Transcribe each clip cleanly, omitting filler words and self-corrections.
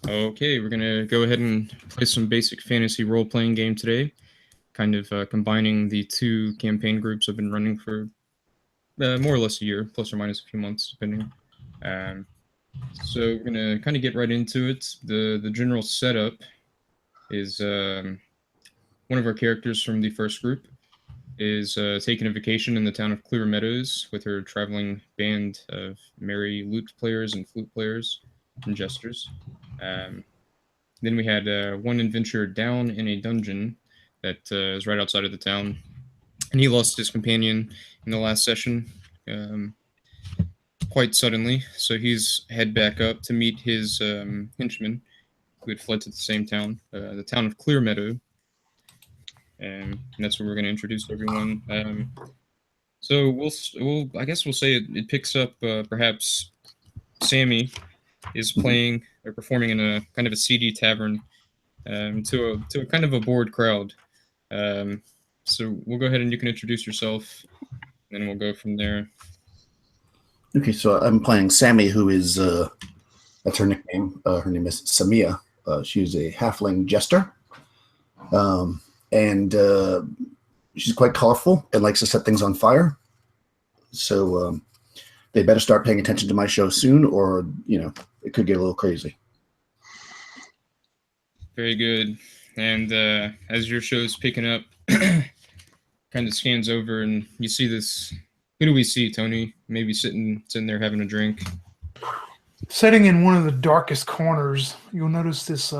Okay, we're gonna go ahead and play some basic fantasy role-playing game today, kind of combining the two campaign groups I've been running for more or less a year, plus or minus a few months, depending. So we're gonna kind of get right into it. The general setup is one of our characters from the first group is taking a vacation in the town of Clear Meadows with her traveling band of merry lute players and flute players and jesters. Then we had one adventurer down in a dungeon that is right outside of the town, and he lost his companion in the last session quite suddenly. So he's head back up to meet his henchman who had fled to the same town, the town of Clear Meadow, and that's what we're going to introduce everyone. So I guess we'll say it picks up perhaps Sammy is playing or performing in a kind of a seedy tavern to a kind of a bored crowd. So we'll go ahead and you can introduce yourself, and then we'll go from there. Okay, so I'm playing Sammy, who is that's her nickname. Her name is Samia. She's a halfling jester, and she's quite colorful and likes to set things on fire. So they better start paying attention to my show soon, or it could get a little crazy. Very good. And as your show's picking up, kind of scans over, and you see this. Who do we see, Tony? Maybe sitting there having a drink. Sitting in one of the darkest corners, you'll notice this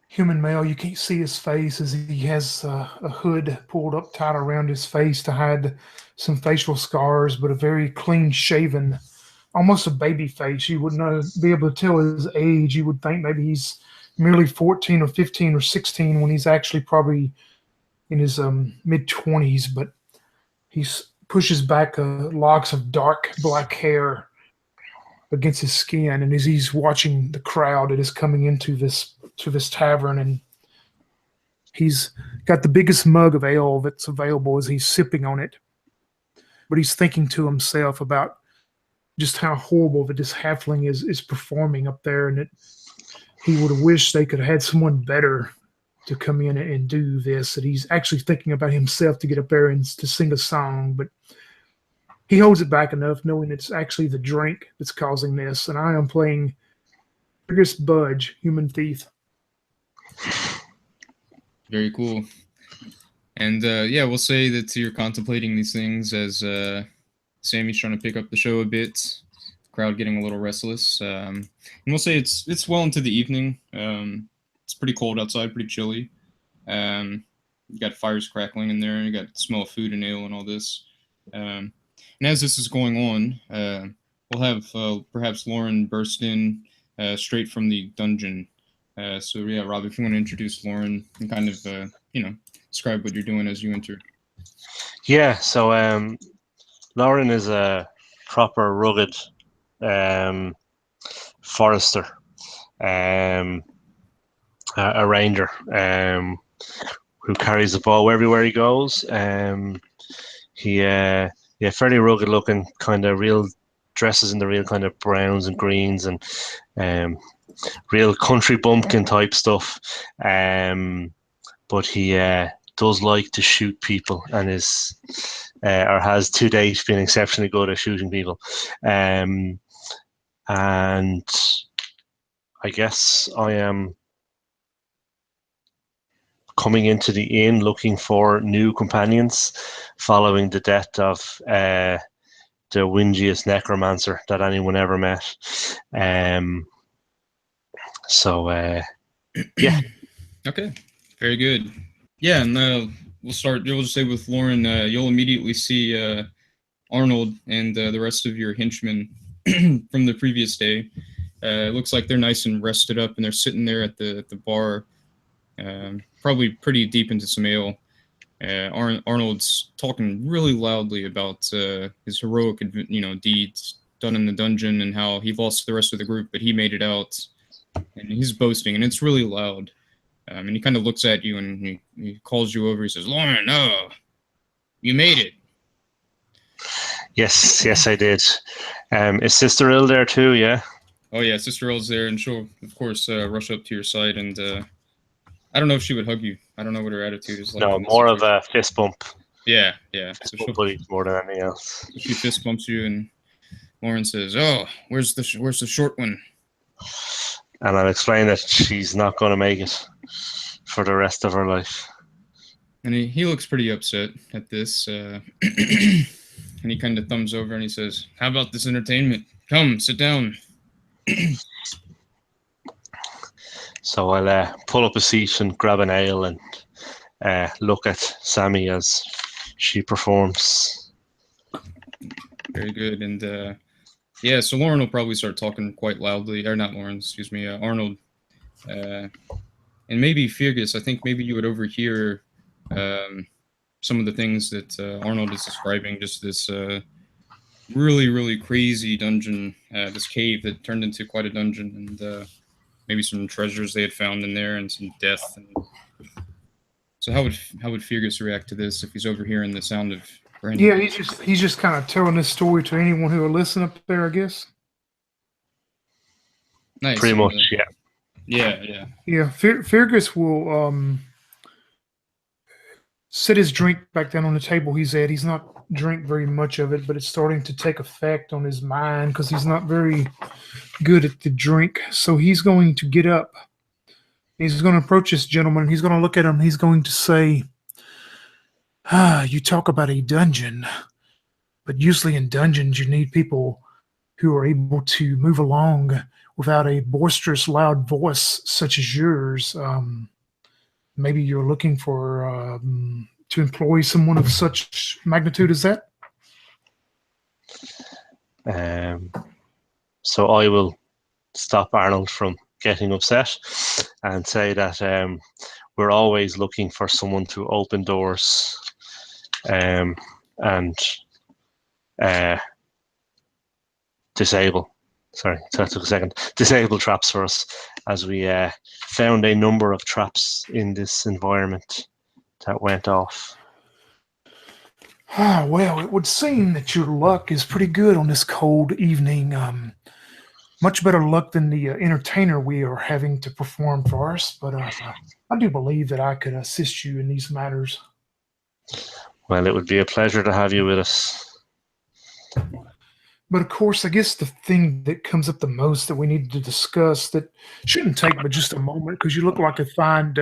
human male. You can't see his face as he has a hood pulled up tight around his face to hide some facial scars, but a very clean-shaven, almost a baby face. You wouldn't be able to tell his age. You would think maybe he's merely 14 or 15 or 16 when he's actually probably in his mid-20s, but he pushes back locks of dark black hair against his skin, and as he's watching the crowd that is coming into this tavern, and he's got the biggest mug of ale that's available as he's sipping on it, but he's thinking to himself about just how horrible that this halfling is performing up there, and that he would have wished they could have had someone better to come in and do this, that he's actually thinking about himself to get up there and to sing a song, but he holds it back enough knowing it's actually the drink that's causing this. And I am playing Biggest Budge, Human Thief. Very cool. And we'll say that you're contemplating these things as Sammy's trying to pick up the show a bit, the crowd getting a little restless. And we'll say it's well into the evening. It's pretty cold outside, pretty chilly. You got fires crackling in there. You got the smell of food and ale and all this. And as this is going on, we'll have perhaps Lauren burst in straight from the dungeon. So yeah, Rob, if you want to introduce Lauren and kind of describe what you're doing as you enter. Yeah. So Lauren is a proper rugged forester. A ranger who carries a bow everywhere he goes. He fairly rugged looking, kind of real dresses in the real kind of browns and greens and real country bumpkin type stuff. But he does like to shoot people and is or has to date been exceptionally good at shooting people. And I guess I am coming into the inn looking for new companions following the death of the whingiest necromancer that anyone ever met. Yeah. Okay, very good. Yeah, and we'll just say with Lauren, you'll immediately see Arnold and the rest of your henchmen from the previous day. It looks like they're nice and rested up, and they're sitting there at the bar, probably pretty deep into some ale. Arnold's talking really loudly about his heroic, deeds done in the dungeon and how he lost the rest of the group, but he made it out. And he's boasting, and it's really loud. And he kind of looks at you, and he calls you over. He says, "Lauren, you made it." Yes, I did. Is Sister ill there too? Yeah. Oh yeah, Sister Earl's there, and she'll of course rush up to your side, and I don't know if she would hug you. I don't know what her attitude is like. No, in this more of situation. a fist bump. Yeah. So Fist bump buddies more than anything else. she fist bumps you, and Lauren says, "Oh, where's the short one?" And I'll explain that she's not going to make it for the rest of her life. And he looks pretty upset at this, and he kind of thumbs over and he says, "How about this entertainment? Come, sit down." So I'll pull up a seat and grab an ale and look at Sammy as she performs. Very good. And yeah, so Lauren will probably start talking quite loudly, or not Lauren, excuse me, Arnold, and maybe Fergus. I think maybe you would overhear some of the things that Arnold is describing. Just this really, really crazy dungeon, this cave that turned into quite a dungeon, and maybe some treasures they had found in there, and some death. And so how would Fergus react to this if he's overhearing the sound of Brandon? Yeah, he's just kind of telling this story to anyone who will listen up there, I guess. Nice. Pretty much, yeah. Yeah, Fergus will set his drink back down on the table he's at. He's not drink very much of it, but it's starting to take effect on his mind because he's not very good at the drink. So he's going to get up. He's going to approach this gentleman. He's going to look at him. He's going to say, you talk about a dungeon, but usually in dungeons you need people who are able to move along without a boisterous, loud voice such as yours. Maybe you're looking for to employ someone of such magnitude as that? So I will stop Arnold from getting upset and say that we're always looking for someone to open doors and disable. Sorry, that took a second. Disable traps for us, as we found a number of traps in this environment that went off. Well, it would seem that your luck is pretty good on this cold evening. Much better luck than the entertainer we are having to perform for us, but I do believe that I could assist you in these matters. Well, it would be a pleasure to have you with us. But of course, I guess the thing that comes up the most that we need to discuss that shouldn't take but just a moment, because you look like a fine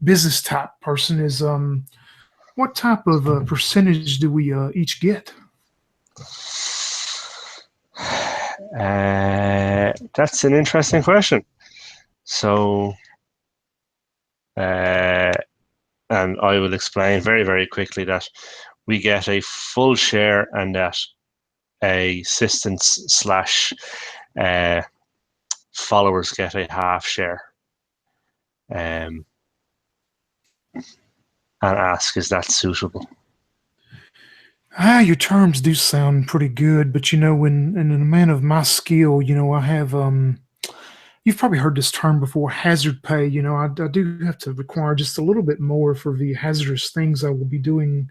business type person, is what type of percentage do we each get? That's an interesting question. So, and I will explain very, very quickly that we get a full share and that assistants / followers get a half share. And ask, is that suitable? Your terms do sound pretty good, but in a man of my skill, I have you've probably heard this term before, hazard pay. I do have to require just a little bit more for the hazardous things I will be doing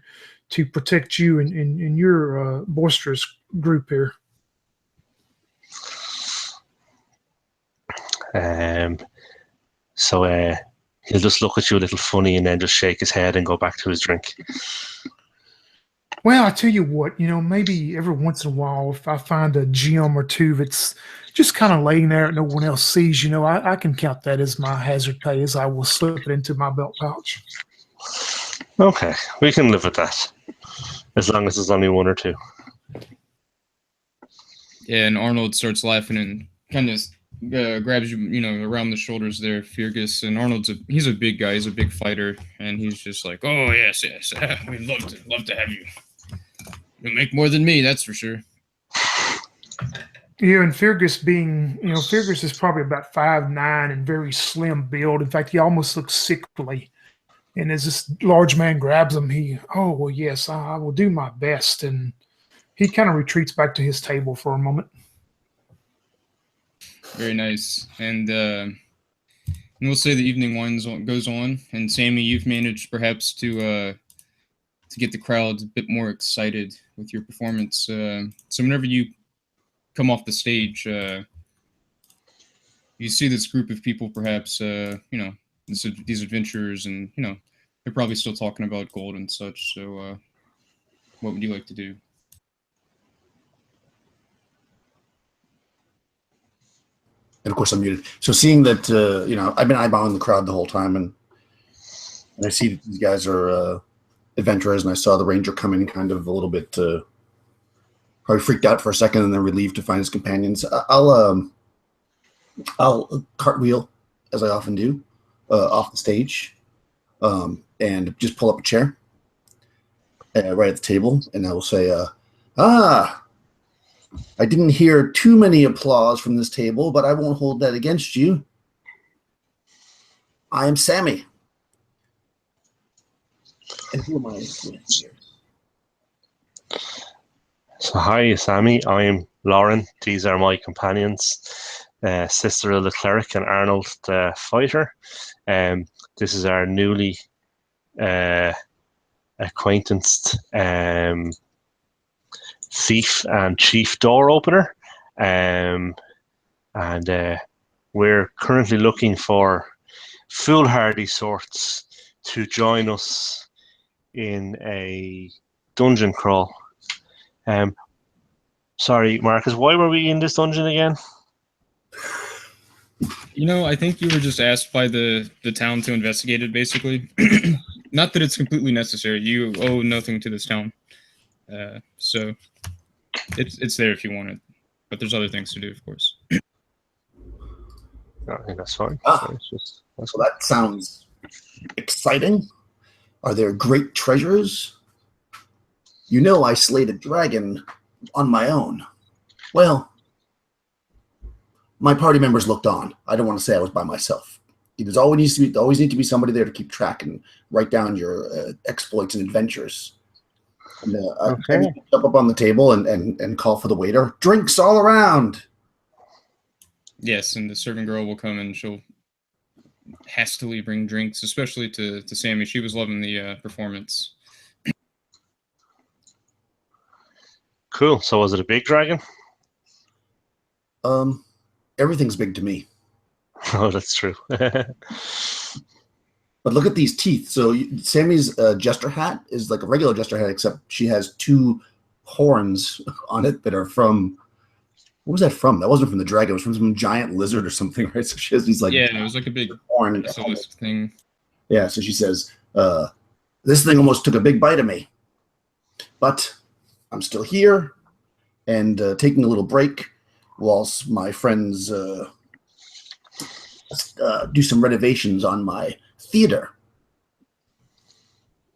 to protect you and your boisterous group here. So he'll just look at you a little funny and then just shake his head and go back to his drink. Well, I tell you what, maybe every once in a while, if I find a gem or two that's just kind of laying there and no one else sees, I can count that as my hazard pay, as I will slip it into my belt pouch. Okay, we can live with that, as long as there's only one or two. Yeah, and Arnold starts laughing and kind of grabs you, around the shoulders there, Fergus. And Arnold's he's a big guy, he's a big fighter, and he's just like, "Oh yes, we'd love to have you. You'll make more than me, that's for sure." Yeah, and Fergus Fergus is probably about 5'9" and very slim build. In fact, he almost looks sickly. And as this large man grabs him, oh, well, yes, I will do my best. And he kind of retreats back to his table for a moment. Very nice. And we'll say the evening goes on. And Sammy, you've managed perhaps to get the crowd a bit more excited with your performance. So whenever you come off the stage, you see this group of people, perhaps, these adventurers, and, they're probably still talking about gold and such. So, what would you like to do? And of course, I'm muted. So seeing that, I've been eyeballing the crowd the whole time, and I see that these guys are adventurers, and I saw the ranger come in kind of a little bit, probably freaked out for a second, and then relieved to find his companions. I'll cartwheel, as I often do, off the stage, and just pull up a chair right at the table, and I will say, I didn't hear too many applause from this table, but I won't hold that against you. I am Sammy. And who am I with here? So hi, Sammy. I'm Lauren. These are my companions, Sister of the Cleric and Arnold the Fighter. This is our newly acquaintanced thief and chief door opener. And we're currently looking for foolhardy sorts to join us in a dungeon crawl. Sorry, Marcus, why were we in this dungeon again? I think you were just asked by the town to investigate it, basically. Not that it's completely necessary. You owe nothing to this town. So it's there if you want it. But there's other things to do, of course. I think that's fine. Well, that sounds exciting. Are there great treasures? I slayed a dragon on my own. Well, my party members looked on. I don't want to say I was by myself. There's always need to be somebody there to keep track and write down your exploits and adventures. And, okay. I jump up on the table and call for the waiter. Drinks all around. Yes, and the serving girl will come and she'll hastily bring drinks, especially to Sammy. She was loving the performance. Cool. So was it a big dragon? Everything's big to me. Oh, that's true. But look at these teeth. So Sammy's jester hat is like a regular jester hat, except she has two horns on it that are from... What was that from? That wasn't from the dragon. It was from some giant lizard or something, right? So she has these it was like a big horn thing. Yeah, so she says, this thing almost took a big bite of me. But I'm still here and taking a little break whilst my friends do some renovations on my theater.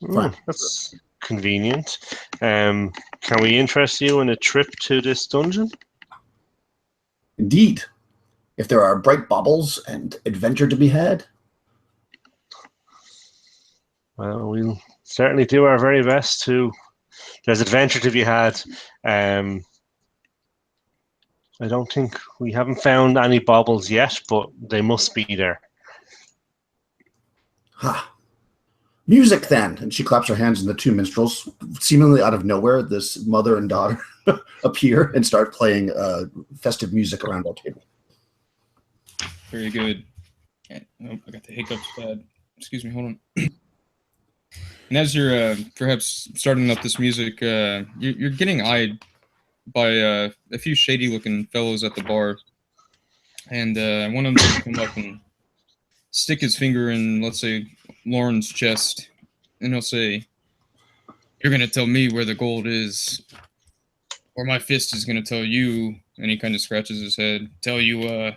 That's convenient. Can we interest you in a trip to this dungeon? Indeed. If there are bright baubles and adventure to be had. Well, we'll certainly do our very best to... There's adventure to be had. I don't think we haven't found any baubles yet, but they must be there. Ha. Music then. And she claps her hands, and the two minstrels, seemingly out of nowhere, this mother and daughter appear and start playing festive music around our table. Very good. I got the hiccups bad. Excuse me, hold on. And as you're perhaps starting up this music, you're getting eyed by a few shady-looking fellows at the bar. And one of them will come up and stick his finger in, let's say, Lauren's chest. And he'll say, "You're going to tell me where the gold is. Or my fist is going to tell you," and he kind of scratches his head, tell you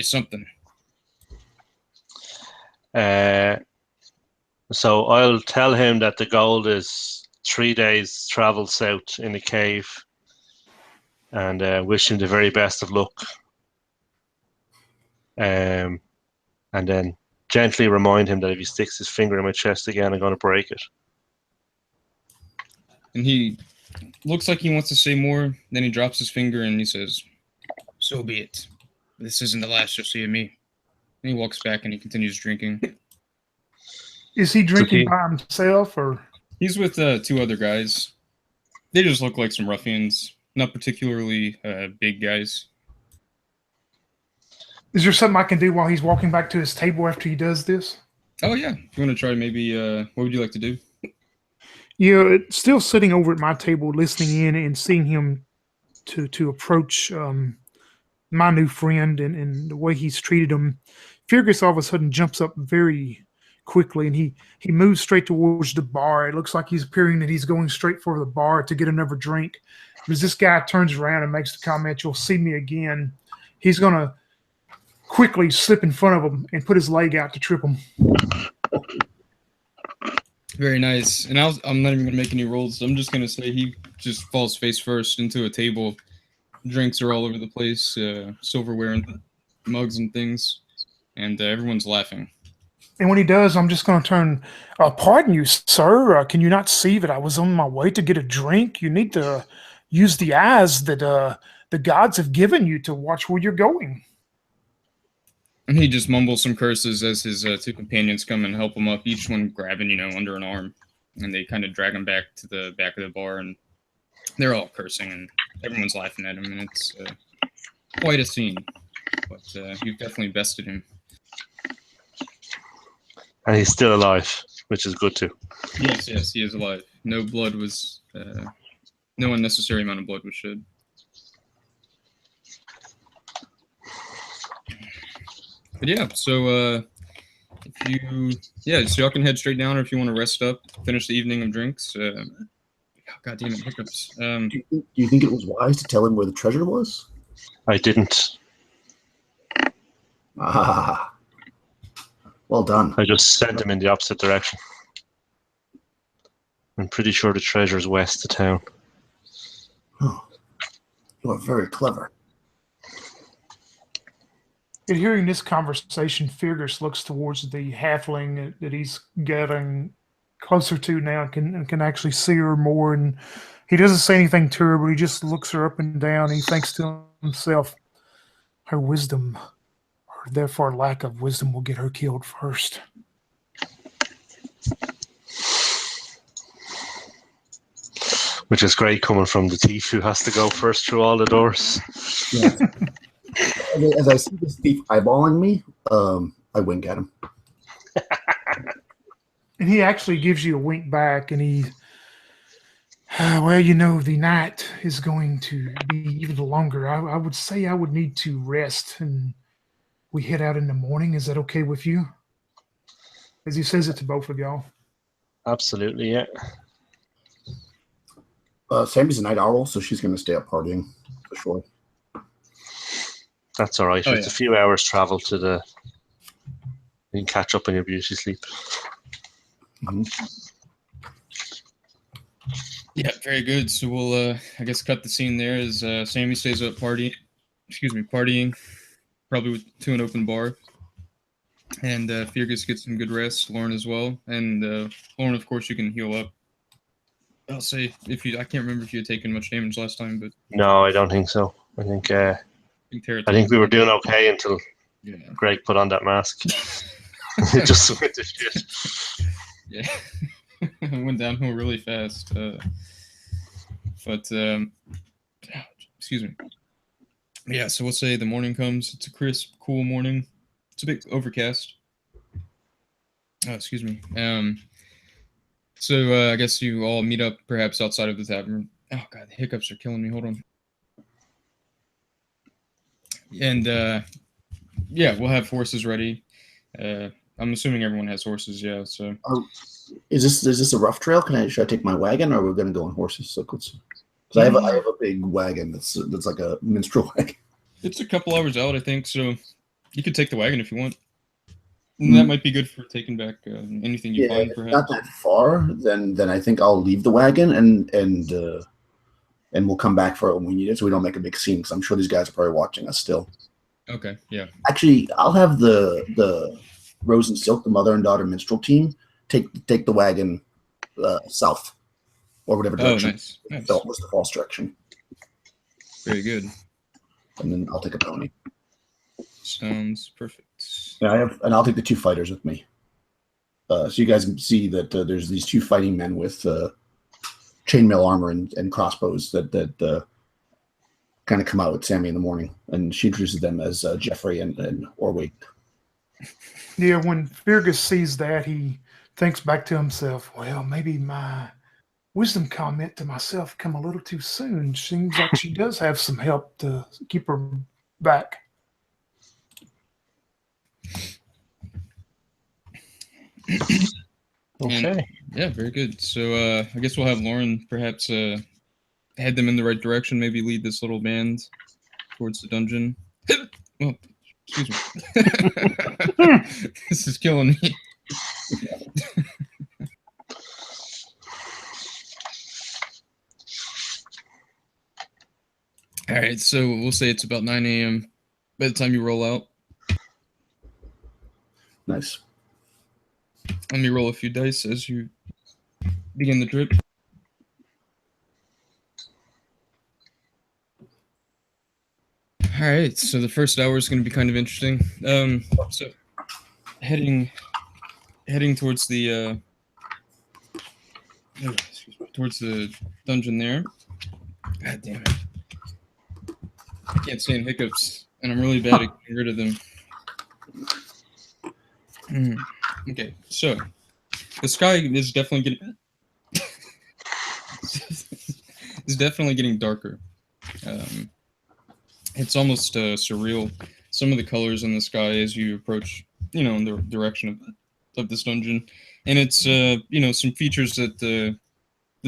something. So I'll tell him that the gold is 3 days travel south in a cave, and wish him the very best of luck. And then gently remind him that if he sticks his finger in my chest again, I'm going to break it. And he looks like he wants to say more, then he drops his finger and he says, "So be it. This isn't the last you'll see of me." And he walks back and he continues drinking. Is he drinking by himself, or? He's with 2 other guys. They just look like some ruffians, not particularly big guys. Is there something I can do while he's walking back to his table after he does this? Oh yeah, if you want to try, maybe what would you like to do? Yeah, still sitting over at my table, listening in and seeing him to approach my new friend and the way he's treated him. Fergus all of a sudden jumps up very quickly and he moves straight towards the bar. It looks like he's appearing that he's going straight for the bar to get another drink. But as this guy turns around and makes the comment, "You'll see me again," he's gonna quickly slip in front of him and put his leg out to trip him. Very nice. And I'm not even gonna make any rolls. I'm just gonna say he just falls face first into a table. Drinks are all over the place, silverware and mugs and things, and everyone's laughing. And when he does, I'm just going to turn, "Pardon you, sir. Can you not see that I was on my way to get a drink? You need to use the eyes that the gods have given you to watch where you're going." And he just mumbles some curses as his two companions come and help him up, each one grabbing, under an arm. And they kind of drag him back to the back of the bar, and they're all cursing, and everyone's laughing at him, and it's quite a scene. But you've definitely bested him. And he's still alive, which is good too. Yes, he is alive. No blood was, no unnecessary amount of blood was shed. But yeah, so so y'all can head straight down, or if you want to rest up, finish the evening of drinks. God damn it, hiccups. Do you think it was wise to tell him where the treasure was? I didn't. Ah, well done. I just sent him in the opposite direction. I'm pretty sure the treasure's west of town. Oh, you are very clever. And hearing this conversation, Fergus looks towards the halfling that he's getting closer to now and can actually see her more. And he doesn't say anything to her, but he just looks her up and down. He thinks to himself, "Her wisdom, or therefore lack of wisdom, will get her killed first." Which is great coming from the thief who has to go first through all the doors. Yeah. As I see this thief eyeballing me, I wink at him. And he actually gives you a wink back, and he, the night is going to be even longer. I would say I would need to rest, and we head out in the morning. Is that okay with you? As he says it to both of y'all. Absolutely, yeah. Sammy's a night owl, so she's going to stay up partying for sure. That's all right. Oh, It's a few hours travel to the. You can catch up on your beauty sleep. Mm-hmm. Yeah, very good. So we'll, I guess, cut the scene there as Sammy stays up partying, probably to an open bar. And Fergus gets some good rest, Lauren as well. And Lauren, of course, you can heal up. I'll say, I can't remember if you had taken much damage last time, but... No, I don't think so. I think we were doing okay until Greg put on that mask. It just went to shit. Yeah, it went downhill really fast. Excuse me. Yeah, so we'll say the morning comes. It's a crisp, cool morning. It's a bit overcast. Oh, excuse me. So I guess you all meet up perhaps outside of the tavern. Oh god, the hiccups are killing me. Hold on. And we'll have horses ready. I'm assuming everyone has horses, yeah. So is this a rough trail? Should I take my wagon, or are we going to go on horses? Because I have a big wagon that's like a minstrel wagon. It's a couple hours out, I think. So you could take the wagon if you want. And that might be good for taking back anything you find. Perhaps not that far. Then I think I'll leave the wagon and we'll come back for it when we need it, so we don't make a big scene. Because I'm sure these guys are probably watching us still. Okay. Yeah. Actually, I'll have the Rose and Silk, the mother and daughter minstrel team, take the wagon south or whatever direction. Oh, nice. What's the false direction? Very good. And then I'll take a pony. Sounds perfect. Yeah, I'll take the two fighters with me. So you guys can see that there's these two fighting men with chainmail armor and crossbows that kind kind of come out with Sammy in the morning, and she introduces them as Jeffrey and Orwig. Yeah, when Fergus sees that, he thinks back to himself, well, maybe my wisdom comment to myself come a little too soon. Seems like she does have some help to keep her back. Okay. Yeah, very good. So I guess we'll have Lauren perhaps head them in the right direction, maybe lead this little band towards the dungeon. Oh, excuse me. This is killing me. All right, so we'll say it's about 9 a.m. by the time you roll out. Nice. Let me roll a few dice as you begin the trip. All right, so the first hour is going to be kind of interesting. So heading towards the dungeon there. God damn it! I can't stand hiccups, and I'm really bad at getting rid of them. Okay, so the sky is definitely getting darker. It's almost surreal. Some of the colors in the sky as you approach, in the direction of this dungeon, and it's some features that the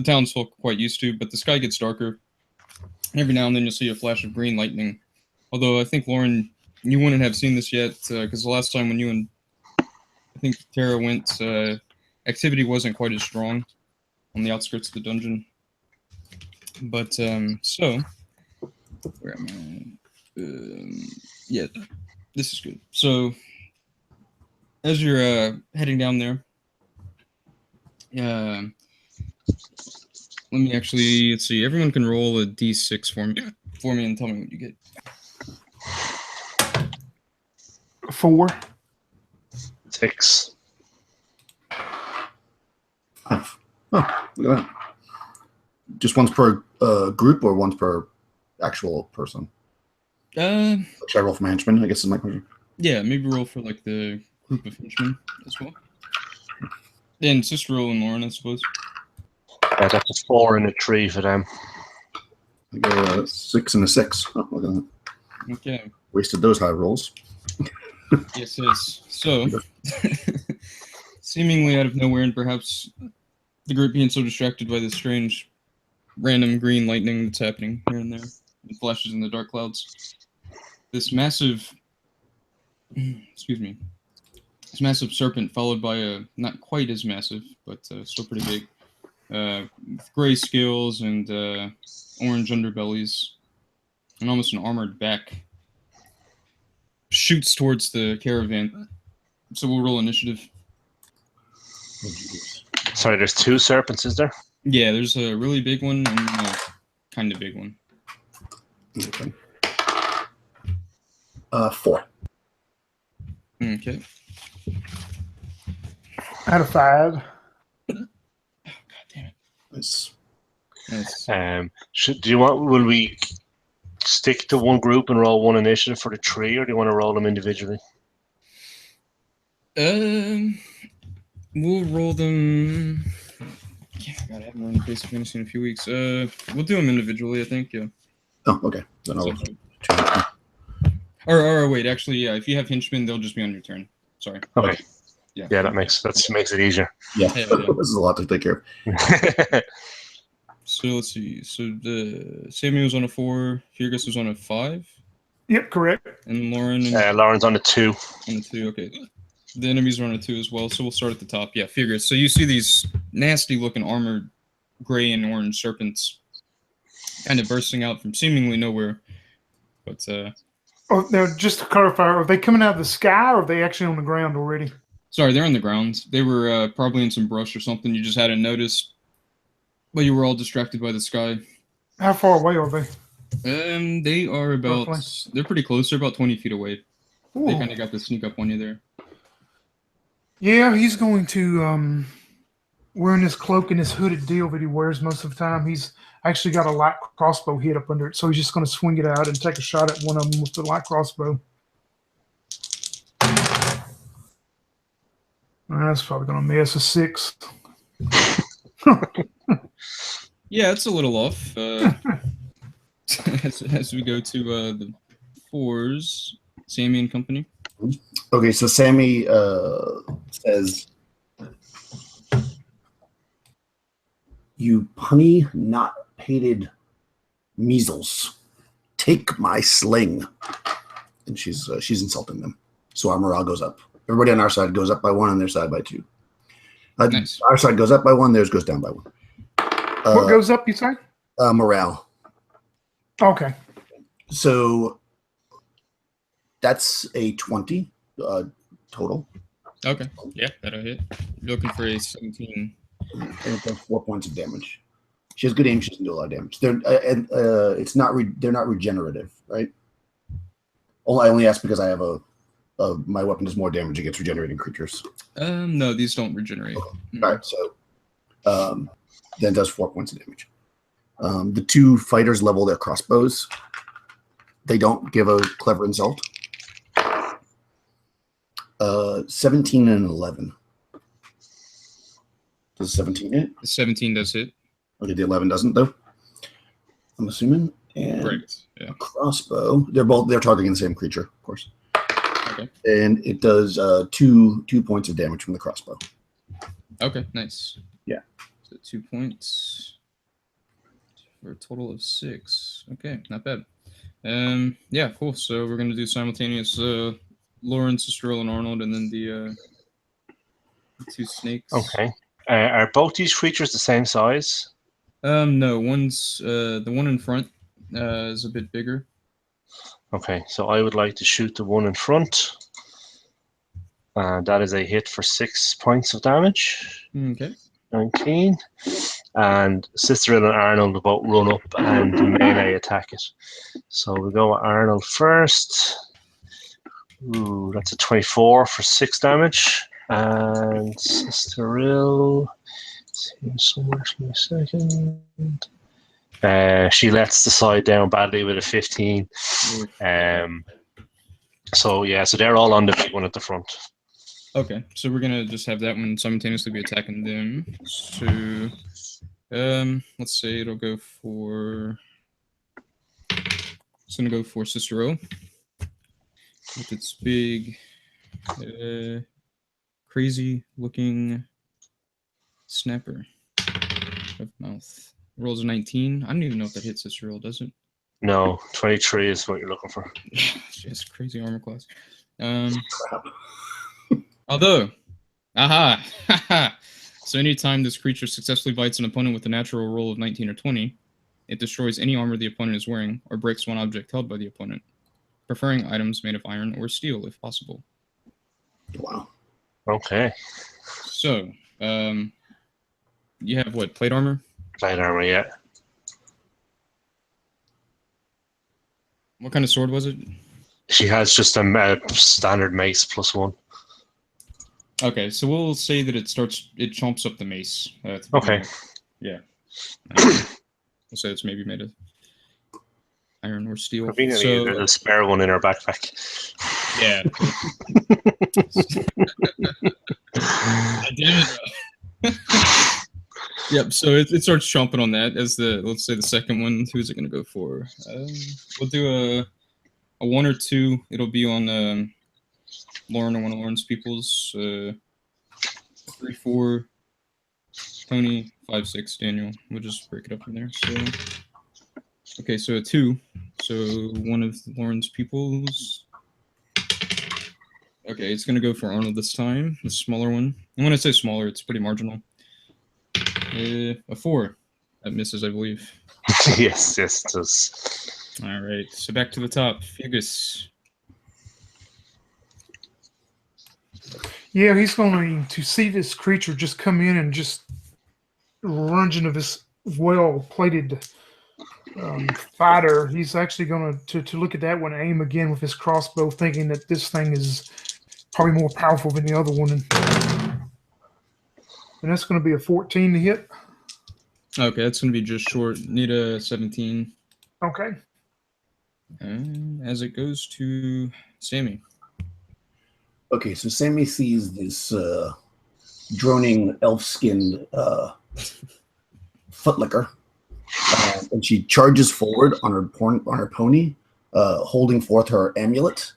townsfolk are quite used to. But the sky gets darker. Every now and then you'll see a flash of green lightning. Although I think Lauren, you wouldn't have seen this yet because the last time when you and I think Tara went, activity wasn't quite as strong on the outskirts of the dungeon. But so. Where am I? Yeah, this is good. So, as you're heading down there, let me actually, let's see, everyone can roll a d6 for me and tell me what you get. 4. 6. Oh, look at that. Just once per group or once per actual person? Should I roll for my henchman, I guess is my question. Yeah, maybe roll for like the group of henchmen as well. And Sister Roll and Lauren, I suppose. Yeah, that's a 4 and a 3 for them. I got a 6 and a 6. Oh, look at that. Okay. Wasted those high rolls. Yes. So, seemingly out of nowhere, and perhaps the group being so distracted by this strange, random green lightning that's happening here and there, and flashes in the dark clouds, this massive serpent, followed by a not quite as massive, but still pretty big, with gray scales and orange underbellies, and almost an armored back, shoots towards the caravan. So we'll roll initiative. Sorry, there's 2 serpents, is there? Yeah, there's a really big one and a kind of big one. Okay. 4. Okay. Out of 5. Oh, God damn it. Nice. Will we stick to one group and roll one initiative for the 3, or do you want to roll them individually? We'll roll them. Yeah, God, I haven't run Basic Fantasy in a few weeks. We'll do them individually, I think. Yeah. Oh, okay. Then I'll Or wait, actually, yeah. If you have henchmen, they'll just be on your turn. Sorry. Okay. Yeah. Yeah, that makes it easier. Yeah. Yeah. This is a lot to take care of. So let's see. So the Sammy was on a 4, Fergus was on a 5, Yep, correct. and Lauren and Lauren's on a 2. on a 2. Okay. The enemies are on a 2 as well, so we'll start at the top. Yeah, Fergus. So you see these nasty-looking armored gray and orange serpents kind of bursting out from seemingly nowhere. But Oh, now, just to clarify, are they coming out of the sky or are they actually on the ground already? sorry, they're on the ground. They were probably in some brush or something. You just hadn't noticed, but you were all distracted by the sky. How far away are they? They are about. Roughly. They're pretty close. They're about 20 feet away. Ooh. They kind of got the sneak up on you there. Yeah, he's going to wearing his cloak and his hooded deal that he wears most of the time. He's actually got a light crossbow hid up under it, so he's just going to swing it out and take a shot at one of them with the light crossbow. That's probably going to miss a 6. Yeah, it's a little off. As we go to the 4s, Sammy and company. Okay, so Sammy says, "You punny, not pated measles, take my sling." And she's insulting them. So our morale goes up. Everybody on our side goes up by 1, on their side by 2. Nice. Our side goes up by 1, theirs goes down by 1. What goes up, you say? Morale. Okay. So that's a 20 total. Okay. Yeah, that'll hit. You're looking for a 17. And it does 4 points of damage. She has good aim. She doesn't do a lot of damage. They're they're not regenerative, right? I only ask because I have my weapon does more damage against regenerating creatures. No, these don't regenerate. Okay. All right, so then it does 4 points of damage. The 2 fighters level their crossbows. They don't give a clever insult. 17 and 11. Does 17 hit? The 17 does hit. Okay, the 11 doesn't though. I'm assuming. And Right. Yeah. crossbow. They're targeting the same creature, of course. Okay. And it does 2 points of damage from the crossbow. Okay. Nice. Yeah. So 2 points for a total of 6. Okay, not bad. Yeah, cool. So we're gonna do simultaneous Lauren, Cicerelle, and Arnold, and then the 2 snakes. Okay. Are both these creatures the same size? No, one's the one in front is a bit bigger. Okay, so I would like to shoot the one in front. That is a hit for 6 points of damage. Okay. 19. And Cicerelle and Arnold will both run up and melee attack it. So we'll go with Arnold first. Ooh, that's a 24 for 6 damage. And Cicerelle, somewhere in a second. She lets the side down badly with a 15. So they're all on the big one at the front. Okay, so we're gonna just have that one simultaneously be attacking them. So, let's say it'll go for. It's gonna go for Cicero with its big, crazy-looking snapper of mouth. Rolls a 19. I don't even know if that hits Cicero, does it? No, 23 is what you're looking for. She has crazy armor class. Although, aha! So anytime this creature successfully bites an opponent with a natural roll of 19 or 20, it destroys any armor the opponent is wearing or breaks one object held by the opponent, preferring items made of iron or steel if possible. Wow. Okay. So, you have what, plate armor? Plate armor, yeah. What kind of sword was it? She has just a standard mace +1. Okay, so we'll say that it chomps up the mace. Okay. Yeah. We'll say it's maybe made of iron or steel. Conveniently, there's a spare one in her backpack. Yeah. Damn it. Yep, so it starts chomping on that as let's say the second one. Who's it going to go for? We'll do a 1 or 2. It'll be on Lauren or one of Lauren's peoples. 3, 4, Tony, 5, 6, Daniel. We'll just break it up from there. So, okay, so a 2. So one of Lauren's peoples. Okay, it's going to go for Arnold this time, the smaller one. And when I say smaller, it's pretty marginal. A 4. That misses, I believe. Yes, it does. All right, so back to the top. Fugus. Yeah, he's going to see this creature just come in and just lunge into this well-plated fighter. He's actually going to look at that one, aim again with his crossbow, thinking that this thing is probably more powerful than the other one. And that's going to be a 14 to hit. Okay, that's gonna be just short. Need a 17. Okay. And as it goes to Sammy. Okay, so Sammy sees this droning elf-skinned footlicker, and she charges forward on her pony, holding forth her amulet,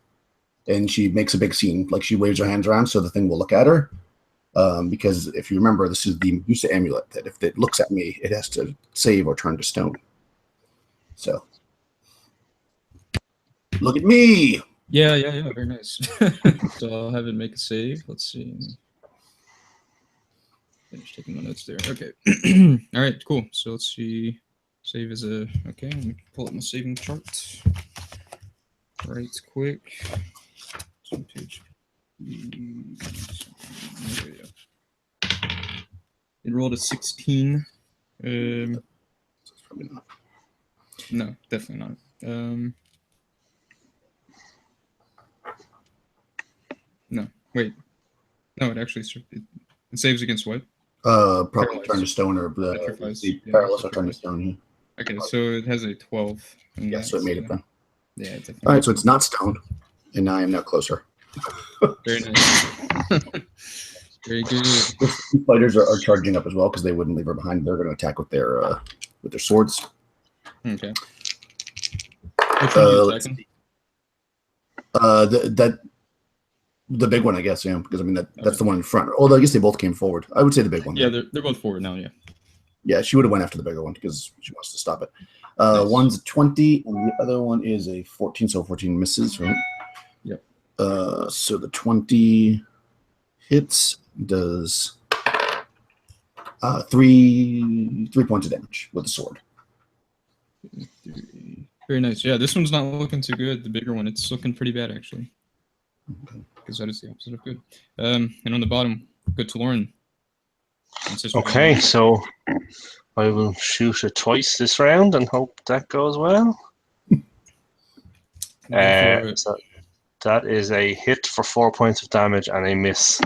and she makes a big scene. Like she waves her hands around so the thing will look at her. Because if you remember, this is the Medusa amulet that if it looks at me, it has to save or turn to stone. So, look at me! Yeah, very nice. So I'll have it make a save. Let's see. Finish taking my notes there. Okay. All right, cool. So let's see. Save is a... Okay, let me pull up my saving chart. Right quick. Some page. Okay, yeah. It rolled a 16. Probably not. No, definitely not. No, wait. No, it actually it saves against what? Probably Paralyzed. turn to stone or Petrifies, the yeah, paralysis or turn to petrifies. stone. Okay, so it has a 12. Yeah, so it made it then. Yeah, definitely. All right, so it's not stone, and I am now closer. Very nice. Very good. The two fighters are charging up as well because they wouldn't leave her behind. They're going to attack with their swords. Okay. Which one are you Let's attacking? the big one, I guess, yeah, because I mean that's the one in front. Although I guess they both came forward. I would say the big one. Yeah, they're both forward now, yeah. Yeah, she would have went after the bigger one because she wants to stop it. Nice. One's a 20, and the other one is a 14, so 14 misses, right? Yep. So the 20 hits, does 3 points of damage with the sword. Very nice. Yeah, this one's not looking too good. The bigger one, it's looking pretty bad, actually. Because that is the opposite of good. And on the bottom, good to Lauren. Okay, so I will shoot it twice this round and hope that goes well. So that is a hit for 4 points of damage and a miss.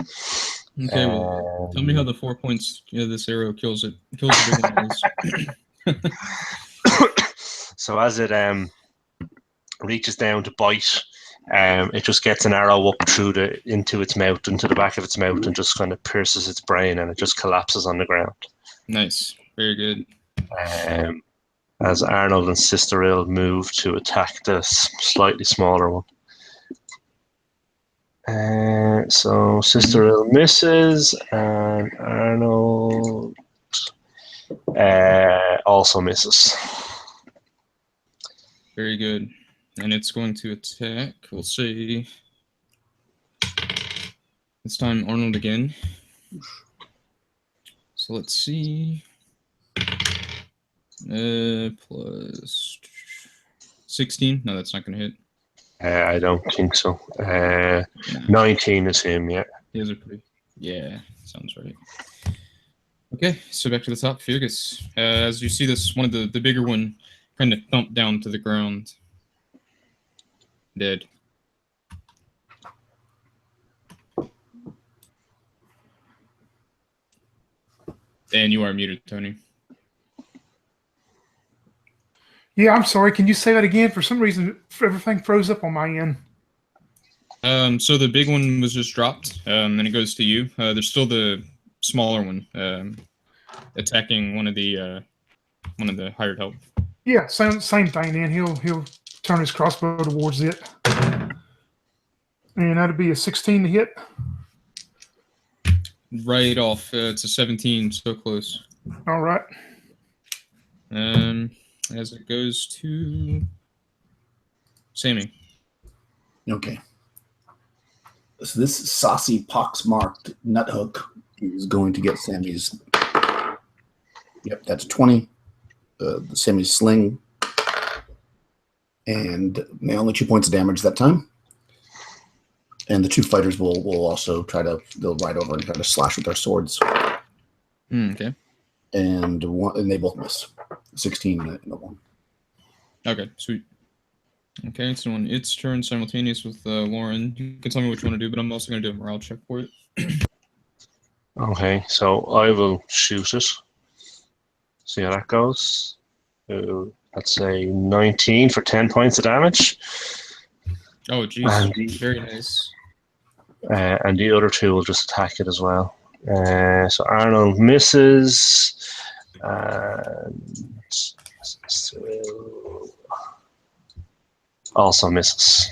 Okay, well, tell me how the 4 points this arrow kills it. Kills the big one. So as it reaches down to bite, it just gets an arrow up into its mouth, into the back of its mouth, and just kind of pierces its brain, and it just collapses on the ground. Nice, very good. As Arnold and Sister Ill move to attack the slightly smaller one. So Sister Ill misses, and Arnold also misses. Very good. And it's going to attack. We'll see. This time Arnold again. So let's see. Plus 16. No, that's not going to hit. I don't think so. 19 is him, yeah. He has a pretty... Yeah, sounds right. Okay, so back to the top. Fergus. As you see this, one of the bigger one kind of thumped down to the ground. Dead. And you are muted, Tony. Yeah, I'm sorry. Can you say that again? For some reason, everything froze up on my end. So the big one was just dropped, and it goes to you. There's still the smaller one attacking one of the hired help. Yeah, same thing. Then he'll turn his crossbow towards it, and that'd be a 16 to hit. Right off. It's a 17, so close. All right. As it goes to Sammy. Okay. So this saucy, pox-marked nuthook is going to get Sammy's. Yep, that's 20. Sammy's sling. And only 2 points of damage that time. And the two fighters will also they'll ride over and try to slash with their swords. Okay. And they both miss. 16 in the one. Okay, sweet. Okay, so on its turn, simultaneous with Lauren. You can tell me what you want to do, but I'm also going to do a morale check for it. Okay, so I will shoot it. See how that goes. Let's say 19 for 10 points of damage. Oh, And jeez. the, Very nice. and the other two will just attack it as well. So Arnold misses. And so also misses.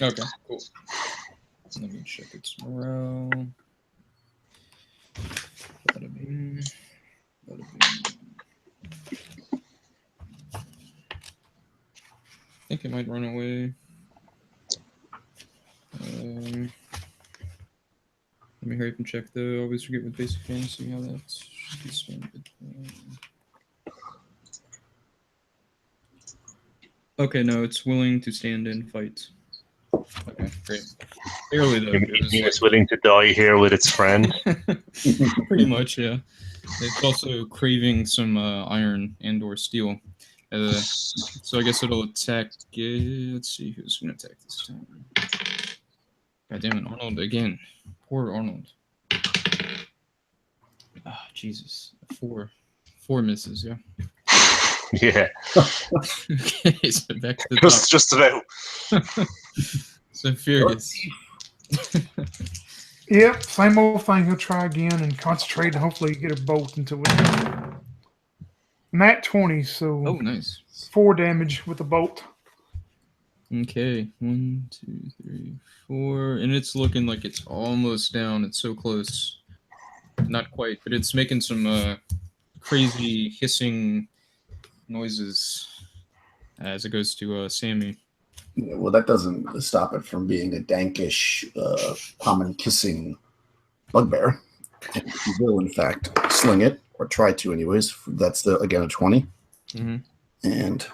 Okay, cool. Let me check its morale. Bada bing, bada bing. I think it might run away. Let me hurry up and check though. I always forget with Basic Fantasy how that should be spent. Okay, no, it's willing to stand and fight. Okay, great. Clearly, though, You it was mean it's willing to die here with its friend? pretty much, yeah. It's also craving some iron and/or steel. So I guess it'll attack. Let's see who's going to attack this time. God damn it, Arnold again. Poor Arnold. Ah, Jesus. Four misses, yeah. Yeah, Okay, so back to the top. just about. So furious. Yep, same old thing. He'll try again and concentrate and hopefully get a bolt into it. Nat 20, so Oh, nice. 4 damage with the bolt. Okay, 1, 2, 3, 4, and it's looking like it's almost down. It's so close. Not quite, but it's making some crazy hissing noises as it goes to Sammy. Yeah, well, that doesn't stop it from being a dankish, common kissing bugbear. And if you will, in fact, sling it, or try to anyways. That's, again, a 20. Mm-hmm. And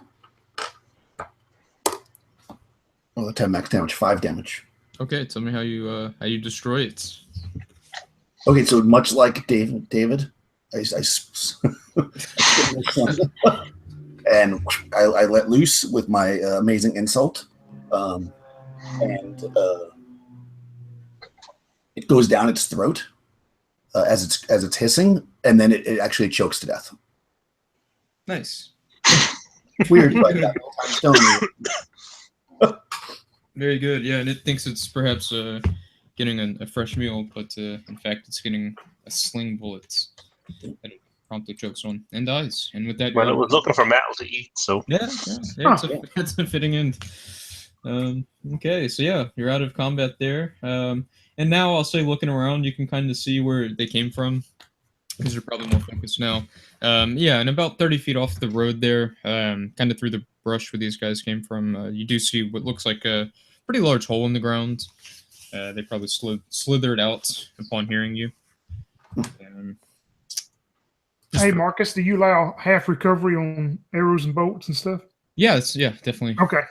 well, 10 max damage, 5 damage. Okay, tell me how you destroy it. Okay, so much like David, I and I let loose with my amazing insult, and it goes down its throat as it's hissing, and then it actually chokes to death. Nice. Weird, but I'm telling you. Very good. Yeah, and it thinks it's perhaps getting a fresh meal, but in fact, it's getting a sling bullet that it promptly chokes on and dies. And with that, Well, it was looking for metal to eat, so. Yeah, it's a fitting end. Okay, so yeah, you're out of combat there. And now I'll say, looking around, you can kind of see where they came from, because you're probably more focused now. Yeah, and about 30 feet off the road there, kind of through the brush where these guys came from, you do see what looks like a pretty large hole in the ground. They probably slithered out upon hearing you. Hey, Marcus, do you allow half recovery on arrows and bolts and stuff? Yeah, definitely. Okay.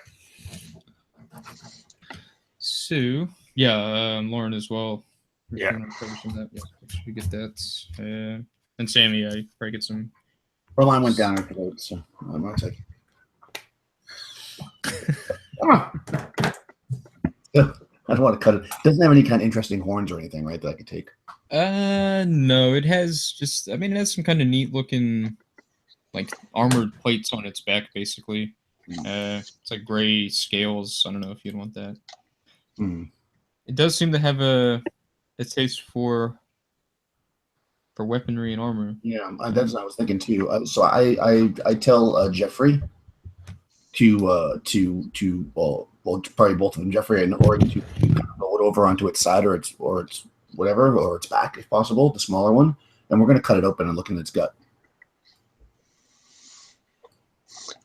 So, yeah, Lauren as well. Yeah. That. Yeah, you get that. And Sammy, yeah, you probably get some. Her line went down after that, so I might take. I don't want to cut it. Doesn't have any kind of interesting horns or anything, right? That I could take. No, it has just. I mean, it has some kind of neat looking, like armored plates on its back, basically. It's like gray scales. I don't know if you'd want that. It does seem to have a taste for weaponry and armor. Yeah, that's what I was thinking too. So I tell Jeffrey to probably both of them, Jeffrey and Oregon, to kind of roll it over onto its side or its whatever, or its back if possible, the smaller one, and we're going to cut it open and look in its gut.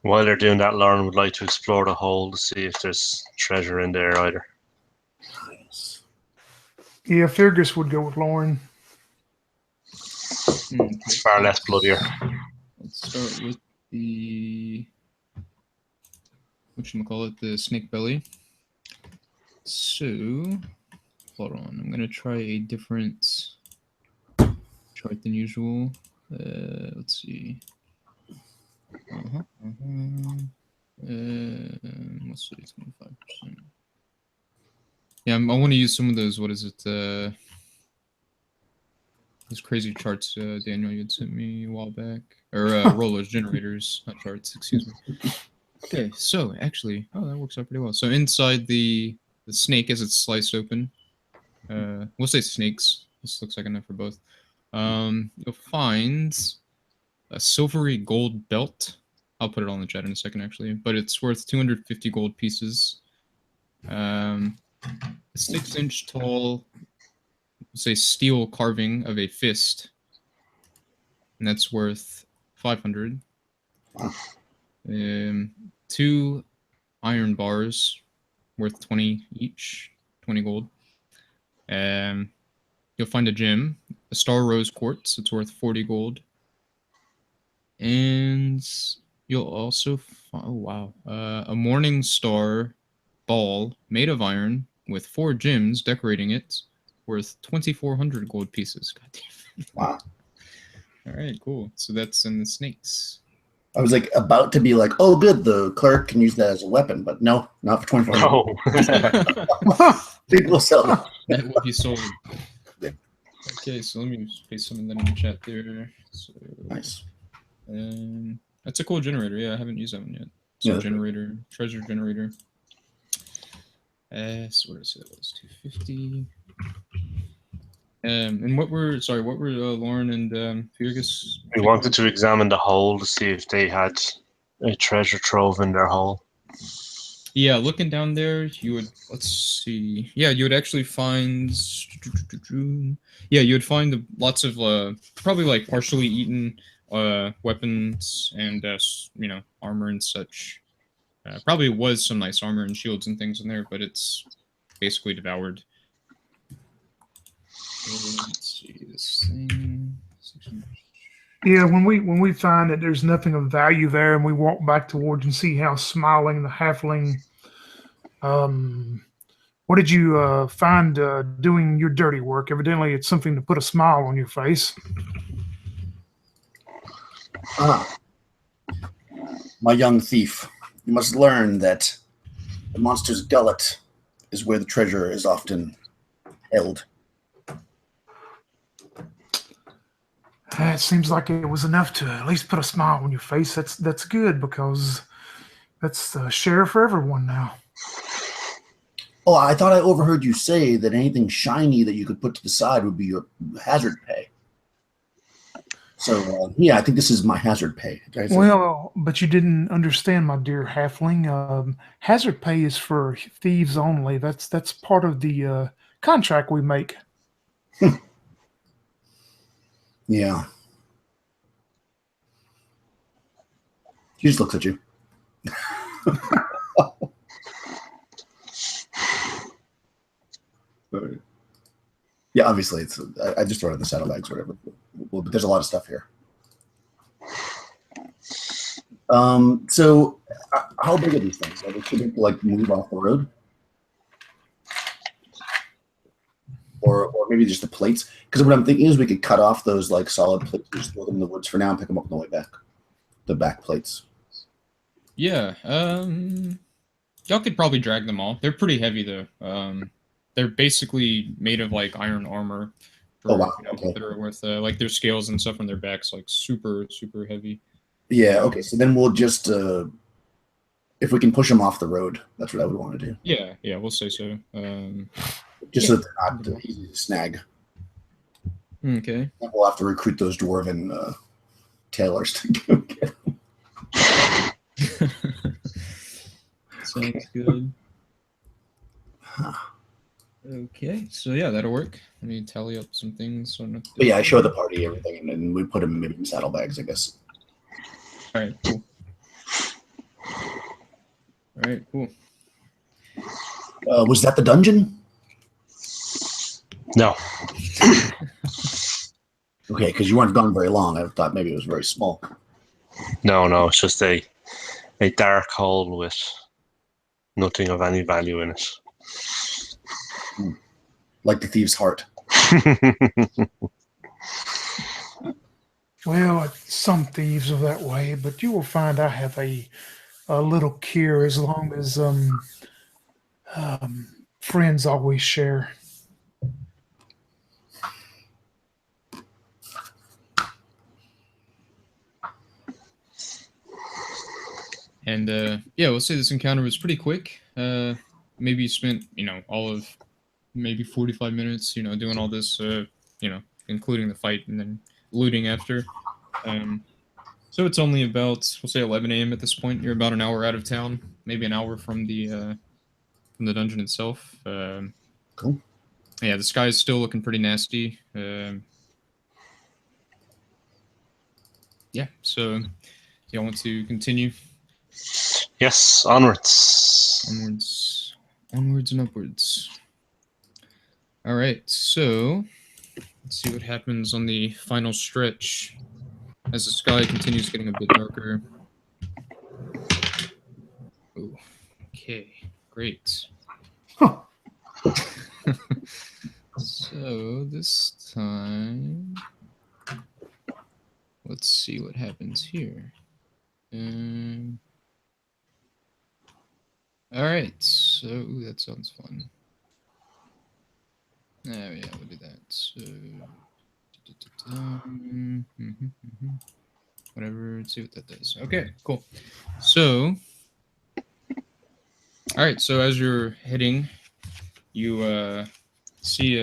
While they're doing that, Lauren would like to explore the hole to see if there's treasure in there either. Nice. Yeah, Fergus would go with Lauren. It's far less bloodier. Let's start with the the snake belly. So, hold on, I'm gonna try a different chart than usual. Let's see. Let's say 25%. Yeah, I want to use some of those. What is it? those crazy charts, Daniel, you'd sent me a while back, or rollers, generators, not charts. Excuse me. Okay, so actually, that works out pretty well. So inside the snake, as it's sliced open, we'll say snakes. This looks like enough for both. You'll find a silvery gold belt. I'll put it on the chat in a second, actually, but it's worth 250 gold pieces. A 6-inch tall, say, steel carving of a fist, and that's worth 500. 2 iron bars, worth 20 each, 20 gold. You'll find a gem, a star rose quartz. It's worth 40 gold. And you'll also find, a morning star ball made of iron with 4 gems decorating it, worth 2,400 gold pieces. God damn. Wow. All right, cool. So that's in the snakes. I was like about to be like, oh, good, the cleric can use that as a weapon, but no, not for 2400. Oh. People sell it. That will be sold. Yeah. Okay, so let me just paste some of that in the chat there. So, Nice. that's a cool generator. Yeah, I haven't used that one yet. So Yeah. generator, treasure generator. So what did I say that was? 250. And what were Lauren and Fergus? We wanted to examine the hole to see if they had a treasure trove in their hole. Yeah, looking down there, you would, let's see. Yeah, you would actually find, yeah, you would find lots of probably like partially eaten weapons and armor and such. Probably was some nice armor and shields and things in there, but it's basically devoured. Let's see this thing. Yeah, when we find that there's nothing of value there, and we walk back towards and see how smiling the halfling. What did you find doing your dirty work? Evidently, it's something to put a smile on your face. My young thief, you must learn that the monster's gullet is where the treasure is often held. It seems like it was enough to at least put a smile on your face. That's good, because that's the share for everyone now. Oh, I thought I overheard you say that anything shiny that you could put to the side would be your hazard pay. So, yeah, I think this is my hazard pay. Well, but you didn't understand, my dear halfling. Hazard pay is for thieves only. That's part of the contract we make. Yeah. He just looks at you. Yeah, obviously, it's. I just throw it in the saddlebags or whatever. Well, but there's a lot of stuff here. So, how big are these things? Are they too big to like move off the road, or maybe just the plates? Because what I'm thinking is we could cut off those like solid plates, and just throw them in the woods for now, and pick them up on the way back. The back plates. Yeah, y'all could probably drag them all. They're pretty heavy though. They're basically made of like iron armor. For, oh wow! Okay. They're with like their scales and stuff on their backs, like super heavy. Yeah. Okay. So then we'll just if we can push them off the road, that's what I would want to do. Yeah. We'll say so. Just so they're not easy to snag. Okay. And we'll have to recruit those dwarven tailors to go get them. Sounds good. Okay, so yeah, that'll work. Let me tally up some things. So but yeah, I show the party everything, and then we put them maybe in saddlebags, I guess. All right, cool. Was that the dungeon? No. Okay, because you weren't gone very long. I thought maybe it was very small. No, it's just a dark hole with nothing of any value in it. Like the thieves' heart. Well, some thieves are that way, but you will find I have a little cure as long as friends always share. And yeah, we'll say this encounter was pretty quick. Maybe you spent, all of maybe 45 minutes, doing all this, including the fight and then looting after. So it's only about, we'll say 11 a.m. at this point. You're about an hour out of town, maybe an hour from the dungeon itself. Cool. Yeah, the sky is still looking pretty nasty. Yeah, so do y'all want to continue? Yes, onwards. Onwards and upwards. All right, so let's see what happens on the final stretch as the sky continues getting a bit darker. Ooh, okay, great. Huh. So this time, let's see what happens here. All right, so that sounds fun. Oh yeah, we'll do that. So, whatever. Let's see what that does. Okay, cool. So, all right. So as you're heading, you see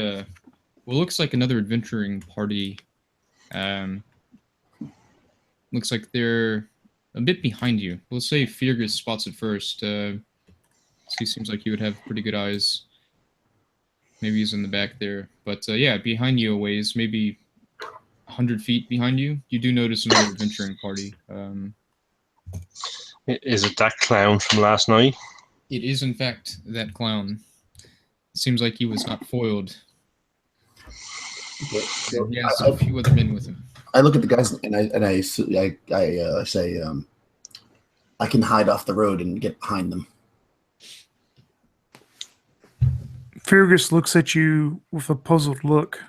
what looks like another adventuring party. Looks like they're a bit behind you. We'll say Fergus spots it first. He seems like he would have pretty good eyes. Maybe he's in the back there. But yeah, behind you a ways, maybe 100 feet behind you, you do notice another adventuring party. Is it that clown from last night? It is, in fact, that clown. It seems like he was not foiled. He has a few other men with him. I look at the guys and I say, I can hide off the road and get behind them. Fergus looks at you with a puzzled look.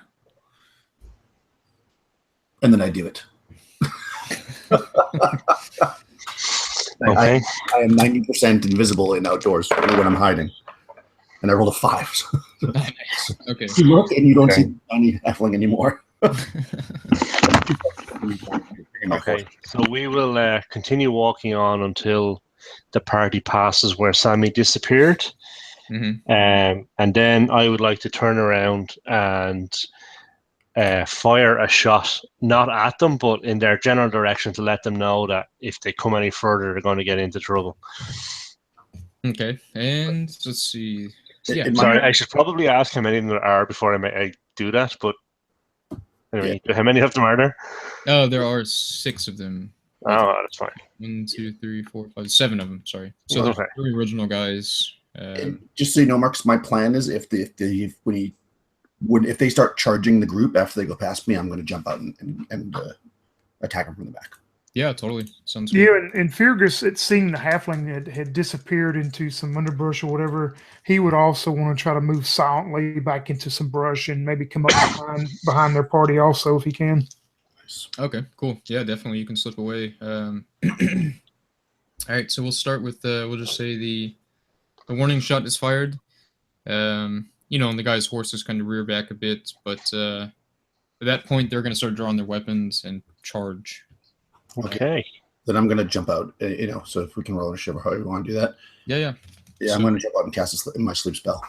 And then I do it. Okay. I am 90% invisible in outdoors when I'm hiding. And I rolled a 5. Nice. Okay. You look and you don't see any halfling anymore. Okay, so we will continue walking on until the party passes where Sammy disappeared. Mm-hmm. And then I would like to turn around and fire a shot, not at them, but in their general direction to let them know that if they come any further, they're going to get into trouble. Okay, and let's see. Yeah, Sorry, I should probably ask how many of them there are before I do that, but anyway, how many of them are there? Oh, there are 6 of them. Oh, that's fine. 1, 2, 3, 4, 5, 7 of them. Sorry. So there's 3 original guys. Just so you know, Marcus, my plan is if they start charging the group after they go past me, I'm going to jump out and attack them from the back. Yeah, totally. Sounds good. Yeah, and Fergus, it seemed the halfling had disappeared into some underbrush or whatever. He would also want to try to move silently back into some brush and maybe come up behind their party also if he can. Okay, cool. Yeah, definitely. You can slip away. All right, so we'll start with we'll just say the warning shot is fired. And the guy's horses kind of rear back a bit, but at that point they're going to start drawing their weapons and charge. Okay. Then I'm going to jump out, so if we can roll a shiver, how you want to do that? Yeah. Yeah, I'm going to jump out and cast my sleep spell.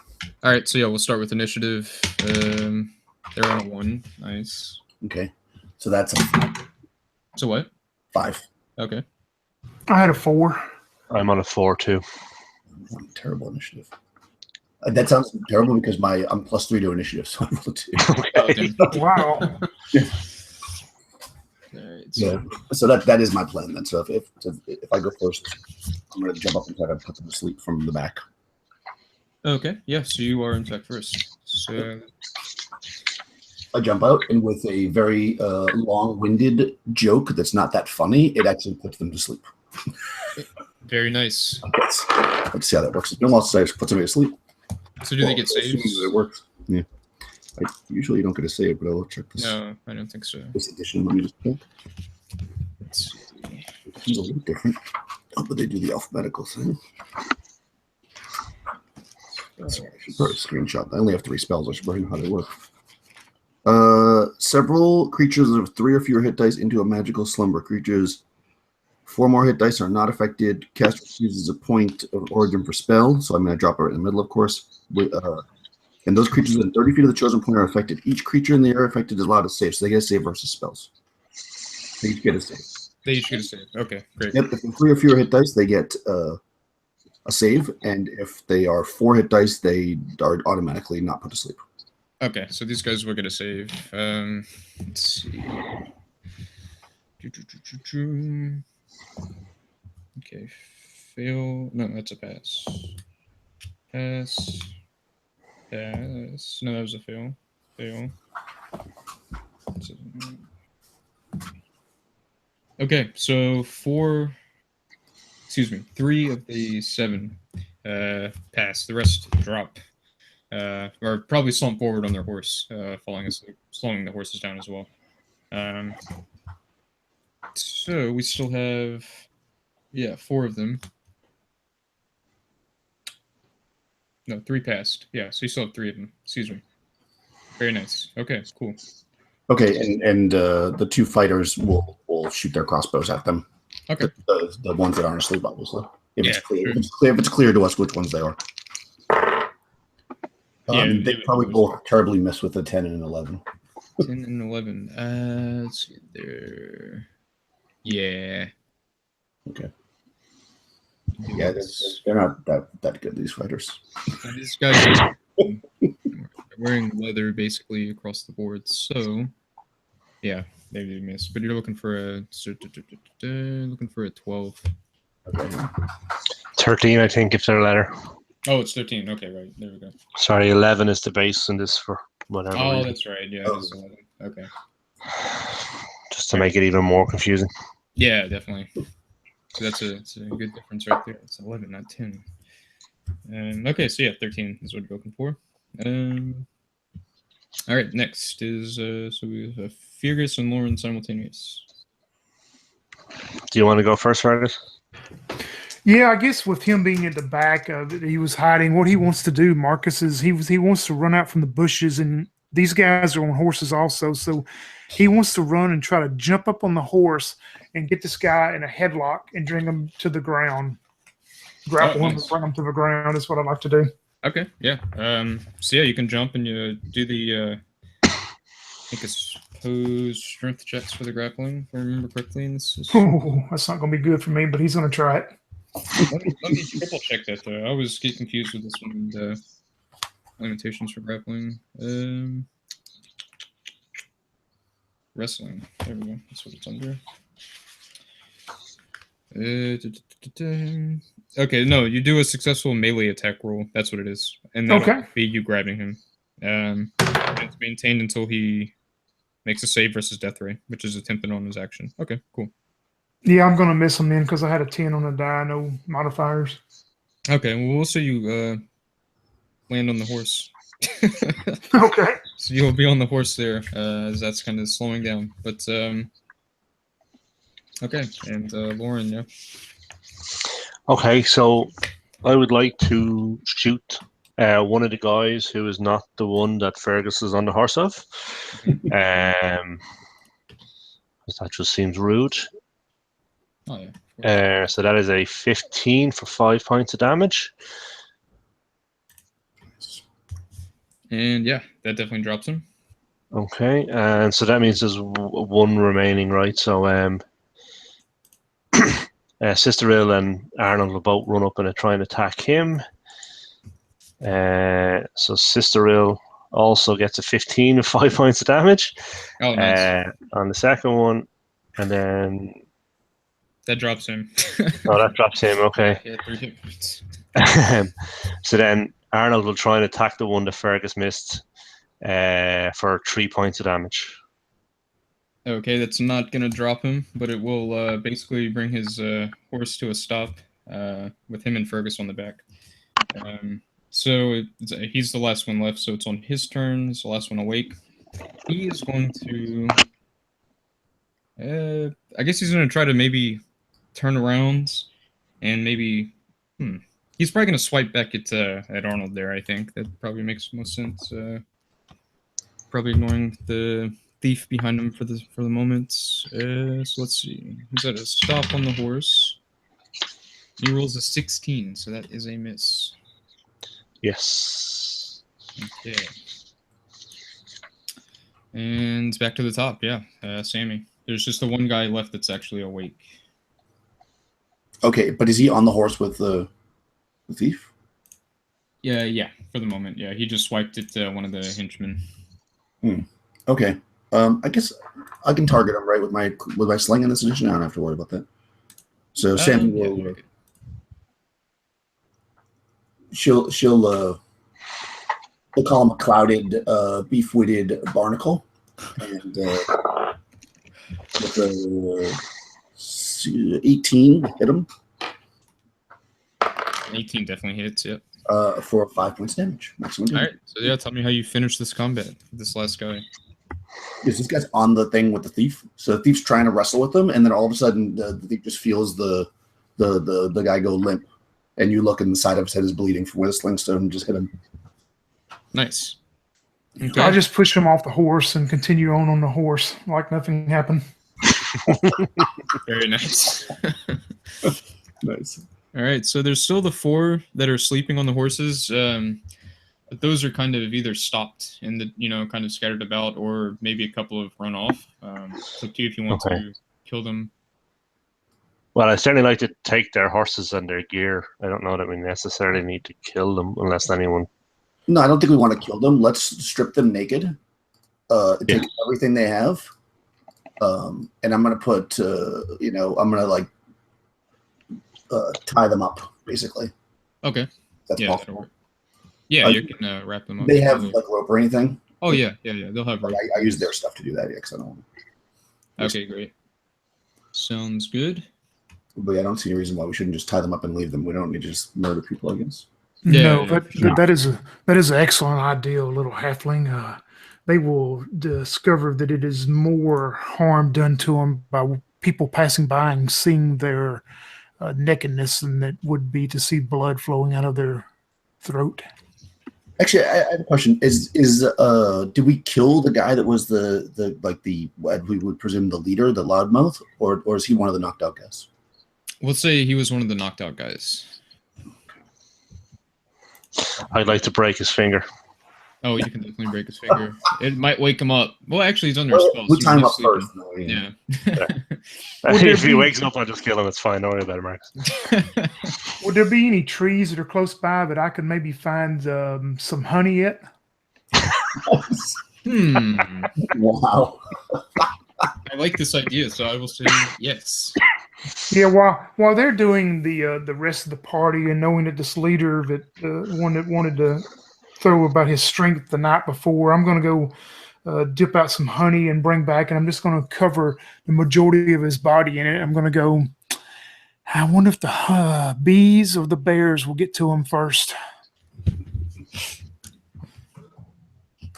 All right, so yeah, we'll start with initiative. They're on a 1. Nice. Okay. So that's a 5. So what? 5. Okay. I had a 4. I'm on a 4 too. Terrible initiative. That sounds terrible because I'm +3 to initiative, so I'm able to. Okay. Wow. All right, Yeah. So that is my plan then. So if I go first, I'm going to jump up and try to put them to sleep from the back. Okay. Yeah. So you are in fact first. So I jump out, and with a very long-winded joke that's not that funny, it actually puts them to sleep. very nice. Let's see how that works. No one else says put somebody to sleep. So do they get saves? It works. Yeah. I usually don't get a save, but I'll check this. No, I don't think so. This edition, let me just check. Let's see. It's a little different. Oh, but they do the alphabetical thing. Sorry, I should probably screenshot. I only have 3 spells. I should probably know how they work. Several creatures of 3 or fewer hit dice into a magical slumber. Creatures 4 more hit dice are not affected. Caster chooses a point of origin for spell, so I'm going to drop it right in the middle, of course. And those creatures within 30 feet of the chosen point are affected. Each creature in the area affected is allowed to save, so they get a save versus spells. They each get a save. They each get a save. Okay, great. Yep, if they're 3 or fewer hit dice, they get a save, and if they are 4 hit dice, they are automatically not put to sleep. Okay, so these guys will get a save. Let's see. Okay, fail. No, that's a pass. Pass. Pass. No, that was a fail. Fail. Okay, so 3 of the 7 pass. The rest drop. Or probably slump forward on their horse, falling asleep, slowing the horses down as well. So we still have, 4 of them. No, 3 passed. Yeah, so you still have 3 of them. Excuse me. Very nice. Okay, cool. Okay, and the 2 fighters will shoot their crossbows at them. Okay. The ones that aren't asleep, obviously. If Yeah, it's clear, sure. if it's clear to us which ones they are. They probably both terribly miss with a 10 and an 11. 10 and 11. Let's see there. Yeah. Okay. Yeah, they're not that good, these fighters. These guys are wearing leather basically across the board, so yeah, maybe they missed. But you're looking for a 12. Okay. 13, I think, if they're letter. Oh, it's 13. Okay, right. There we go. Sorry, 11 is the base in this for whatever Oh, reason. that's right. Yeah, it's 11. Okay. Just to make it even more confusing. Yeah, definitely. So it's a good difference right there. It's 11, not 10. Okay, so yeah, 13 is what you're looking for. All right, next is so we have Fergus and Lauren simultaneous. Do you want to go first, Fergus? Yeah, I guess with him being at the back, he was hiding. What he wants to do, Marcus, is he wants to run out from the bushes, and these guys are on horses also. So he wants to run and try to jump up on the horse and get this guy in a headlock and bring him to the ground. Grapple him and bring him to the ground is what I'd like to do. Okay, yeah. So yeah, you can jump and you do the I think it's opposed strength checks for the grappling, if I remember correctly. And this is... Oh, that's not going to be good for me, but he's going to try it. Let me triple check that though. I always get confused with this one and limitations for grappling. Wrestling. There we go. That's what it's under. Okay, no, you do a successful melee attack roll. That's what it is, and that'll be you grabbing him. It's maintained until he makes a save versus death ray, which is attempted on his action. Okay, cool. Yeah, I'm gonna miss him then because I had a 10 on the die, no modifiers. Okay, well we'll see you land on the horse. Okay. So you'll be on the horse there, as that's kind of slowing down. But okay, and Lauren, yeah. Okay, so I would like to shoot one of the guys who is not the one that Fergus is on the horse of. That just seems rude. Oh, yeah. So that is a 15 for 5 points of damage. And yeah, that definitely drops him. Okay, and so that means there's one remaining, right? So Sister Ill and Arnold will both run up and try and attack him. So Sister Ill also gets a 15 with 5 points of damage. Oh, nice. On the second one, and then that drops him. Oh, that drops him. Okay. Yeah, 3 hit points. So then Arnold will try and attack the one that Fergus missed for 3 points of damage. Okay, that's not going to drop him, but it will basically bring his horse to a stop with him and Fergus on the back. So he's the last one left, so it's on his turn. It's the last one awake. He is going to... I guess he's going to try to maybe turn around and maybe... He's probably going to swipe back at Arnold there, I think. That probably makes most sense. Probably ignoring the thief behind him for the moment. So let's see. He's at a stop on the horse. He rolls a 16, so that is a miss. Yes. Okay. And back to the top, yeah. Sammy. There's just the one guy left that's actually awake. Okay, but is he on the horse with the thief? Yeah, for the moment, yeah. He just swiped at one of the henchmen. Okay. I guess I can target him right with my sling in this edition. I don't have to worry about that. So Sammy Yeah, will. okay. We'll call him a clouded, beef-witted barnacle, and with a 18 hit him. 18 definitely hits, yep. For 5 points damage. Maximum damage. All right, so yeah, tell me how you finish this combat with this last guy. Yes, this guy's on the thing with the thief. So the thief's trying to wrestle with him, and then all of a sudden the thief just feels the guy go limp, and you look and the side of his head is bleeding from where the slingstone just hit him. Nice. Okay. I just push him off the horse and continue on the horse like nothing happened. Very nice. Nice. All right, so there's still the 4 that are sleeping on the horses. But those are kind of either stopped and kind of scattered about, or maybe a couple have run off. It's up to you if you want to kill them. Well, I certainly like to take their horses and their gear. I don't know that we necessarily need to kill them unless anyone. No, I don't think we want to kill them. Let's strip them naked. Take everything they have. And I'm gonna put, tie them up, basically. Okay. That's possible. That'll work. Yeah, you can wrap them up. They have like rope or anything? Oh yeah. They'll have rope. I use their stuff to do that, because I don't. Okay, great. Sounds good. But I don't see any reason why we shouldn't just tie them up and leave them. We don't need to just murder people, I guess. No, that is an excellent idea, little halfling. They will discover that it is more harm done to them by people passing by and seeing their nakedness than it would be to see blood flowing out of their throat. Actually, I have a question. Did we kill the guy that was what we would presume the leader, the loudmouth, or is he one of the knocked out guys? We'll say he was one of the knocked out guys. I'd like to break his finger. Oh, you can definitely break his finger. It might wake him up. Well, actually, he's under a spell. We so time him up sleeping. first. Though, Yeah. If he wakes up, I'll just kill him. It's fine. Don't worry about it, Marcus. Would there be any trees that are close by that I could maybe find some honey at? Wow. I like this idea, so I will say yes. Yeah, while they're doing the rest of the party and knowing that this leader, that one that wanted to throw about his strength the night before, I'm going to go dip out some honey and bring back, and I'm just going to cover the majority of his body in it. I'm going to go, I wonder if the bees or the bears will get to him first.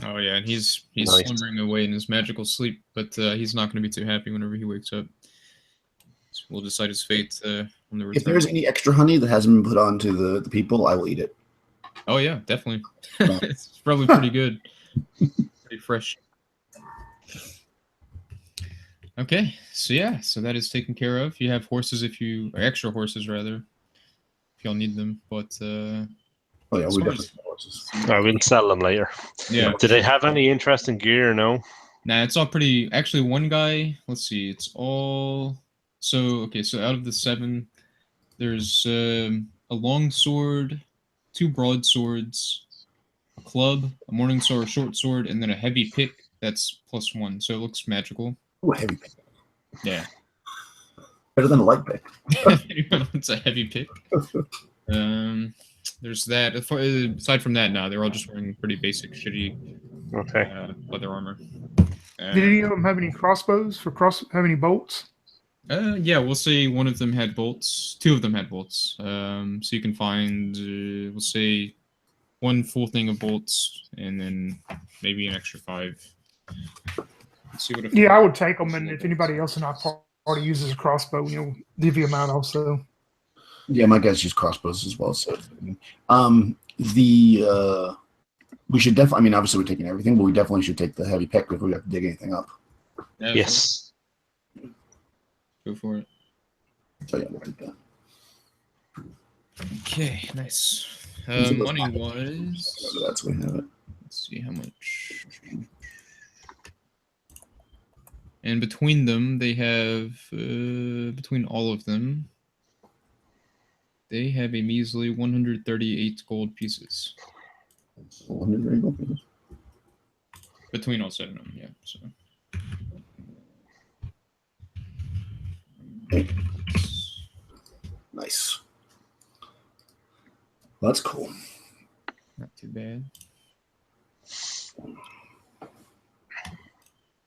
Oh yeah, and he's Nice. slumbering away in his magical sleep, but he's not going to be too happy whenever he wakes up. So we'll decide his fate on the return. If there's any extra honey that hasn't been put on to the people, I will eat it. Oh yeah, definitely. It's probably pretty good. Pretty fresh. Okay, so that is taken care of. You have horses or extra horses rather, if y'all need them. But oh yeah, we definitely have horses. We'll sell them later. Yeah. Do they have any interesting gear? No. Nah, it's all pretty. Actually, one guy. Let's see. It's all. So out of the 7, there's a long sword, 2 broadswords, a club, a morning sword, a short sword, and then a heavy pick that's +1. So it looks magical. Ooh, heavy pick. Yeah. Better than a light pick. It's a heavy pick. There's that. Aside from that, no, they're all just wearing pretty basic, shitty leather armor. Did any of them have any crossbows have any bolts? Yeah, we'll say one of them had bolts. 2 of them had bolts. So you can find, we'll say, 1 full thing of bolts, and then maybe an extra 5. Let's see what. I would take them, and if anybody else in our party uses a crossbow, divvy them out also. Yeah, my guys use crossbows as well. So, the We should definitely. I mean, obviously we're taking everything, but we definitely should take the heavy pick if we have to dig anything up. Yeah, Yes. Go for it. So yeah, we'll take that. Okay, nice. Those Money pockets. wise, That's we have it. let's see how much. And between them, they have between all of them, they have a measly 138 gold pieces 100 rainbow pieces. between all 7 of them. Yeah. So. Nice. That's cool. Not too bad.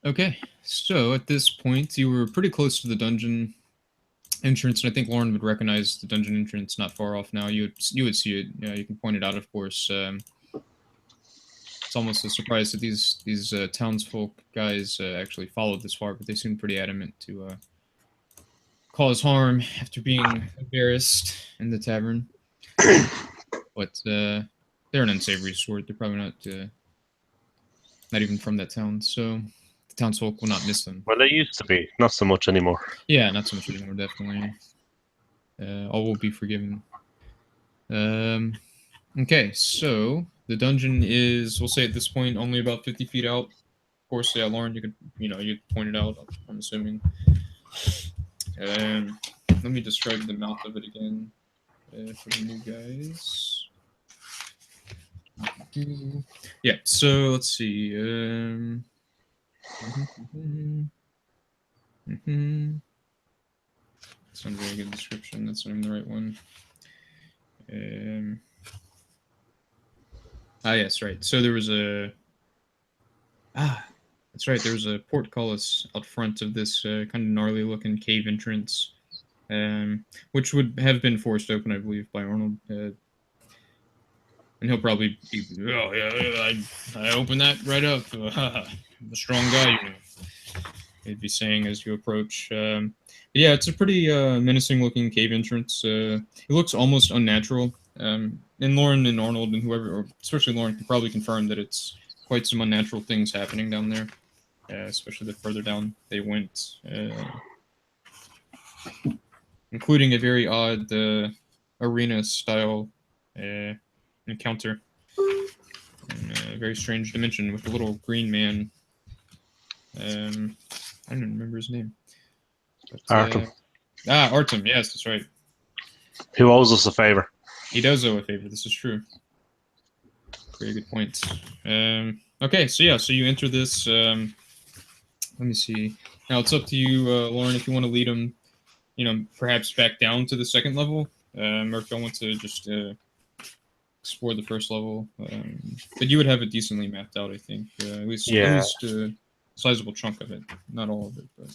Okay, so at this point, you were pretty close to the dungeon entrance, and I think Lauren would recognize the dungeon entrance not far off now. You would see it. Yeah, you can point it out, of course. It's almost a surprise that these townsfolk guys actually followed this far, but they seem pretty adamant to cause harm after being embarrassed in the tavern. But they're an unsavory sort. They're probably not even from that town, so the townsfolk will not miss them. Well, they used to be, not so much anymore. Yeah, not so much anymore, definitely. All will be forgiven. Okay, so the dungeon is, we'll say at this point, only about 50 feet out. Of course, yeah, Lauren, you could point it out, I'm assuming. Let me describe the mouth of it again for the new guys. Yeah, so let's see. That's not a very good description. That's not even the right one. Yes, right. So there was that's right. There was a portcullis out front of this kind of gnarly-looking cave entrance, which would have been forced open, I believe, by Arnold. And he'll probably be, oh yeah, I opened that right up. I'm a strong guy, you know. He'd be saying as you approach. Yeah, it's a pretty menacing-looking cave entrance. It looks almost unnatural. And Lauren and Arnold and whoever, or especially Lauren, can probably confirm that it's quite some unnatural things happening down there, especially the further down they went, including a very odd arena-style encounter in a very strange dimension with a little green man. I don't even remember his name. But, Artem. Artem, yes, that's right. Who owes us a favor? He does owe a favor, this is true. Very good point. Okay, so yeah, so you enter this, let me see. Now it's up to you, Lauren, if you want to lead him, perhaps back down to the second level, or if you want to just explore the first level. But you would have it decently mapped out, I think. At least a sizable chunk of it. Not all of it, but...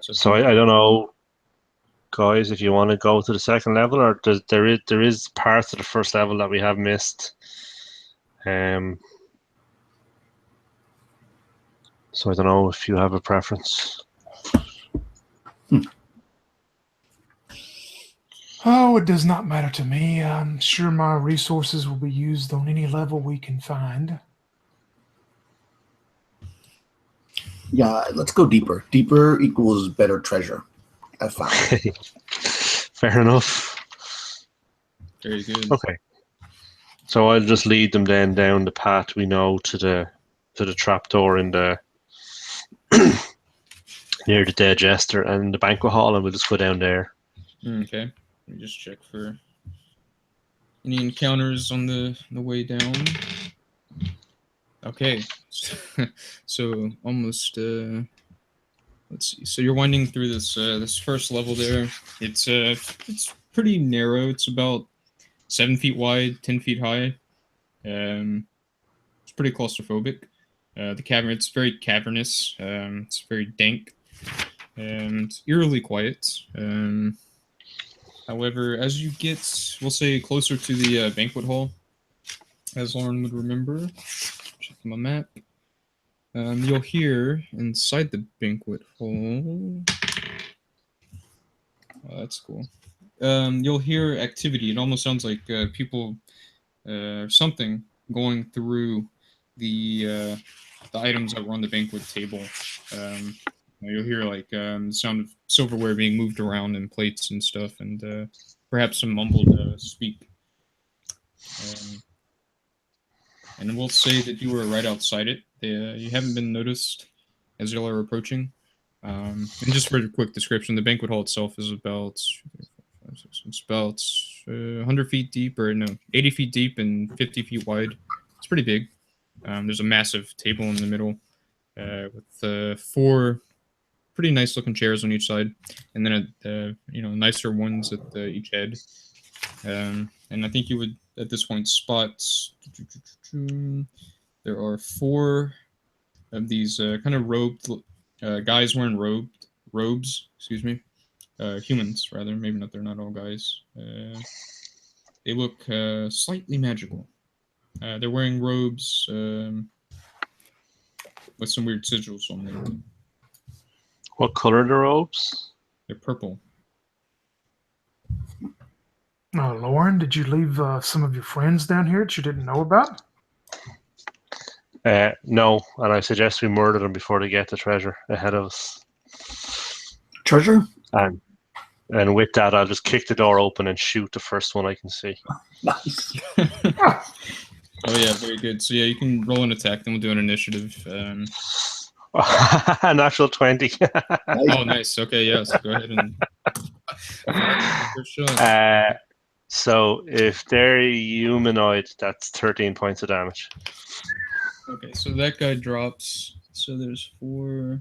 So I don't know, guys, if you want to go to the second level, or there is parts of the first level that we have missed. So I don't know if you have a preference. Oh, it does not matter to me. I'm sure my resources will be used on any level we can find. Yeah, let's go deeper. Deeper equals better treasure. I found. Fair enough. Very good. Okay. So I'll just lead them then down the path we know to the trapdoor in the near the dead jester and the banquet hall, and we'll just go down there. Okay. Let me just check for any encounters on the way down. Okay. So almost let's see. So you're winding through this this first level there. It's pretty narrow. It's about 7 feet wide, 10 feet high. It's pretty claustrophobic. The cavern, it's very cavernous. It's very dank and eerily quiet. However, as you get, we'll say, closer to the banquet hall, as Lauren would remember, checking my map, you'll hear inside the banquet hall. Oh, that's cool. You'll hear activity. It almost sounds like people or something going through the items that were on the banquet table. You'll hear like the sound of silverware being moved around and plates and stuff, and perhaps some mumbled speak. And we'll say that you were right outside it. You haven't been noticed as y'all are approaching. And just for a quick description, the banquet hall itself is about 100 feet deep, or no, 80 feet deep and 50 feet wide. It's pretty big. There's a massive table in the middle with 4 pretty nice looking chairs on each side, and then nicer ones at each head. And I think you would at this point spot there are 4 of these kind of robed guys wearing robes. Excuse me, humans rather. Maybe not. They're not all guys. They look slightly magical. They're wearing robes with some weird sigils on them. What color are the robes? They're purple. Lauren, did you leave some of your friends down here that you didn't know about? No, and I suggest we murder them before they get the treasure ahead of us. Treasure? And with that, I'll just kick the door open and shoot the first one I can see. Nice. Oh yeah, very good. So yeah, you can roll an attack, then we'll do an initiative. Natural 20. Oh, nice. Okay, yeah. So go ahead and first shot. So if they're humanoid, that's 13 points of damage. Okay, so that guy drops. So there's 4.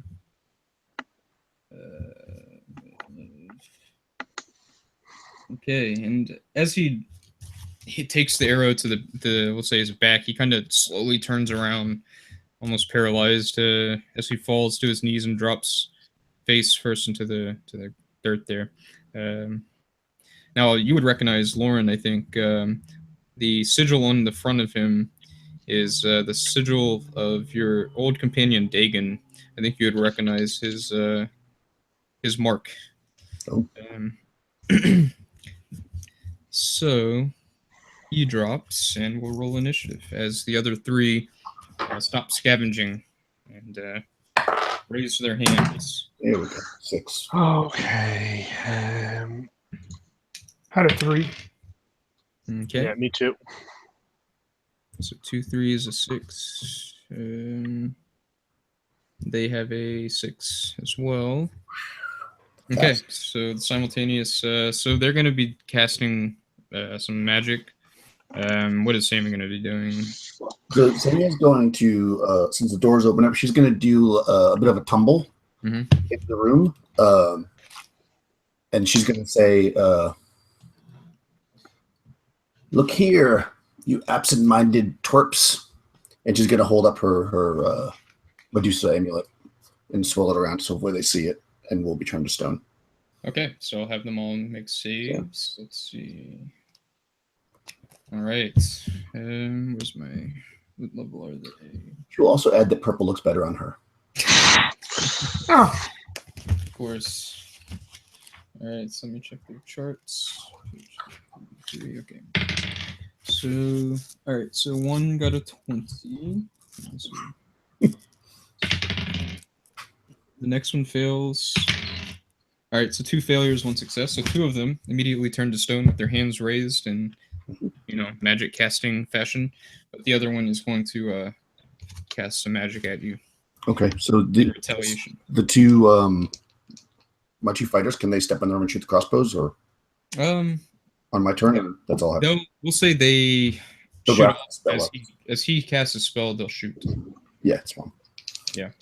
Okay, and as he takes the arrow to the we'll say his back, he kind of slowly turns around, almost paralyzed, as he falls to his knees and drops face first into the dirt there. Now you would recognize Lauren. I think the sigil on the front of him is the sigil of your old companion Dagon. I think you would recognize his mark. Oh. So he drops, and we'll roll initiative as the other 3 stop scavenging and raise their hands. There we go. 6. Okay. Had a 3. Okay. Yeah, me too. So 2 3 is a 6. They have a 6 as well. Okay, so the simultaneous. So they're going to be casting some magic. What is Sammy going to be doing? So Sammy's going to, since the door's open up, she's going to do a bit of a tumble into the room. And she's going to say, "Look here, you absent-minded twerps." And she's going to hold up her Medusa amulet and swirl it around so where they see it, and will be turned to stone. Okay, so I'll have them all make saves. Yeah. Let's see. All right. Where's my... What level are they? She'll also add that purple looks better on her. Oh. Of course. All right, so let me check their charts. Okay. So, all right, so 1 got a 20. The next one fails. All right, so 2 failures, 1 success. So 2 of them immediately turn to stone with their hands raised in, magic casting fashion. But the other one is going to cast some magic at you. Okay, so the retaliation. The 2 my 2 fighters, can they step in the room and shoot the crossbows, or on my turn? And that's all I have. We'll say they shoot as he casts a spell. They'll shoot. Yeah, it's fine. Yeah.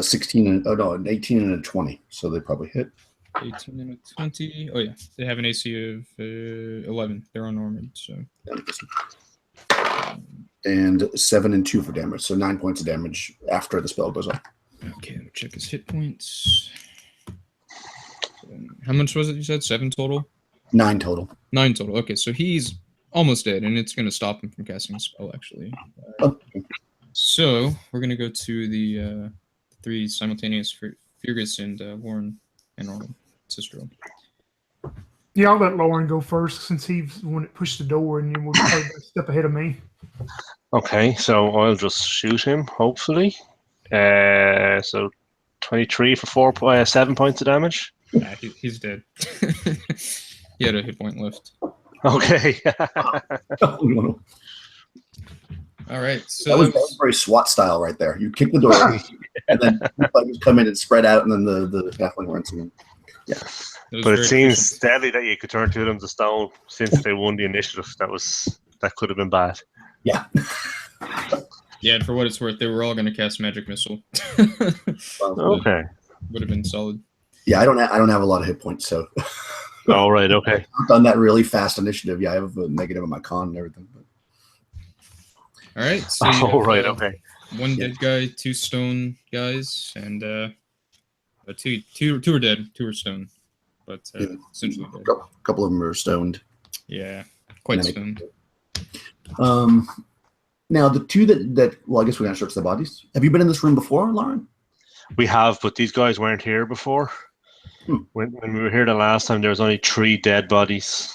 16 and an 18 and a 20, so they probably hit. 18 and a 20. Oh yeah, they have an AC of 11. They're unarmored, so. And 7 and 2 for damage, so 9 points of damage after the spell goes off. Okay, I'll check his hit points. How much was it? You said 7 total. 9 total. 9 total. Okay, so he's almost dead, and it's going to stop him from casting a spell. Actually. So we're going to go to the 3 simultaneous Fergus and Warren and Arnold Sistro. Yeah, I'll let Lauren go first since he's the one that pushed the door, and you will probably a step ahead of me. Okay, so I'll just shoot him, hopefully. So 23 for 7 points of damage. Nah, he's dead. He had a hit point left. Okay. That All right, so was very SWAT style right there. You kick the door, and then buggers come in and spread out, and then the halfling runs in. Yeah. But it seems deadly that you could turn two of them to stone since they won the initiative. That could have been bad. Yeah. Yeah, and for what it's worth, they were all going to cast Magic Missile. Okay. Would have been solid. Yeah, I don't have a lot of hit points, so. All right. Okay. I've done that really fast initiative. Yeah, I have a negative on my con and everything. But. All right. So you have, right. Okay. One dead guy, 2 stone guys, and two are dead, 2 are stone, but essentially dead. A couple of them are stoned. Yeah, quite stoned. Now the 2 that well, I guess we're gonna search the bodies. Have you been in this room before, Lauren? We have, but these guys weren't here before. When we were here the last time, there was only 3 dead bodies.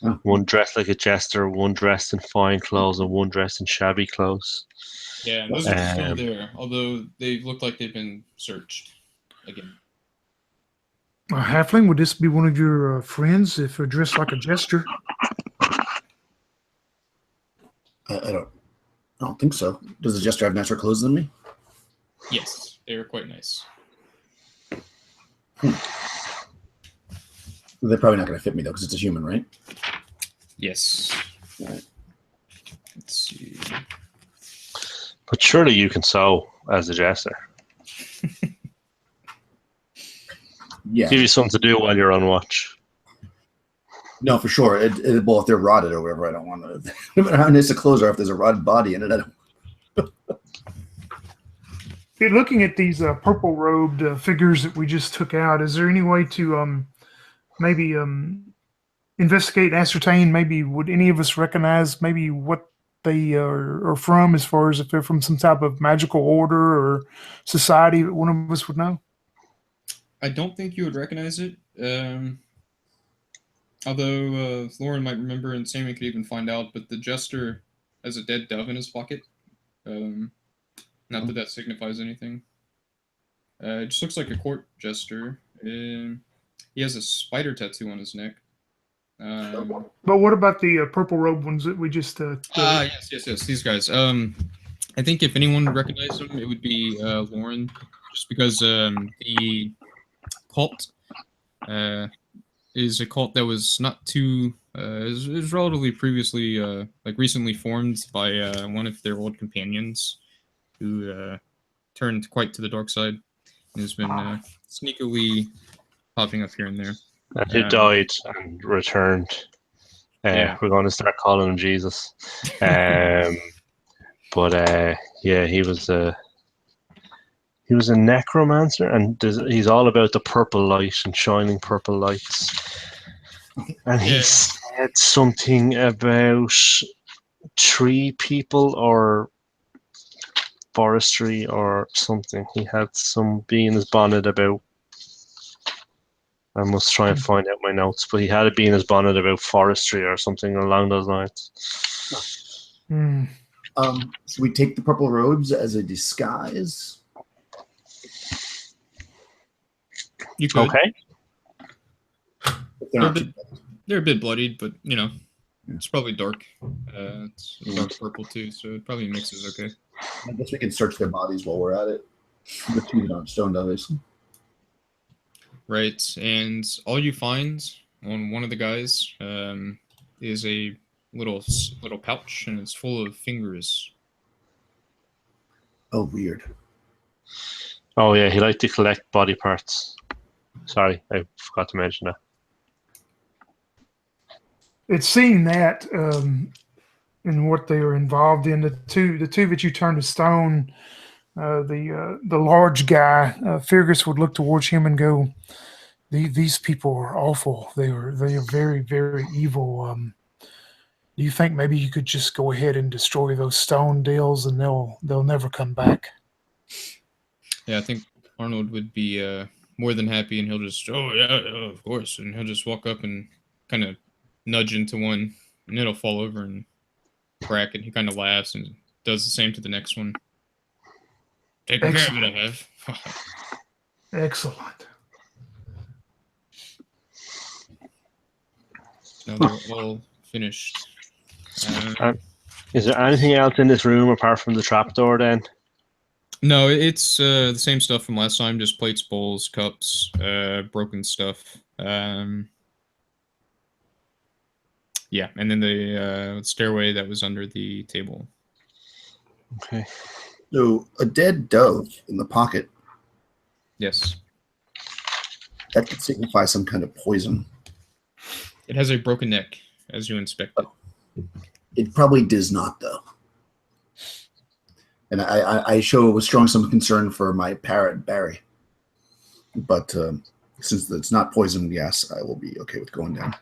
Oh. One dressed like a jester, one dressed in fine clothes, and one dressed in shabby clothes. Yeah, and those are still there, although they look like they've been searched again. Halfling, would this be one of your friends if they're dressed like a jester? I don't think so. Does the jester have nicer clothes than me? Yes, they are quite nice. They're probably not going to fit me though, because it's a human, right? Yes. Right. Let's see. But surely you can sew as a jester. Yeah. Give you something to do while you're on watch. No, for sure. Well, if they're rotted or whatever, I don't want to. No matter how nice the clothes are, if there's a rotted body in it, I don't. Looking at these purple robed figures that we just took out, is there any way to maybe investigate, ascertain? Maybe would any of us recognize maybe what they are from, as far as if they're from some type of magical order or society that one of us would know? I don't think you would recognize it. Although Lauren might remember, and Sammy could even find out, but the jester has a dead dove in his pocket. Not that signifies anything. It just looks like a court jester. He has a spider tattoo on his neck. But what about the purple robe ones that we just... Yes. These guys. I think if anyone would recognize them, it would be Lauren, just because the cult is a cult that was not too... is relatively previously, recently formed by one of their old companions, who turned quite to the dark side and has been sneakily popping up here and there. And who died and returned. Yeah. We're going to start calling him Jesus. But he was a necromancer, and he's all about the purple light and shining purple lights. And he said something about tree people or forestry or something. He had some bee in his bonnet about. I must try and find out my notes, but he had a bee in his bonnet about forestry or something along those lines. Should we take the purple robes as a disguise? You could. Okay. They're a bit bloodied, but it's probably dark. It's dark purple too, so it probably mixes okay. I guess we can search their bodies while we're at it. The 2 that aren't stoned, obviously. Right, and all you find on one of the guys is a little pouch, and it's full of fingers. Oh, weird. Oh yeah, he liked to collect body parts. Sorry, I forgot to mention that. It's seeing that and what they are involved in. The two that you turned to stone, the large guy, Fergus would look towards him and go, "These people are awful. They are very, very evil. Do you think maybe you could just go ahead and destroy those stone deals, and they'll never come back?" Yeah, I think Arnold would be more than happy, and he'll just, oh yeah, of course, and he'll just walk up and kind of nudge into one, and it'll fall over and crack, and he kind of laughs and does the same to the next one. Taking care of it, I have. Excellent. Now they're all finished. Is there anything else in this room apart from the trapdoor then? No, it's the same stuff from last time, just plates, bowls, cups, broken stuff. Yeah, and then the stairway that was under the table. Okay. So a dead dove in the pocket, Yes. that could signify some kind of poison. It has a broken neck, as you inspect it. It probably does not, though. And I show strong some concern for my parrot, Barry. But since it's not poisoned, yes, I will be okay with going down.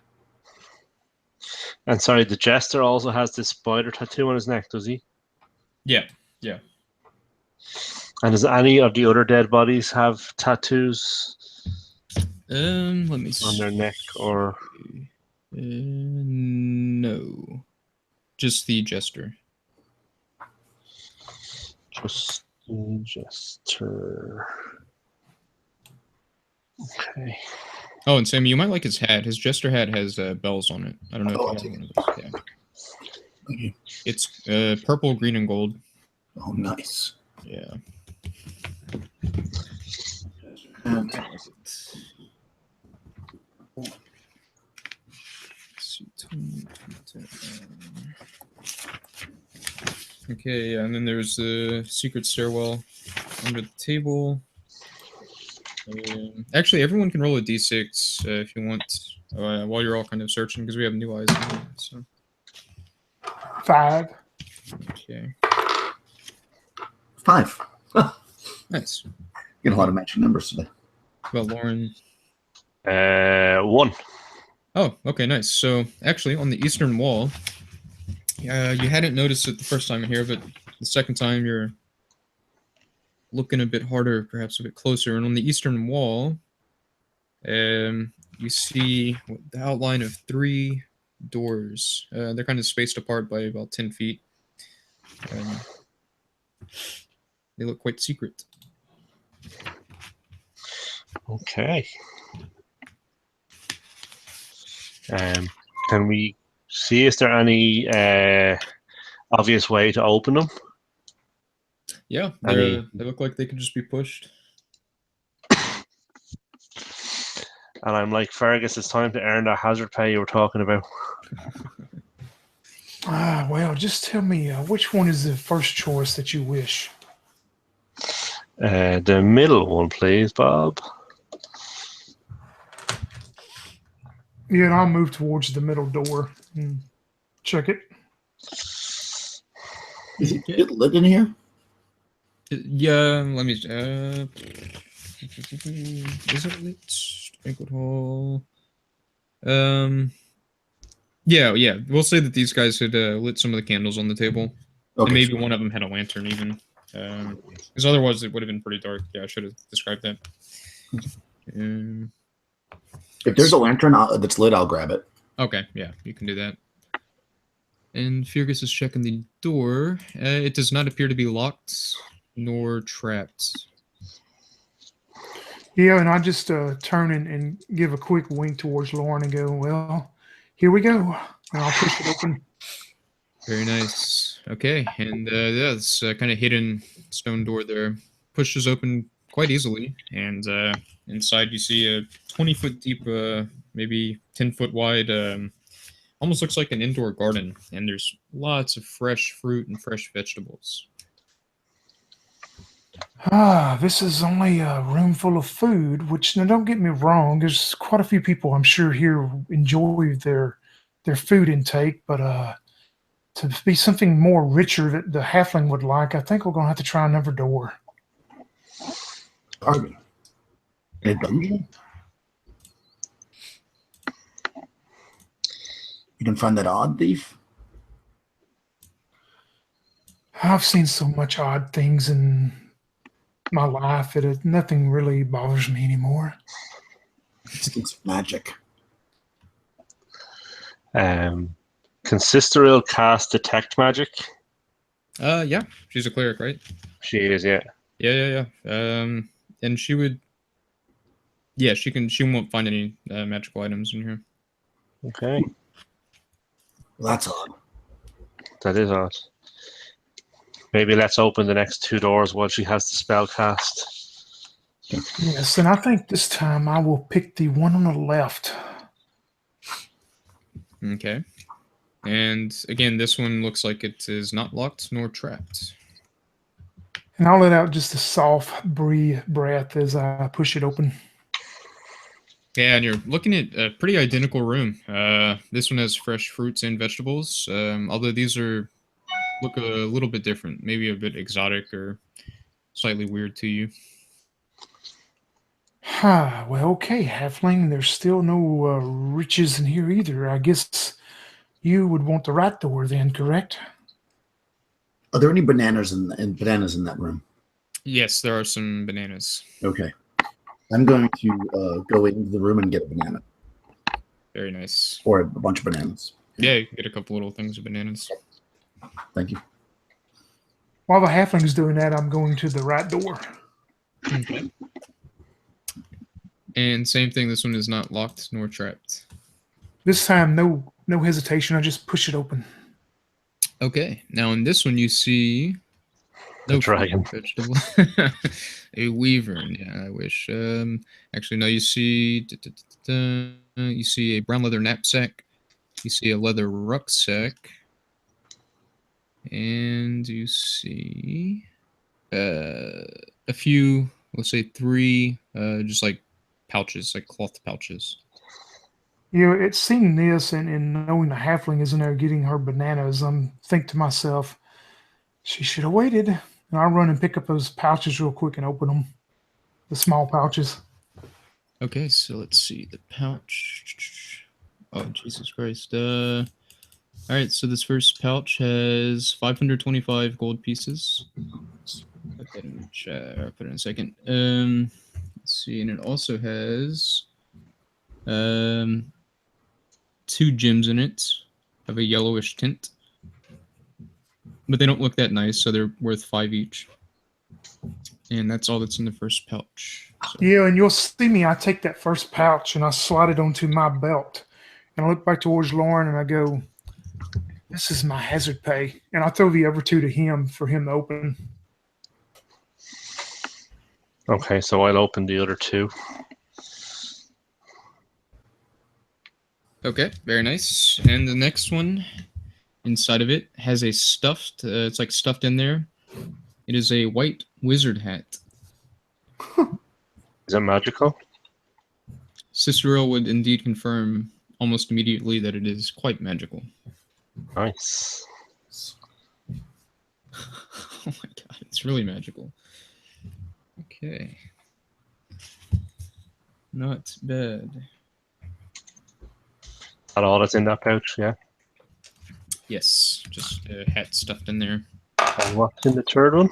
And sorry, the jester also has this spider tattoo on his neck, does he? Yeah. And does any of the other dead bodies have tattoos Let me see. on their neck or? No. Just the jester. Just the jester. Okay. Oh, and Sammy, you might like his hat. His jester hat has bells on it. I don't know Oh, if you I'll have take one of those. Yeah. Thank you. It's purple, green, and gold. Oh, nice. Yeah. And Okay, and then there's the secret stairwell under the table. Actually, everyone can roll a d6 if you want, while you're all kind of searching, because we have new eyes in here. So. 5. Okay. 5. Nice. Get a lot of matching numbers today. Well, Lauren. 1. Oh, okay, nice. So, actually, on the eastern wall, you hadn't noticed it the first time in here, but the second time you're looking a bit harder, perhaps a bit closer. And on the eastern wall, you see the outline of 3 doors. They're kind of spaced apart by about 10 feet. They look quite secret. Okay. Can we see, is there any obvious way to open them? Yeah, they look like they could just be pushed. And I'm like, Fergus, it's time to earn that hazard pay you were talking about. Well, just tell me which one is the first choice that you wish. The middle one, please, Bob. Yeah, and I'll move towards the middle door and check it. Is it lit in here? Yeah, let me. Is it lit? Banquet hall. Yeah. We'll say that these guys had lit some of the candles on the table, Okay, and maybe one of them had a lantern even. Because otherwise it would have been pretty dark. Yeah, I should have described that. if there's a lantern that's lit, I'll grab it. Okay, yeah, you can do that. And Fergus is checking the door. It does not appear to be locked nor trapped. Yeah, and I just turn and give a quick wink towards Lauren and go, well, here we go. And I'll push it open. Very nice. Okay, and yeah, it's kind of hidden stone door there. Pushes open quite easily, and inside you see a 20-foot deep, maybe 10-foot wide, almost looks like an indoor garden, and there's lots of fresh fruit and fresh vegetables. This is only a room full of food, which, now don't get me wrong, there's quite a few people I'm sure here enjoy their food intake, but to be something more richer that the halfling would like, I think we're going to have to try another door. Pardon. A dungeon? You didn't find that odd, thief? I've seen so much odd things in my life. Nothing really bothers me anymore. It's magic. Can Sisteril cast Detect Magic? Yeah, she's a cleric, right? She is, yeah. Yeah. And she would. Yeah, she can. She won't find any magical items in here. Okay, Well, that's odd. that is odd. Maybe let's open the next 2 doors while she has the spell cast. Yes, and I think this time I will pick the one on the left. Okay. And again, this one looks like it is not locked nor trapped. And I'll let out just a soft breath as I push it open. Yeah, and you're looking at a pretty identical room. This one has fresh fruits and vegetables, although these look a little bit different, maybe a bit exotic or slightly weird to you. Well, okay, Halfling. There's still no riches in here either. I guess you would want the right door then, correct? Are there any bananas in that room? Yes, there are some bananas. Okay. I'm going to go into the room and get a banana. Very nice. Or a bunch of bananas. Yeah, you can get a couple little things of bananas. Thank you. While the Halfling's doing that, I'm going to the right door. Okay. And same thing, this one is not locked nor trapped. This time, no hesitation. I just push it open. Okay, now in this one you see A dragon. vegetable, a wyvern. Yeah, I wish. Actually, no. You see, you see a brown leather knapsack. You see a leather rucksack, and you see a few. Let's say 3, just like pouches, like cloth pouches. You know, it's seeing this and knowing the Halfling is in there getting her bananas, I'm think to myself, she should have waited. And I run and pick up those pouches real quick and open them, the small pouches. Okay, so let's see the pouch. Oh, Jesus Christ. All right, so this first pouch has 525 gold pieces. Put that in the chat. I'll put it in a second. Let's see, and it also has 2 gems in it, have a yellowish tint, but they don't look that nice, so they're worth 5 each. And that's all that's in the first pouch. So. Yeah, and you'll see me. I take that first pouch and I slide it onto my belt. And I look back towards Lauren and I go, this is my hazard pay. And I throw the other 2 to him for him to open. Okay, so I'll open the other 2. Okay, very nice. And the next one inside of it has a stuffed, it's like stuffed in there. It is a white wizard hat. Is it magical? Cicero would indeed confirm almost immediately that it is quite magical. Nice. Oh my god, it's really magical. Okay. Not bad. That all that's in that pouch, yeah. Yes, just a hat stuffed in there. And what's in the third one?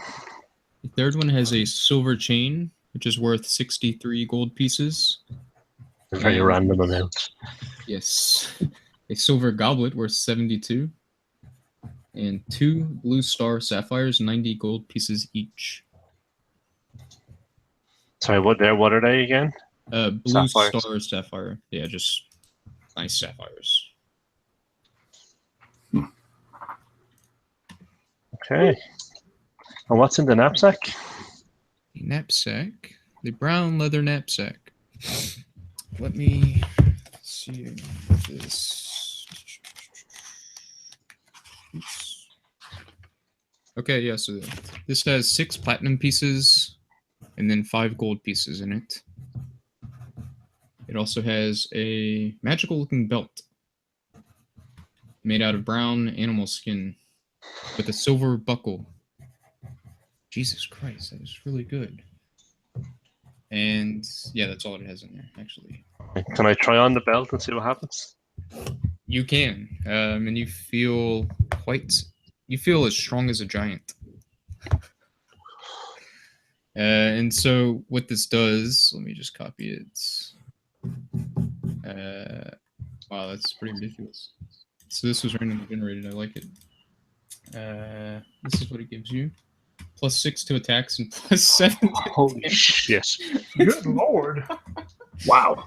The third one has a silver chain, which is worth 63 gold pieces. A very random amount. Yes. A silver goblet worth 72. And 2 blue star sapphires, 90 gold pieces each. Sorry, what are they again? Blue Sapphires. star sapphire. Yeah, just nice sapphires. Okay. And what's in the knapsack? The knapsack. The brown leather knapsack. Let me see this. Oops. Okay, yeah, so this has 6 platinum pieces and then 5 gold pieces in it. It also has a magical looking belt made out of brown animal skin with a silver buckle. Jesus Christ, that is really good. And yeah, that's all it has in there, actually. Can I try on the belt and see what happens? You can, and you feel as strong as a giant. And so what this does, let me just copy it. Wow, that's pretty ridiculous. So this was randomly generated. I like it. This is what it gives you. +6 to attacks and +7 to Holy damage. shit. Good lord. Wow.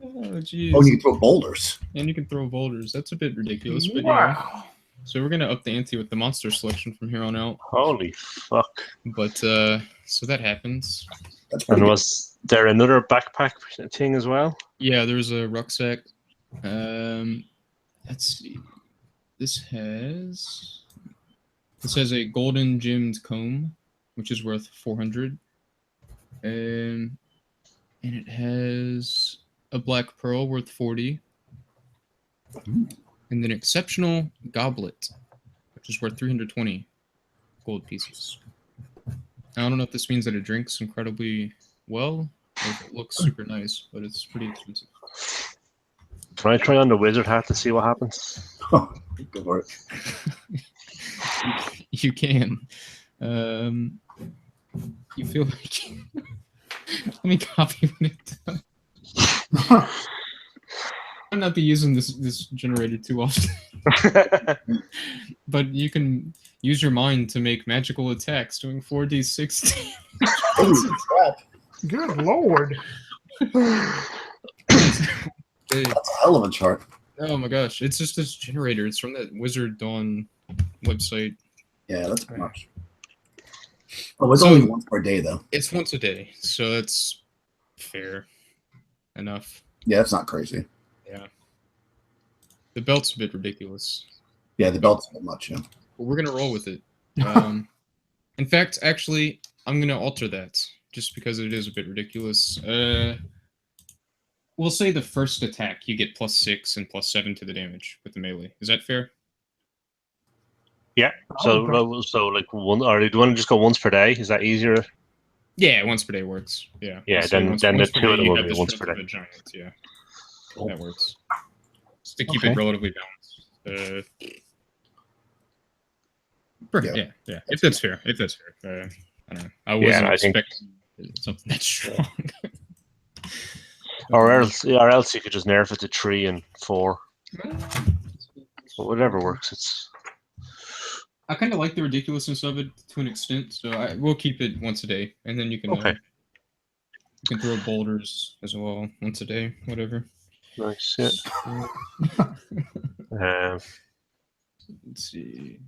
Oh, Oh, jeez. and you can throw boulders. And you can throw boulders. That's a bit ridiculous, but Wow. So we're gonna up the ante with the monster selection from here on out. Holy fuck. But so that happens. That's pretty And good. was there another backpack thing as well? Yeah, there's a rucksack. Let's see. This has a golden gemmed comb, which is worth 400. And it has a black pearl worth 40. And then exceptional goblet, which is worth 320 gold pieces. I don't know if this means that it drinks incredibly well, or if it looks super nice, but it's pretty expensive. Can I try on the wizard hat to see what happens? Oh, go for it. You can. You feel like... Let me copy what it does. I'm not be using this generator too often. But you can use your mind to make magical attacks doing 4d6 damage. Holy crap. Good lord. Hey, That's a hell of a chart. oh my gosh, it's just this generator. It's from that Wizard Dawn website. Yeah, that's much. Oh, it's So- only once per day, though. It's once a day, so that's fair enough. Yeah, that's not crazy. The belt's a bit ridiculous, Yeah, the belt's a bit much, yeah. but we're gonna roll with it. In fact, actually, I'm gonna alter that just because it is a bit ridiculous. We'll say the first attack you get +6 and +7 to the damage with the melee. Is that fair? Yeah. So like one, or do you want to just go once per day? Is that easier? Yeah, once per day works. Yeah. Yeah, We'll say then once the per two day of them you will have be the once strength per of day. a giant. Yeah, Cool. that works. Just to keep Okay. it relatively balanced. Perfect. Yeah. Yeah. If that's fair. I don't know. I wasn't I think- expecting something that strong. Or else you could just nerf it to 3 and 4. But whatever works. It's I kind of like the ridiculousness of it to an extent, so we'll keep it once a day, and then you can Okay. you can throw boulders as well once a day, whatever. nice. Yeah. Let's see.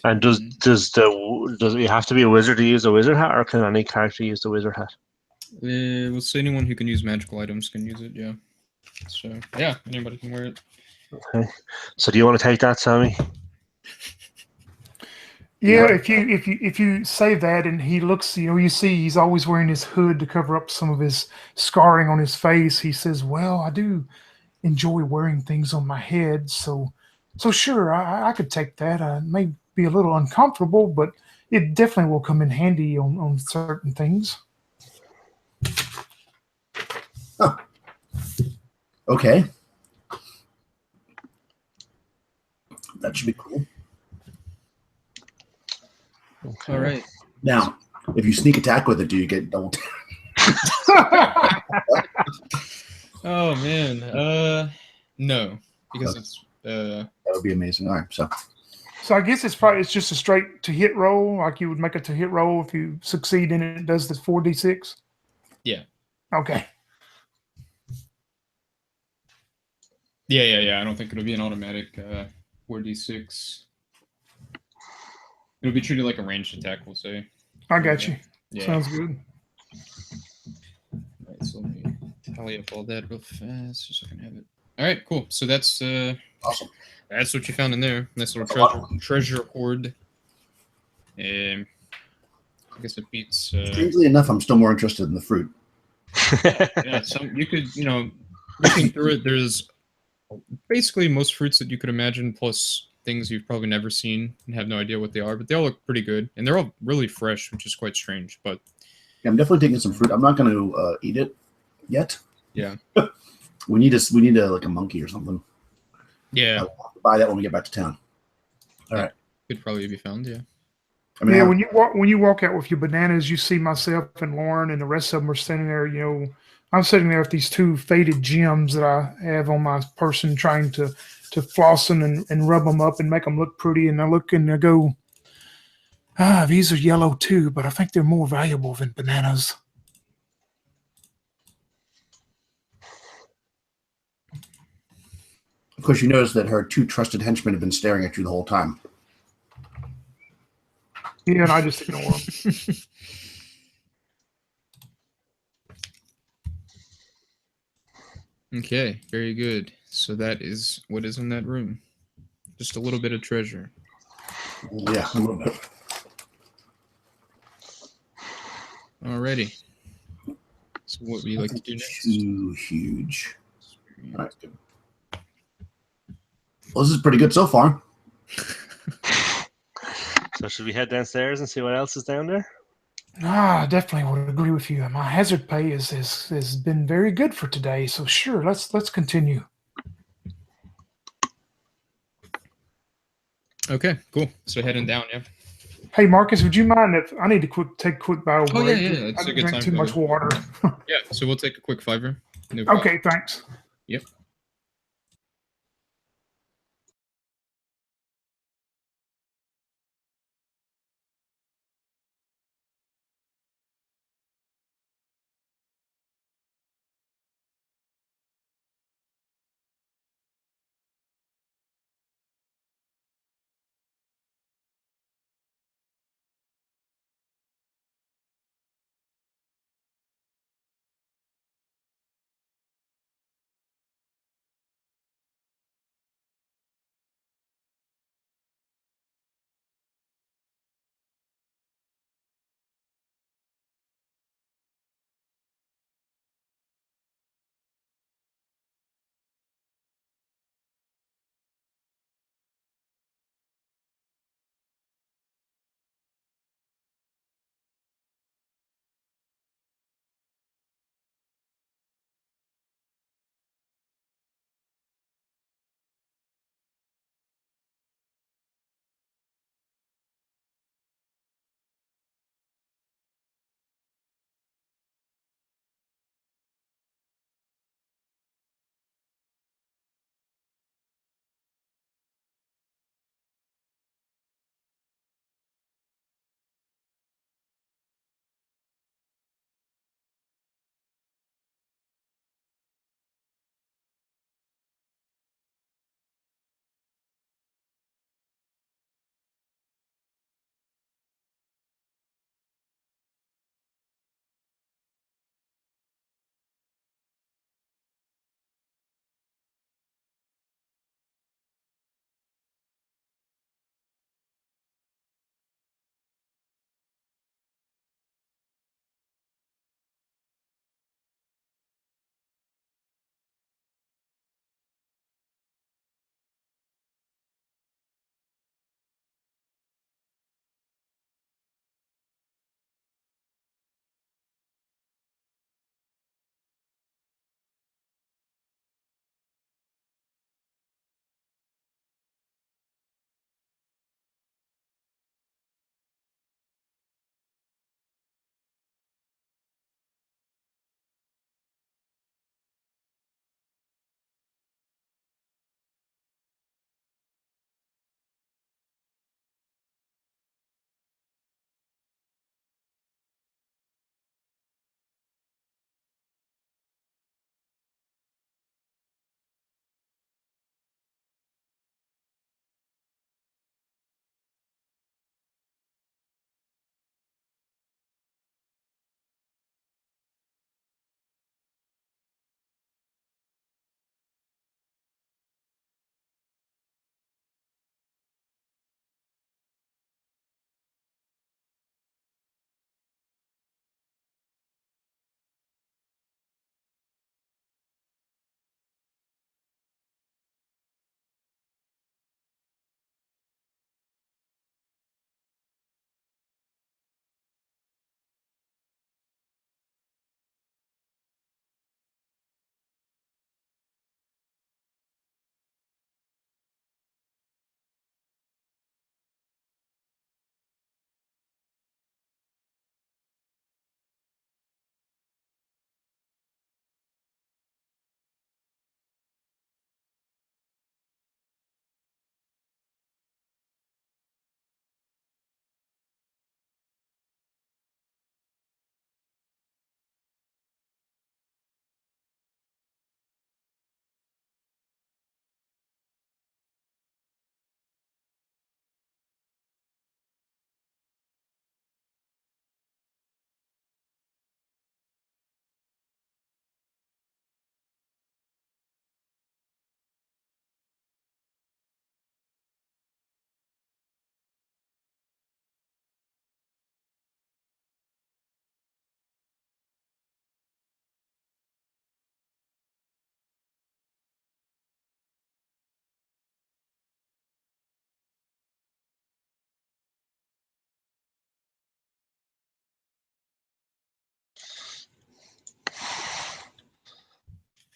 And does it have to be a wizard to use a wizard hat, or can any character use the wizard hat? We'll say anyone who can use magical items can use it. Yeah. So yeah, anybody can wear it. Okay. So do you want to take that, Sammy? Yeah, if you save that and he looks, you see he's always wearing his hood to cover up some of his scarring on his face. He says, "Well, I do enjoy wearing things on my head, so sure, I could take that. It may be a little uncomfortable, but it definitely will come in handy on certain things." Okay. That should be cool. Okay. All right. Now, if you sneak attack with it, do you get double? Oh man. No, because it's That would be amazing. All right, so So I guess it's just a straight to hit roll, like you would make it to hit roll. If you succeed in it, it does the 4d6. Yeah. Okay. Yeah. I don't think it'll be an automatic 4d6. It'll be treated like a ranged attack, we'll say. I got you. Yeah. Sounds good. Alright, so let me tally up all that real fast just so I can have it. Alright, cool. So that's awesome. that's what you found in there. Nice little That's a treasure hoard. I guess it beats Strangely enough, I'm still more interested in the fruit. yeah, you could, looking through it, there's basically most fruits that you could imagine, plus things you've probably never seen and have no idea what they are, but they all look pretty good, and they're all really fresh, which is quite strange. But Yeah, I'm definitely taking some fruit. I'm not going to eat it yet. Yeah. we need a like a monkey or something. yeah, I'll buy that when we get back to town. All right. could probably be found. Yeah. I mean, Yeah, I have- when you walk out with your bananas, you see myself and Lauren and the rest of them are standing there. I'm sitting there with these two faded gems that I have on my person, trying to floss them and rub them up and make them look pretty. And I look and I go, these are yellow too, but I think they're more valuable than bananas. of course, you notice that her two trusted henchmen have been staring at you the whole time. Yeah, and I just ignore them. Okay, very good. So that is what is in that room. Just a little bit of treasure. Yeah, a little bit. Alrighty. So what would you like to do next? Too huge. All right, good. Well, this is pretty good so far. So should we head downstairs and see what else is down there? I definitely would agree with you. My hazard pay has been very good for today. So sure, let's continue. Okay, cool. So heading down, yeah. Hey take a quick battle Oh yeah, break? yeah. It's I a good drank time. too much water. Yeah, so we'll take a quick 5-er. No problem. Okay, thanks. Yep.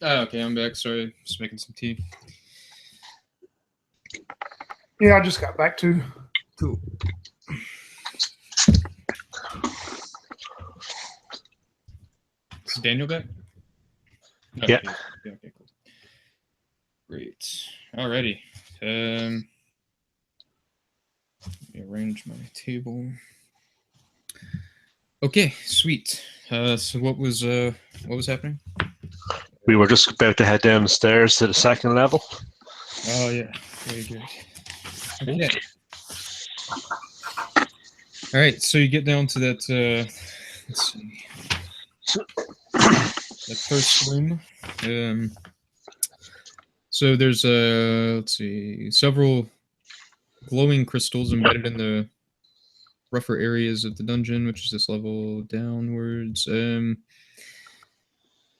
Okay, I'm back. Sorry, just making some tea. Yeah, I just got back to. Cool. Is Daniel back? Oh, Yeah. Okay, cool. Great. Alrighty. Let me arrange my table. Okay, sweet. So what was happening? We were just about to head down the stairs to the second level. Oh yeah, very good. Okay. All right, so you get down to that. Let's see, that first room. So there's let's see, several glowing crystals embedded in the rougher areas of the dungeon, which is this level downwards.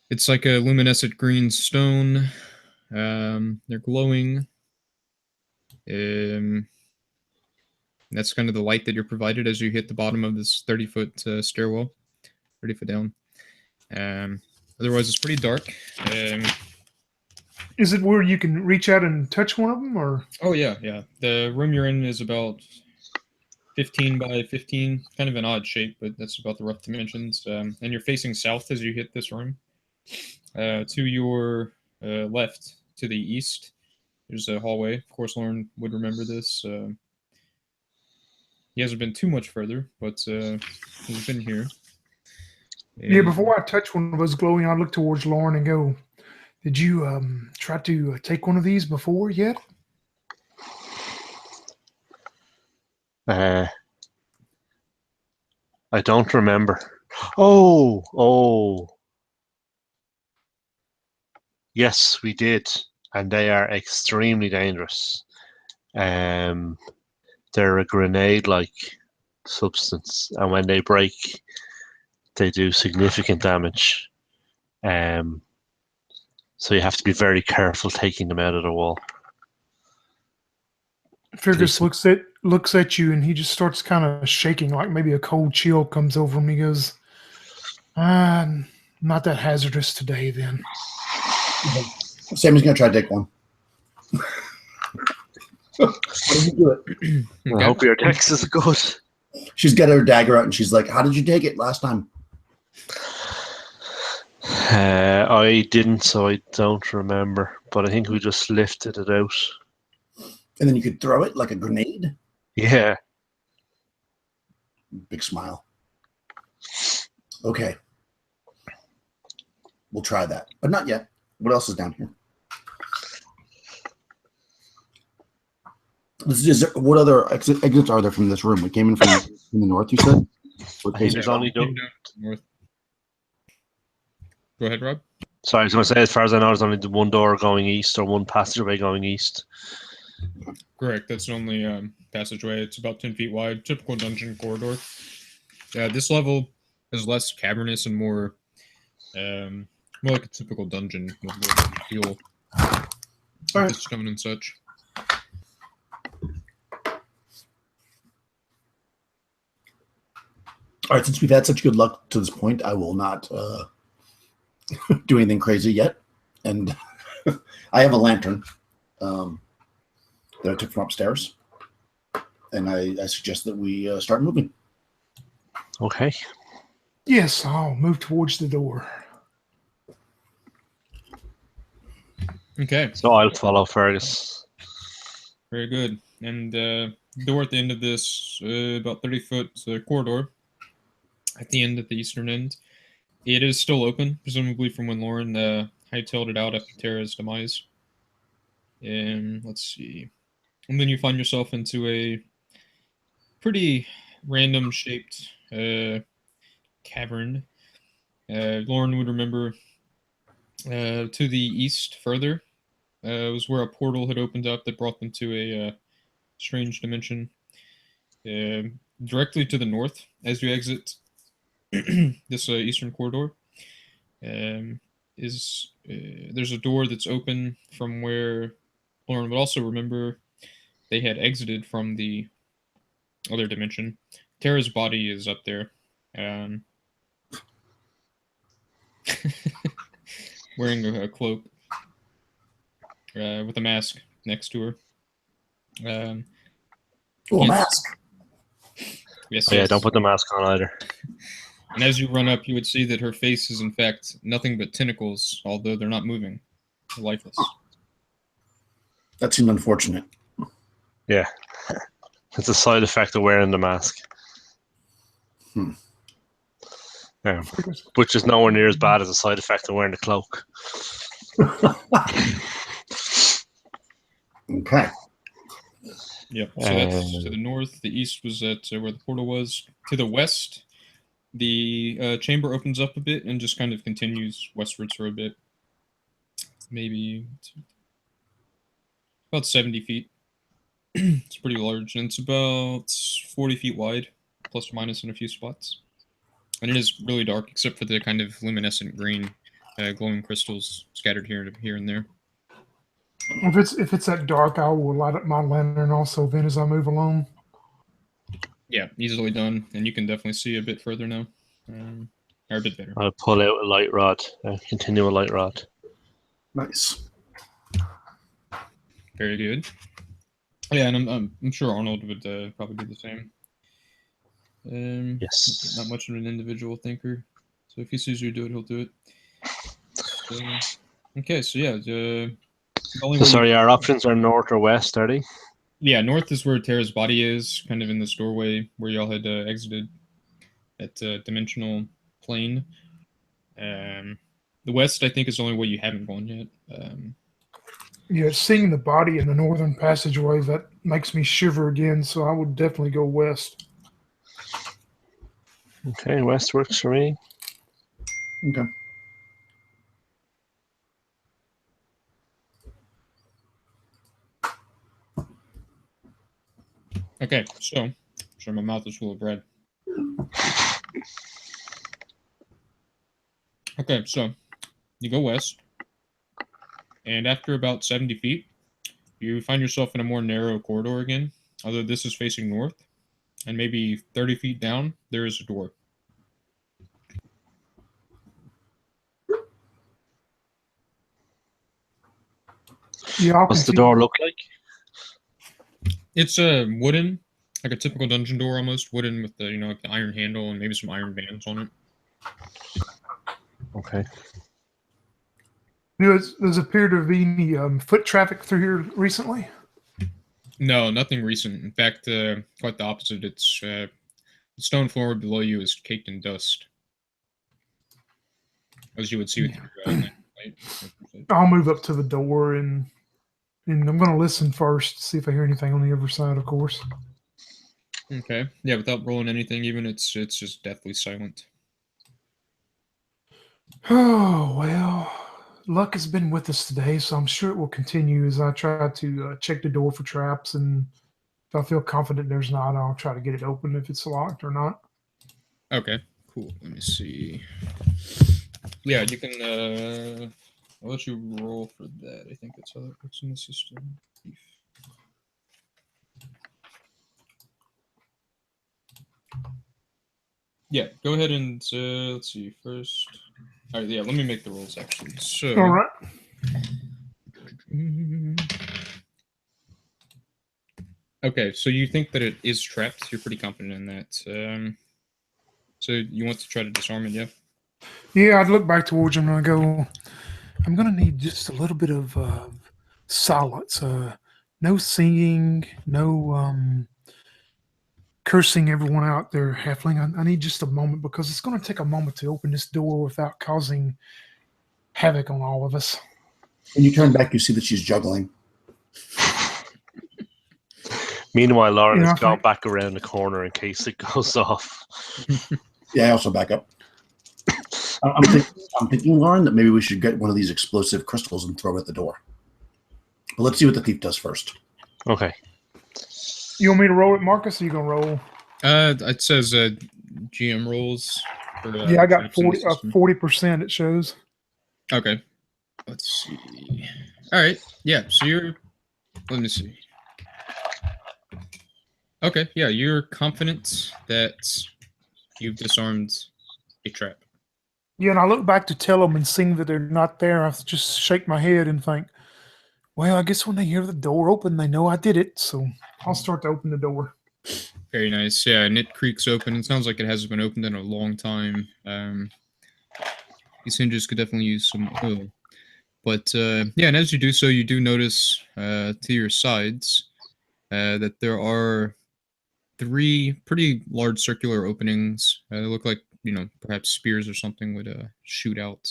It's like a luminescent green stone. They're glowing. That's kind of the light that you're provided as you hit the bottom of this 30-foot stairwell, 30 foot down. Otherwise, it's pretty dark. Is it where you can reach out and touch one of them, or? Oh yeah. The room you're in is about 15 by 15, kind of an odd shape, but that's about the rough dimensions. And you're facing south as you hit this room. To your left, to the east, there's a hallway. Of course, Lauren would remember this. He hasn't been too much further, but he's been here. Yeah, before I touch one of those glowing, I look towards Lauren and go, "Did you try to take one of these before yet?" I don't remember. Oh. Yes, we did. And they are extremely dangerous. They're a grenade-like substance. And when they break, they do significant damage. So you have to be very careful taking them out of the wall. Fergus looks at you and he just starts kind of shaking, like maybe a cold chill comes over him. He goes, "Not that hazardous today, then." Sammy's gonna try to take one. How did you do it? I hope your text is good. She's got her dagger out and she's like, "How did you take it last time?" I didn't, so I don't remember. But I think we just lifted it out. And then you could throw it like a grenade. Yeah. Big smile. Okay. We'll try that. But not yet. What else is down here? What other exits are there from this room? We came in from the north, you said? I think there's only north. Go ahead, Rob. Sorry, I was going to say, as far as I know, there's only the one door going east or one passageway going east. Correct. That's the only passageway. It's about 10 feet wide. Typical dungeon corridor. This level is less cavernous and more like a typical dungeon with more feel. All right. Stone and such. All right, since we've had such good luck to this point, I will not do anything crazy yet. And I have a lantern that I took from upstairs. And I suggest that we start moving. Okay. Yes, I'll move towards the door. Okay. So I'll follow Fergus. Very good. And door at the end of this about 30-foot corridor at the end at the eastern end. It is still open, presumably from when Lauren hightailed it out after Terra's demise. And let's see. And then you find yourself into a pretty random shaped cavern. Lauren would remember to the east further was where a portal had opened up that brought them to a strange dimension. Directly to the north, as you exit this eastern corridor, there's a door that's open from where Lauren would also remember they had exited from the other dimension. Tara's body is up there. wearing a cloak with a mask next to her. Oh, a Yes. mask. Yes, Oh, yeah, yes. don't put the mask on either. And as you run up, you would see that her face is in fact nothing but tentacles, although they're not moving. They're lifeless. That seemed unfortunate. Yeah. It's a side effect of wearing the mask. Yeah. Which is nowhere near as bad as a side effect of wearing the cloak. Okay. Yep. So that's to the north. The east was at where the portal was. To the west, the chamber opens up a bit and just kind of continues westwards for a bit. Maybe about 70 feet. It's pretty large, and it's about 40 feet wide, plus or minus in a few spots. And it is really dark, except for the kind of luminescent green, glowing crystals scattered here and there. If it's that dark, I will light up my lantern also. Then as I move along. Yeah, easily done, and you can definitely see a bit further now, or a bit better. I'll pull out a light rod, continue a light rod. Nice. Very good. Yeah, and I'm sure Arnold would probably do the same. Yes. Not much of an individual thinker, so if he sees you do it, he'll do it. So, okay, so yeah, the only So way sorry, our options are north or west, are they? Yeah, north is where Terra's body is, kind of in this doorway where y'all had exited at dimensional plane. The west, I think, is the only way you haven't gone yet. Yeah, seeing the body in the northern passageway, that makes me shiver again, so I would definitely go west. Okay, west works for me. Okay. Okay, so sure, my mouth is full of bread. Okay, so you go west, and after about 70 feet, you find yourself in a more narrow corridor again, although this is facing north, and maybe 30 feet down, there is a door. Yeah, I'll What's the continue. door look like? It's wooden, like a typical dungeon door almost, wooden with the, like the iron handle and maybe some iron bands on it. Okay. Does appear to be any foot traffic through here recently? No, nothing recent. In fact, quite the opposite. It's the stone floor below you is caked in dust, as you would see with your light. I'll move up to the door and I'm going to listen first, see if I hear anything on the other side, of course. Okay. Yeah, without rolling anything, even it's just deathly silent. Oh, well, luck has been with us today, so I'm sure it will continue as I try to check the door for traps. And if I feel confident there's not, I'll try to get it open if it's locked or not. Okay. Cool. Let me see. Yeah, you can. I'll let you roll for that. I think that's how that works in the system. Yeah, go ahead and let's see first. All right, yeah, let me make the rolls actually. So, All right. Okay, so you think that it is trapped? You're pretty confident in that. So you want to try to disarm it, yeah? Yeah, I'd look back towards him and I go, I'm going to need just a little bit of silence. No singing, no cursing everyone out there, Halfling. I need just a moment because it's going to take a moment to open this door without causing havoc on all of us. When you turn back, you see that she's juggling. Meanwhile, Lauren Yeah, has I gone think- back around the corner in case it goes off. Yeah, I also back up. I'm thinking, Lauren, that maybe we should get one of these explosive crystals and throw it at the door. But let's see what the thief does first. Okay. You want me to roll it, Marcus, or you going to roll? It says GM rolls. For, Yeah, I got traps in the system. 40%, it shows. Okay. Let's see. All right. Yeah, so you're... Let me see. Okay, yeah, you're confident that you've disarmed a trap. Yeah, and I look back to tell them and seeing that they're not there, I just shake my head and think, well, I guess when they hear the door open, they know I did it. So I'll start to open the door. Very nice. Yeah, and it creaks open. It sounds like it hasn't been opened in a long time. These hinges could definitely use some oil. But yeah, and as you do so, you do notice to your sides that there are 3 pretty large circular openings. They look like, perhaps spears or something would shoot out.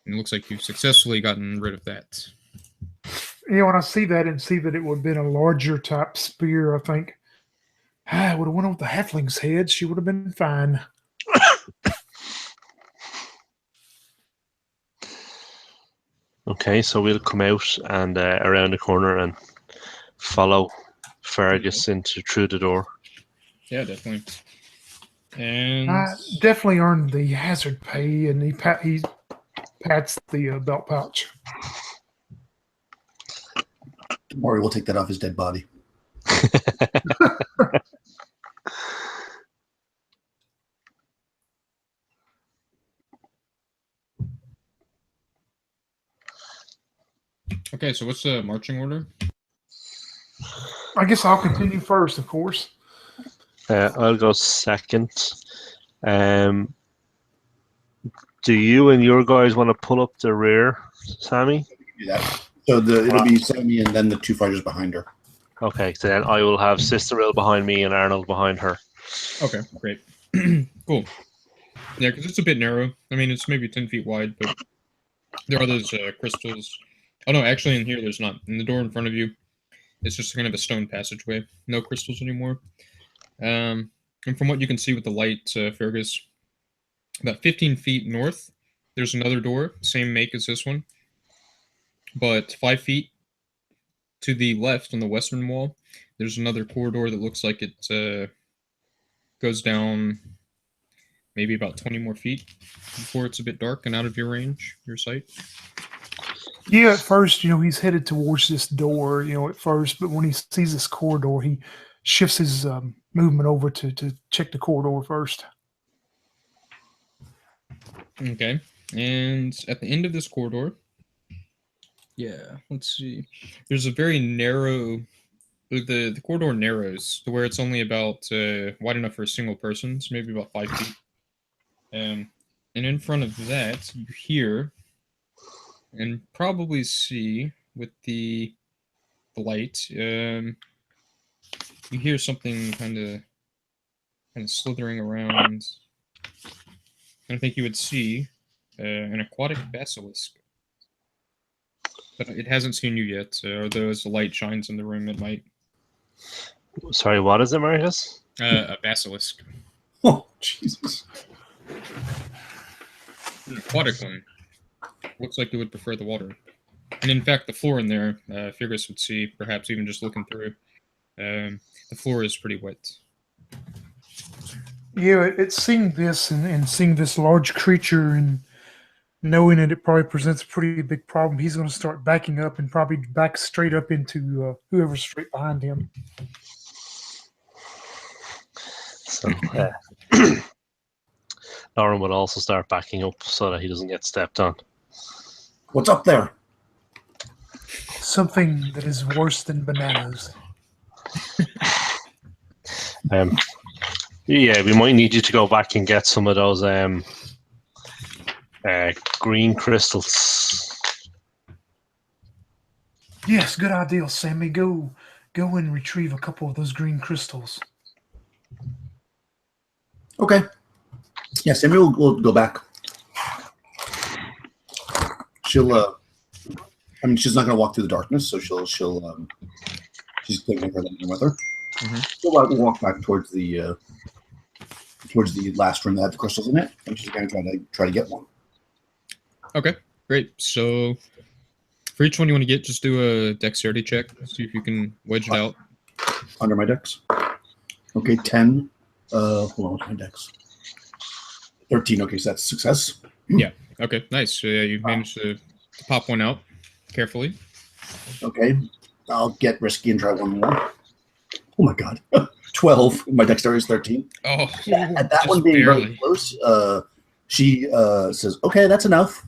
And it looks like you've successfully gotten rid of that. When I see that and see that it would have been a larger type spear, I think, I would have went with the halfling's head. She would have been fine. Okay, so we'll come out and around the corner and follow Fergus through the door. Yeah, definitely. And I definitely earned the hazard pay, and he pats the belt pouch. Don't worry, we'll take that off his dead body. okay, so what's the marching order? I guess I'll continue first, of course. I'll go second. Do you and your guys want to pull up the rear, Sammy? Do that. So it'll be Sammy and then the 2 fighters behind her. Okay, so then I will have Sister Il behind me and Arnold behind her. Okay, great. Cool. Yeah, because it's a bit narrow. I mean, it's maybe 10 feet wide, but there are those crystals. Oh, no, actually in here there's not. In the door in front of you, it's just kind of a stone passageway. No crystals anymore. And from what you can see with the light, Fergus, about 15 feet north, there's another door, same make as this one. But 5 feet to the left on the western wall, there's another corridor that looks like it goes down maybe about 20 more feet before it's a bit dark and out of your range, your sight. Yeah, at first, he's headed towards this door, at first, but when he sees this corridor, he shifts his movement over to check the corridor first. Okay, and at the end of this corridor, let's see. There's a very narrow. The corridor narrows to where it's only about wide enough for a single person, so maybe about 5 feet. And in front of that, you hear and probably see with the light, you hear something kind of slithering around. And I think you would see an aquatic basilisk. But it hasn't seen you yet, although as the light shines in the room, it might. Sorry, what is it, Marcus? A basilisk. Oh, Jesus. An aquatic one. Looks like it would prefer the water. And in fact, the floor in there, Fergus would see, perhaps even just looking through, the floor is pretty wet. Yeah, it's seeing this and seeing this large creature and knowing that it probably presents a pretty big problem, he's going to start backing up and probably back straight up into whoever's straight behind him. So, Lauren would also start backing up so that he doesn't get stepped on. What's up there? Something that is worse than bananas. Yeah, we might need you to go back and get some of those green crystals. Yes, good idea, Sammy. Go and retrieve a couple of those green crystals. Okay. Yeah, Sammy will go back. She'll. I mean, she's not going to walk through the darkness, so she's taking her with her. Mm-hmm. She'll walk back towards the last room that had the crystals in it, and she's going to try to get one. Okay, great. So for each one you want to get, just do a dexterity check. See if you can wedge it out. Under my dex. Okay, 10. Hold on, what's my dex? 13. Okay, so that's success. Yeah. Okay, nice. So yeah, you managed to pop one out carefully. Okay, I'll get risky and try one more. Oh my god. 12. My dexterity is 13. Oh, At that just one being barely. very close, She says, "Okay, that's enough."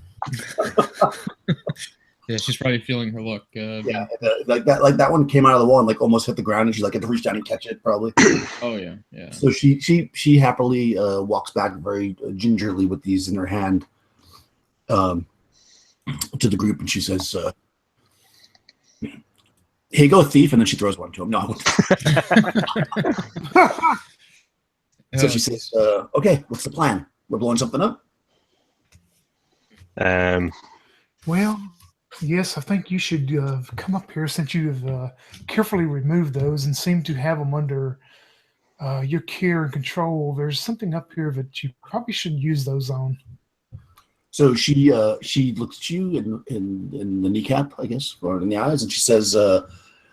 Yeah, she's probably feeling her luck. Yeah, like that one came out of the wall and like almost hit the ground, and she like had to reach down and catch it, probably. Oh yeah, yeah. So she happily walks back very gingerly with these in her hand to the group, and she says, "Here you go, thief," and then she throws one to him. No. So she says, "Okay, what's the plan? We're blowing something up." Well, yes, I think you should come up here since you've carefully removed those and seem to have them under your care and control. There's something up here that you probably should use those on. So she looks at you in the kneecap, I guess, or in the eyes, and she says,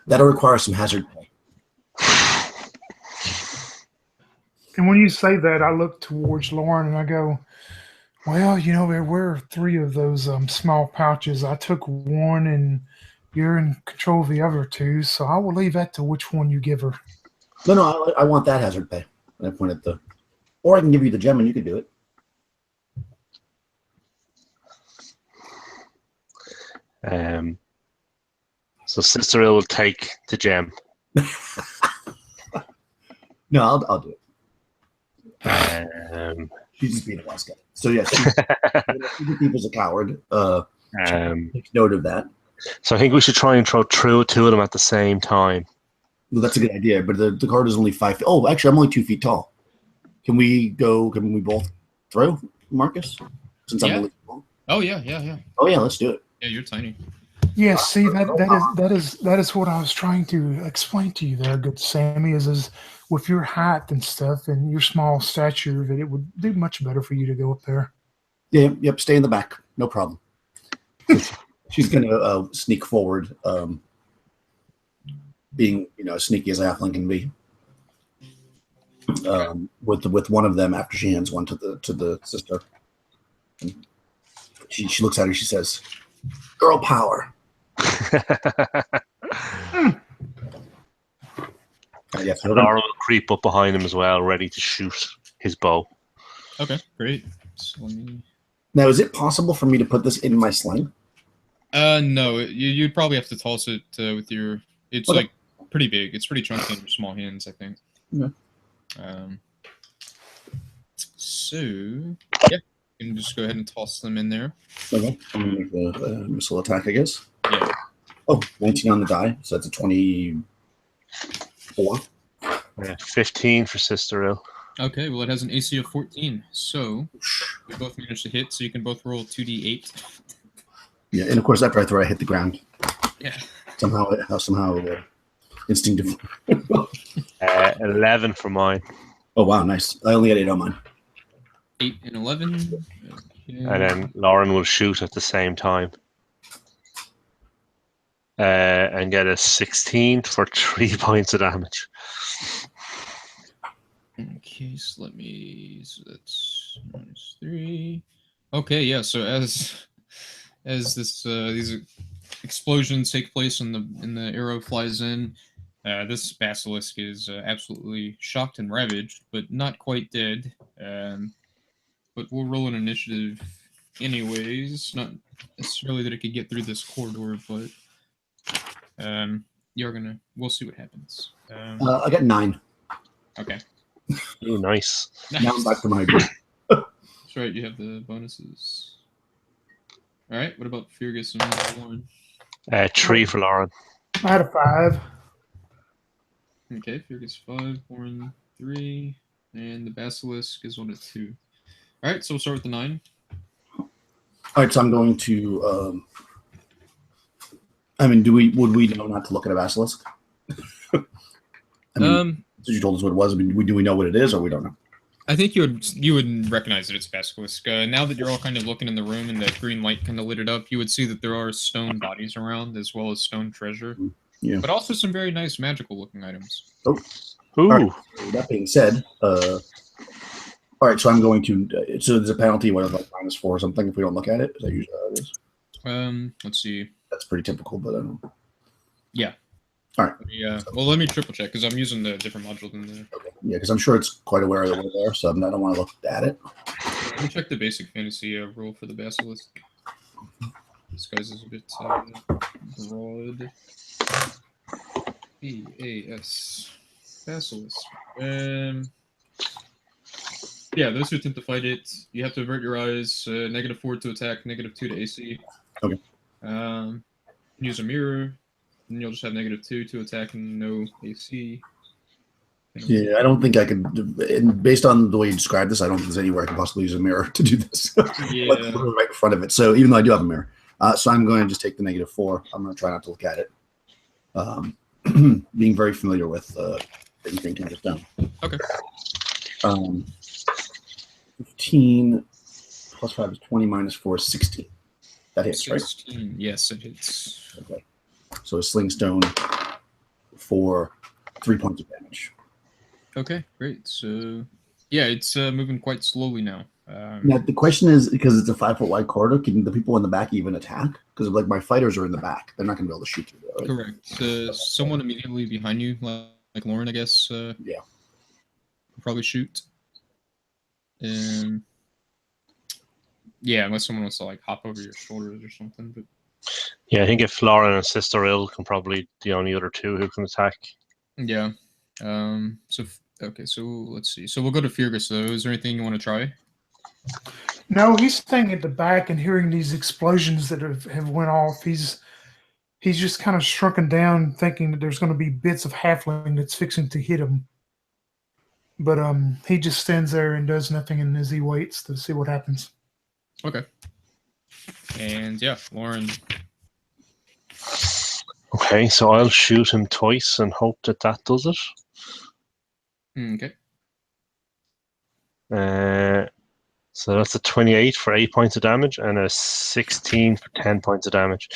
"That'll require some hazard pay." And when you say that, I look towards Lauren and I go, well, there were 3 of those small pouches. I took one and you're in control of the other 2, so I will leave that to which one you give her. No, I want that hazard pay. And I point at or I can give you the gem and you can do it. So Sister Il will take the gem. No, I'll do it. She's just being a wise guy. So yes, she was a coward. Take note of that. So I think we should try and throw 2 of them at the same time. Well, that's a good idea, but the card is only 5 feet. Oh, actually, I'm only 2 feet tall. Can we both throw, Marcus? Since I'm really small. Oh yeah. Oh yeah, let's do it. Yeah, you're tiny. Yeah, see that is what I was trying to explain to you there, good Sammy, is with your height and stuff and your small stature, that it would be much better for you to go up there. Yeah, yep, stay in the back. No problem. She's gonna sneak forward, being as sneaky as a halfling can be. With one of them after she hands one to the sister. And she looks at her, she says, "Girl power." Yes, Laura will creep up behind him as well, ready to shoot his bow. Okay, great. So Now, is it possible for me to put this in my sling? No. You'd probably have to toss it with your. It's Okay. like pretty big. It's pretty chunky in your small hands, I think. Yeah. So yeah, you can just go ahead and toss them in there. Okay, I'm gonna make the missile attack, I guess. Yeah. Oh, 19 on the die, so that's a 24. 15 for Sister Il. Okay, well it has an AC of 14, so we both managed to hit. So you can both roll 2d8. Yeah, and of course after I throw, I hit the ground. Yeah. Somehow instinctively. 11 for mine. Oh wow, nice. I only had 8 on mine. 8 and 11. Okay. And then Lauren will shoot at the same time. And get a 16 for 3 points of damage. Okay, so that's -3. Okay, yeah. So as this these explosions take place and the arrow flies in, this basilisk is absolutely shocked and ravaged, but not quite dead. But we'll roll an initiative anyways. Not necessarily that it could get through this corridor, but we'll see what happens. I got 9. Okay. Ooh, nice. Now I'm back to my group. That's right, you have the bonuses. All right, what about Fergus and Lauren? 3 for Lauren. I had a 5. Okay, Fergus 5, Lauren 3, and the basilisk is on a 2. All right, so we'll start with the 9. All right, so I'm going to. Would we know not to look at a basilisk? You told us what it was. Do we know what it is, or we don't know? I think you would recognize that it's basilisk. Now that you're all kind of looking in the room and that green light kind of lit it up, you would see that there are stone bodies around as well as stone treasure. Yeah. But also some very nice magical looking items. Oh. Ooh. Right. That being said, all right, so I'm going to. So there's a penalty, what, like -4 or something if we don't look at it. Is that usually how it is? Let's see. That's pretty typical, but I don't know. Yeah. All right. Yeah. Well, let me triple check because I'm using the different module than the. Okay. Yeah, because I'm sure it's quite aware that we're there, so I don't want to look at it. Let me check the basic fantasy rule for the basilisk. This guy's is a bit broad. BAS basilisk. Yeah, those who attempt to fight it, you have to avert your eyes. -4 to attack, -2 to AC. Okay. Use a mirror, and you'll just have -2 to attack and no AC. Yeah, I don't think I could. And based on the way you described this, I don't think there's anywhere I could possibly use a mirror to do this. Yeah. Like, right in front of it. So even though I do have a mirror, so I'm going to just take the -4. I'm going to try not to look at it. Being very familiar with anything can get done. Okay. 15 plus 5 is 20 minus 4 is 16. That hits, 16. right? Yes, it hits. Okay. So a sling stone for 3 points of damage. Okay, great. So, yeah, it's moving quite slowly now. Now the question is, because it's a 5-foot wide corridor, can the people in the back even attack? Because like my fighters are in the back, they're not going to be able to shoot through there. Right? Correct. Someone immediately behind you, like Lauren, I guess. Yeah. Will probably shoot. Yeah, unless someone wants to like hop over your shoulders or something. But Yeah, I think if Lauren and Sister Ill can probably the only other two who can attack. yeah. Okay, so let's see. So we'll go to Fergus though. Is there anything you want to try? No, he's staying at the back and hearing these explosions that have went off. He's just kind of shrunken down, thinking that there's going to be bits of halfling that's fixing to hit him. But he just stands there and does nothing, and as he waits to see what happens. Okay. And yeah, Lauren. Okay, so I'll shoot him twice and hope that does it. Okay. So that's a 28 for 8 points of damage and a 16 for 10 points of damage.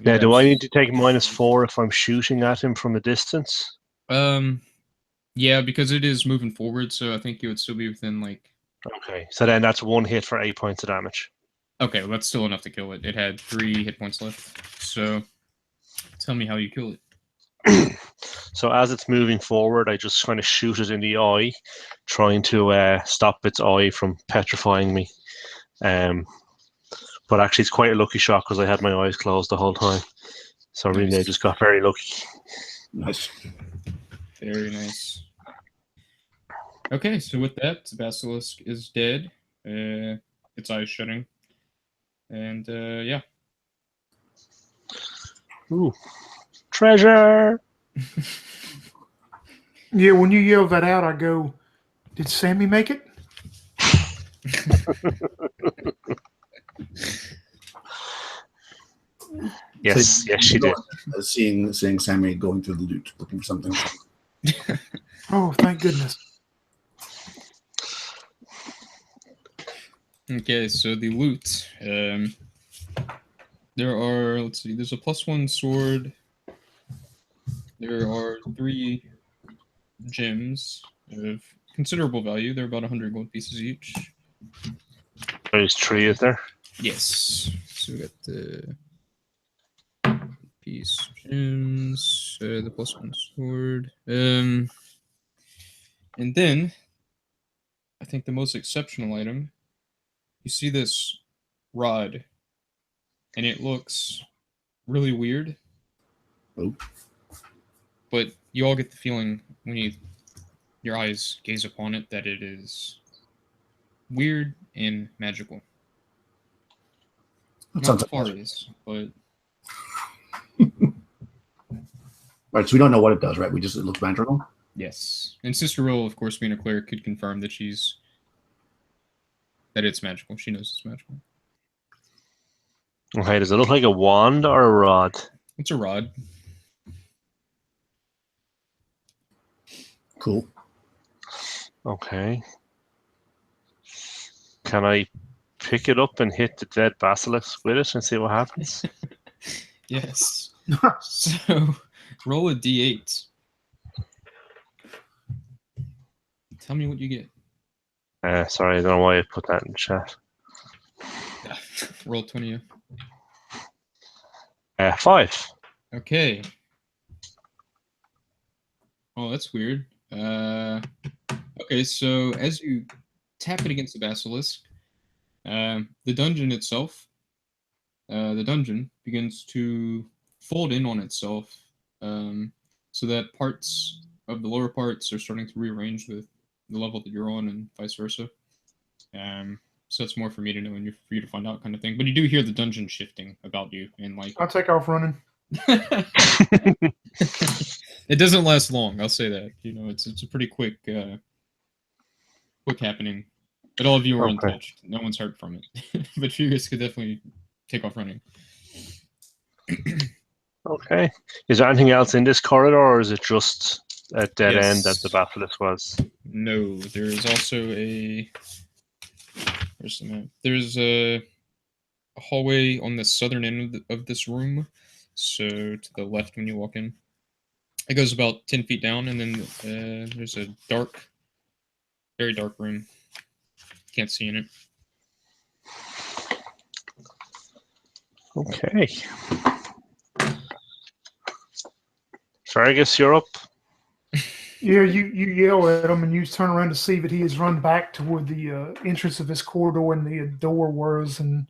Now, do I need to take -4 if I'm shooting at him from a distance? Yeah, because it is moving forward, so I think you would still be within like. Okay, so then that's 1 hit for 8 points of damage. Okay, well, that's still enough to kill it. It had 3 hit points left. So, tell me how you kill it. So as it's moving forward, I just kind of shoot it in the eye, trying to stop its eye from petrifying me. But actually, it's quite a lucky shot because I had my eyes closed the whole time. So really, Nice. I just got very lucky. Nice. Very nice. Okay, so with that, the basilisk is dead. Its eyes shutting. And yeah. Ooh, treasure! Yeah, when you yell that out, I go, "Did Sammy make it?" Yes, yes, she did. Seeing Sammy going through the loot, looking for something. Oh, thank goodness. Okay, so the loot. There are, let's see, there's a +1 sword. There are 3 gems of considerable value. They're about 100 gold pieces each. There's 3, is there? Yes. So we got the piece gems, the +1 sword. And then, I think the most exceptional item, you see this rod, and it looks really weird. Oh. But you all get the feeling when your eyes gaze upon it that it is weird and magical. That Not sounds far like is, but right. So we don't know what it does, right? We just it looks magical. yes. And Sister Will, of course, being a cleric, could confirm that it's magical. She knows it's magical. Okay, does it look like a wand or a rod? It's a rod. Cool. Okay. Can I pick it up and hit the dead basilisk with it and see what happens? Yes. So, roll a d8. Tell me what you get. Sorry, I don't know why I put that in chat. Roll 20. 5. Okay. Oh, that's weird. Okay, so as you tap it against the basilisk, The dungeon itself, the dungeon begins to fold in on itself, so that parts of the lower parts are starting to rearrange with the level that you're on, and vice versa. So that's more for me to know and for you to find out, kind of thing. But you do hear the dungeon shifting about you, and like I'll take off running. it doesn't last long. I'll say that. It's a pretty quick happening. But all of you are untouched. No one's hurt from it. But you guys could definitely take off running. Okay. Is there anything else in this corridor, or is it just a dead Yes. end that the basilisk was? No, there is also a. Where's the map? There's a hallway on the southern end of this room. So to the left when you walk in. It goes about 10 feet down, and then there's a dark, very dark room. Can't see in it. Okay. Fergus, you're up. Yeah, you yell at him, and you turn around to see that he has run back toward the entrance of this corridor and the door was. And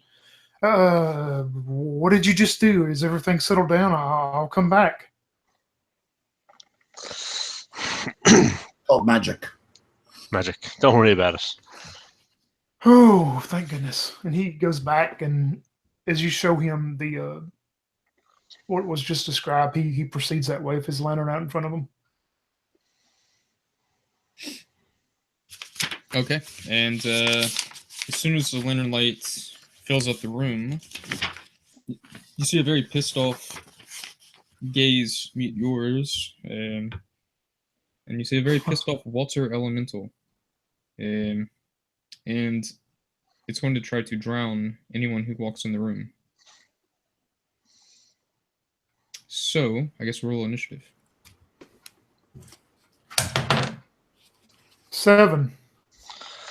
what did you just do? Is everything settled down? I'll come back. Oh, magic. Magic. Don't worry about it. Oh, thank goodness. And he goes back, and as you show him the what was just described, he proceeds that way with his lantern out in front of him. Okay, and as soon as the lantern light fills up the room, you see a very pissed off gaze meet yours, and you see a very pissed off Walter Elemental, and it's going to try to drown anyone who walks in the room. So, I guess roll initiative. 7.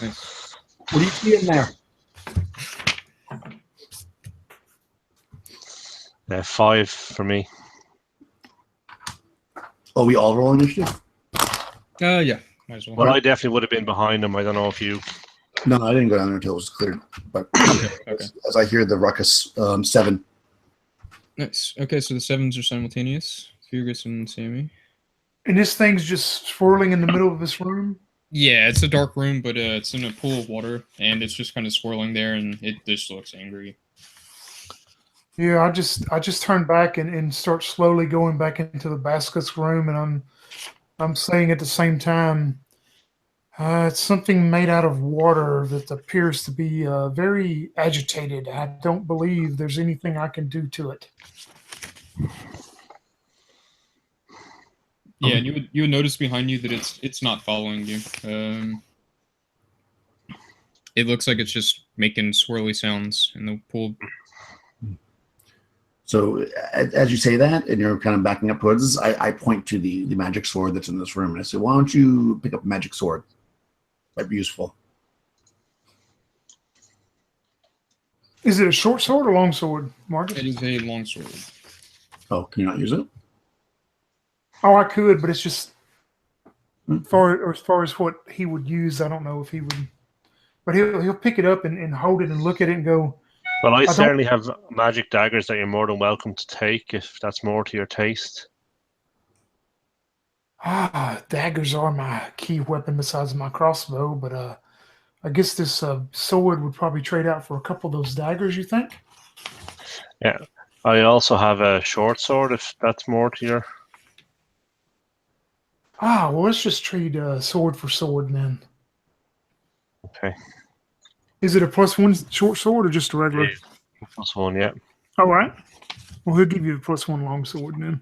Nice. What do you see in there? 5 for me. Oh, we all roll initiative? Yeah, might as well. Well, I definitely would have been behind him. I don't know if you... No, I didn't go down there until it was cleared. But Okay. as I hear the ruckus, 7. Nice. Okay, so the 7s are simultaneous. Fergus and Sammy. And this thing's just swirling in the middle of this room? Yeah, it's a dark room, but it's in a pool of water, and it's just kind of swirling there, and it just looks angry. Yeah, I just turn back and start slowly going back into the basket's room, and I'm saying at the same time, it's something made out of water that appears to be very agitated. I don't believe there's anything I can do to it. Yeah, and you would notice behind you that it's not following you. It looks like it's just making swirly sounds in the pool. So as you say that, and you're kind of backing up towards us, I point to the magic sword that's in this room, and I say, why don't you pick up a magic sword? Might be useful. Is it a short sword or long sword, Marcus? It is a long sword. Oh, can you not use it? Oh, I could, but it's just as far as what he would use, I don't know if he would. But he'll pick it up and hold it and look at it and go. Well, I certainly have magic daggers that you're more than welcome to take if that's more to your taste. Daggers are my key weapon besides my crossbow, but I guess this sword would probably trade out for a couple of those daggers, you think? Yeah. I also have a short sword if that's more to your... Well, let's just trade sword for sword then. Okay. Is it a +1 short sword or just a regular? Yeah. +1, yeah. All right. Well, he'll give you a +1 long sword then.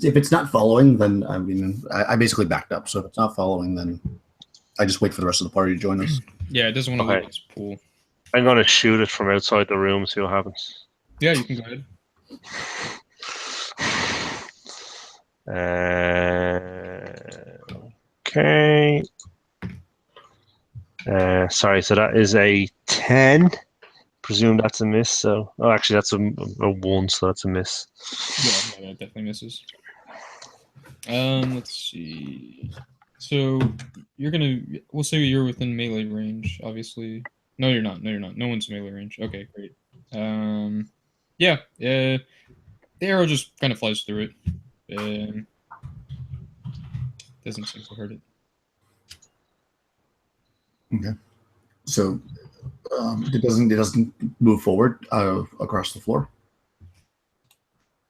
If it's not following, then I basically backed up. So if it's not following, then I just wait for the rest of the party to join us. Yeah, it doesn't want to leave its pool. I'm going to shoot it from outside the room, see what happens. Yeah, you can go ahead. Okay. Sorry, so that is a 10. Presume that's a miss. So, actually, that's a 1, so that's a miss. Yeah, that definitely misses. Let's see. So you're gonna. We'll say you're within melee range. Obviously, no, you're not. No, you're not. No one's melee range. Okay, great. Yeah. The arrow just kind of flies through it. Doesn't seem to hurt it. Okay. So it doesn't move forward across the floor.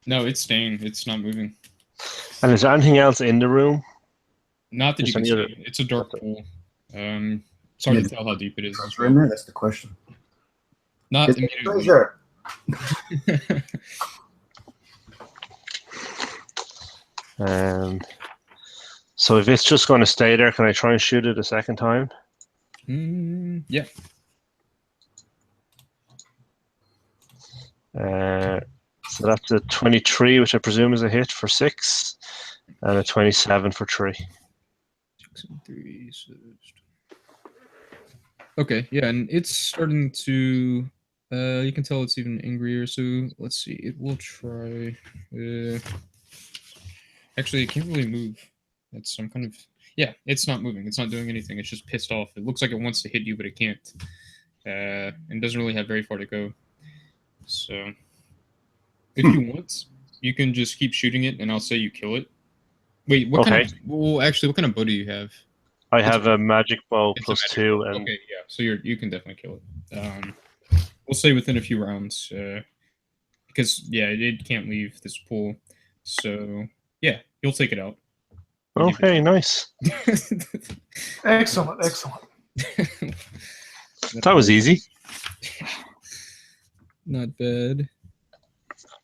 No, it's staying. It's not moving. And is there anything else in the room? Not that Is you can any see. other- It's a dark pool. It's hard to tell how deep it is. Treasure in there? That's the question. Not Is there immediately. treasure? So if it's just going to stay there, can I try and shoot it a second time? Yeah. So that's a 23, which I presume is a hit for 6, and a 27 for 3. 6 and 3. So... Okay, yeah, and it's starting to. You can tell it's even angrier. So let's see. It will try. Actually, it can't really move. That's some kind of. Yeah, it's not moving. It's not doing anything. It's just pissed off. It looks like it wants to hit you, but it can't. And doesn't really have very far to go. So, if you want, you can just keep shooting it, and I'll say you kill it. Wait, what kind of? Well, actually, what kind of bow do you have? I have a magic bow It's a plus magic 2, bow. and Okay, yeah. So you can definitely kill it. We'll say within a few rounds, because yeah, it can't leave this pool. So yeah, you'll take it out. okay, nice. Excellent, excellent. That was easy. Not bad.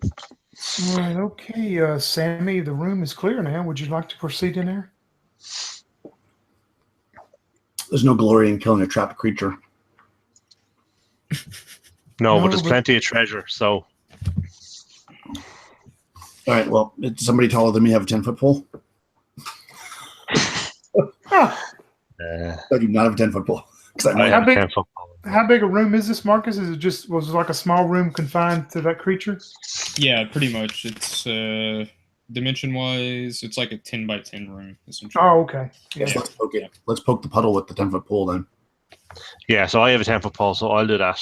All right, okay, Sammy, the room is clear now. Would you like to proceed in there? There's no glory in killing a trapped creature. No, but No, there's but- plenty of treasure, so All right. Well, does somebody taller than me have a 10-foot pole? Huh. I do not have a 10-foot pole. Because I I have a big- 10-foot pole. How big a room is this, Marcus? Is it just was it like a small room confined to that creature? Yeah, pretty much. It's dimension-wise, it's like a 10 by 10 room. Essentially. Oh, okay. Yes, Yeah. let's poke it. Let's poke the puddle with the 10-foot pole then. Yeah, so I have a 10-foot pole, so I'll do that.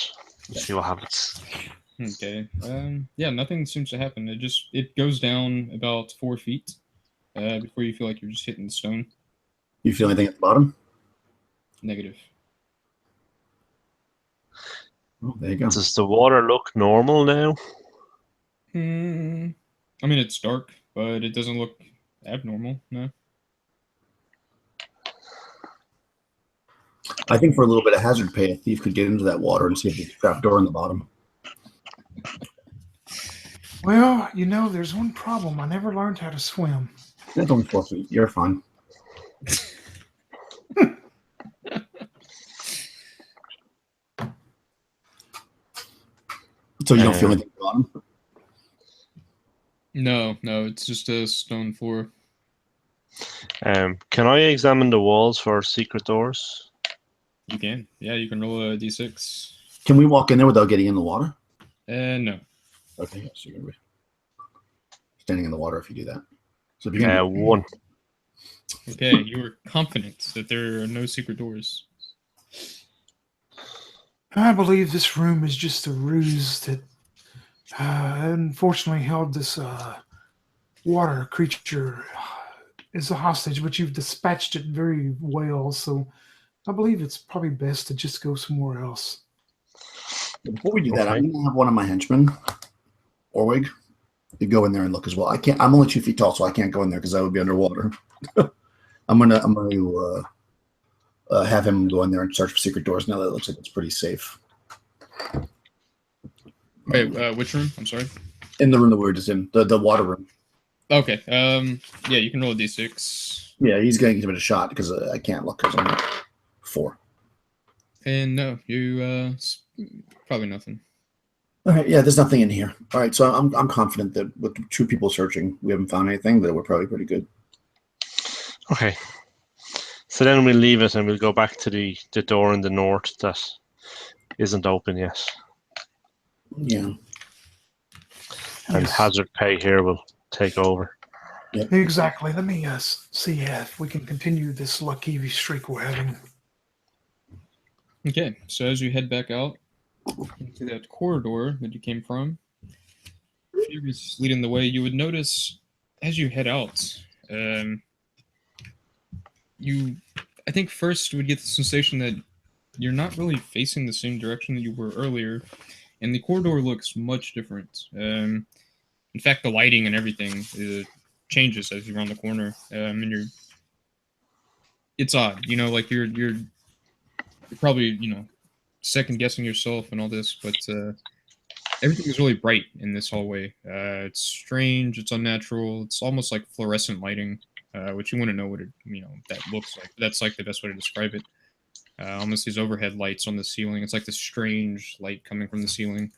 Let's see what happens. Okay. Yeah, nothing seems to happen. It goes down about 4 feet before you feel like you're just hitting the stone. You feel anything at the bottom? Negative. Oh, there you go. Does the water look normal now? I mean, it's dark, but it doesn't look abnormal. No. I think for a little bit of hazard pay, a thief could get into that water and see if there's a trap door in the bottom. Well, you know, there's one problem. I never learned how to swim. That's only 4 feet. You're fine. So you don't feel anything at the bottom? No, it's just a stone floor. Can I examine the walls for secret doors? You can. Yeah, you can roll a d6. Can we walk in there without getting in the water? No. Okay, so you're gonna be standing in the water if you do that. So if you're gonna 1. Okay, you were confident that there are no secret doors. I believe this room is just a ruse that unfortunately held this water creature as a hostage, but you've dispatched it very well, so I believe it's probably best to just go somewhere else. Before we do that, Okay. I'm gonna have one of my henchmen, Orwig, to go in there and look as well. I can't. I'm only 2 feet tall, so I can't go in there because I would be underwater. I'm gonna have him go in there and search for secret doors. Now that it looks like it's pretty safe. Okay, which room? I'm sorry. In the room that we were just in, the water room. Okay. Yeah, you can roll a d6. Yeah, he's gonna give it a shot because I can't look because I'm 4. And no, you probably nothing. All right, yeah, there's nothing in here. All right, so I'm confident that with 2 people searching, we haven't found anything. That we're probably pretty good. Okay. So then we'll leave it and we'll go back to the door in the north that isn't open yet. Yeah. And Yes. hazard pay here will take over. Exactly. Let me see if we can continue this lucky streak we're having. Okay, so as you head back out into that corridor that you came from, Fury's leading the way. You would notice as you head out, I think first you would get the sensation that you're not really facing the same direction that you were earlier, and the corridor looks much different. In fact, the lighting and everything changes as you round the corner, and it's odd. Like you're probably second guessing yourself and all this, but everything is really bright in this hallway. It's strange. It's unnatural. It's almost like fluorescent lighting, which you wouldn't know what that looks like. That's like the best way to describe it. Almost these overhead lights on the ceiling. It's like this strange light coming from the ceiling.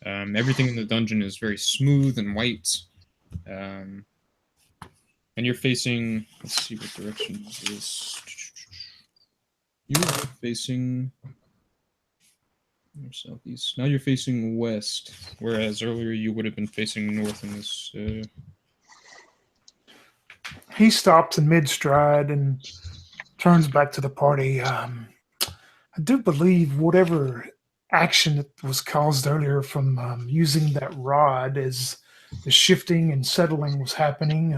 Everything in the dungeon is very smooth and white. And you're facing. Let's see what direction is this. You are facing southeast. Now you're facing west, whereas earlier you would have been facing north in this. He stops in mid-stride and turns back to the party. I do believe whatever action that was caused earlier from using that rod as the shifting and settling was happening.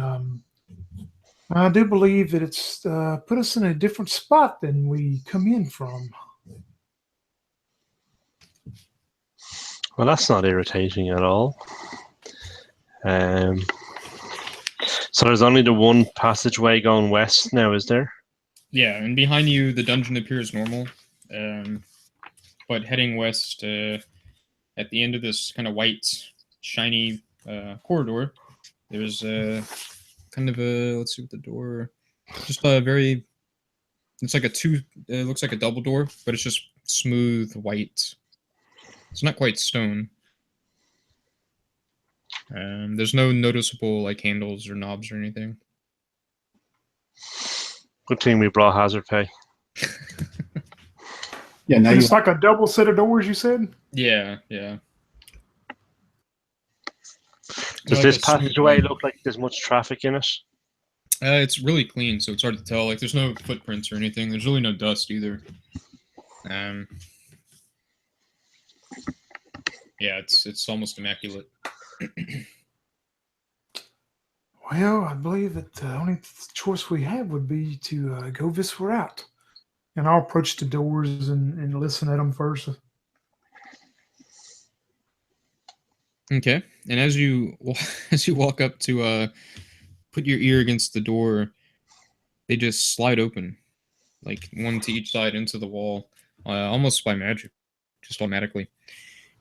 I do believe that it's put us in a different spot than we come in from. Well, that's not irritating at all. So there's only the one passageway going west now, is there? Yeah, and behind you, the dungeon appears normal. But heading west, at the end of this kind of white, shiny corridor, there's kind of a, let's see what the door, just a very, it's like it looks like a double door, but it's just smooth white. It's not quite stone. There's no noticeable like handles or knobs or anything. Good thing we brought hazard pay. Yeah, now It's like a double set of doors, you said? Yeah. Does Like this a smooth passageway white. look like there's much traffic in it? It's really clean, so it's hard to tell. Like, there's no footprints or anything. There's really no dust either. Yeah, it's almost immaculate. Well, I believe that the only choice we have would be to go this route. And I'll approach the doors and listen at them first. Okay, and as you walk up to put your ear against the door, they just slide open, like one to each side into the wall, almost by magic, just automatically.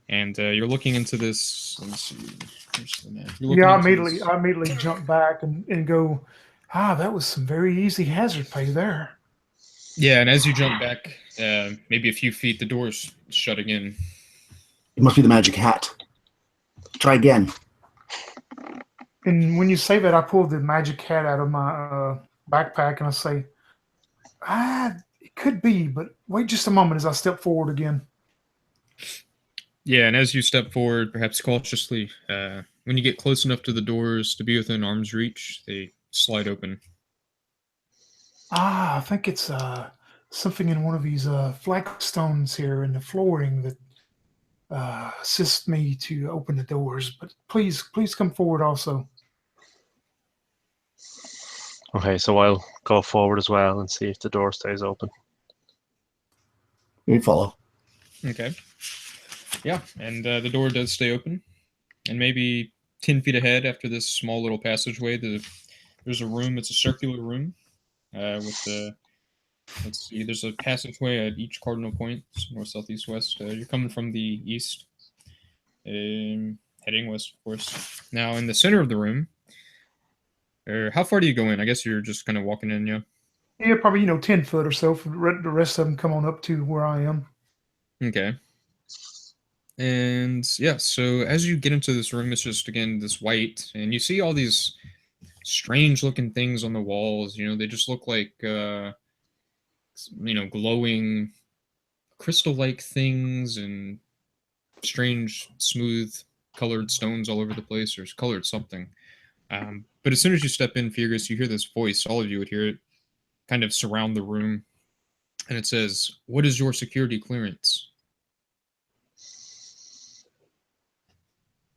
And you're looking into this. Let's see. Where's the map? Yeah, I immediately jump back and go, that was some very easy hazard pay there. Yeah, and as you jump back, maybe a few feet, the door's shut again. It must be the magic hat. Try again. And when you say that, I pull the magic hat out of my backpack and I say, it could be, but wait just a moment as I step forward again. Yeah, and as you step forward, perhaps cautiously, when you get close enough to the doors to be within arm's reach, they slide open. I think it's something in one of these flagstones here in the flooring that assists me to open the doors. But please come forward also. Okay, so I'll go forward as well and see if the door stays open. We follow. Okay. Yeah, and the door does stay open. And maybe 10 feet ahead after this small little passageway, there's a room. It's a circular room with the... Let's see, there's a passageway at each cardinal point, north, south, east, west. You're coming from the east, heading west, of course. Now, in the center of the room, how far do you go in? I guess you're just kind of walking in, yeah? Yeah, probably 10 foot or so. For the rest of them come on up to where I am. Okay. And yeah, so as you get into this room, it's just, again, this white, and you see all these strange looking things on the walls. They just look like, glowing crystal-like things and strange, smooth, colored stones all over the place, or colored something. But But as soon as you step in, Fergus, you hear this voice. All of you would hear it, kind of surround the room, and it says, "What is your security clearance?"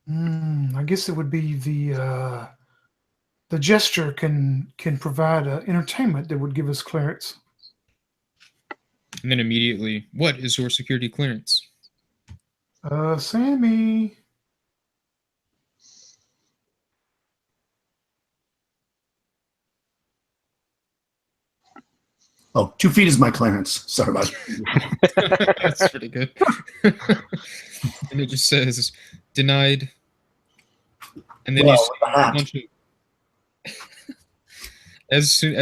I guess it would be the gesture can provide entertainment that would give us clearance. And then immediately, "What is your security clearance?" Sammy. Oh, 2 feet is my clearance. Sorry about it. That's pretty good. And it just says, "Denied." And then Well, you with the see a hat. bunch of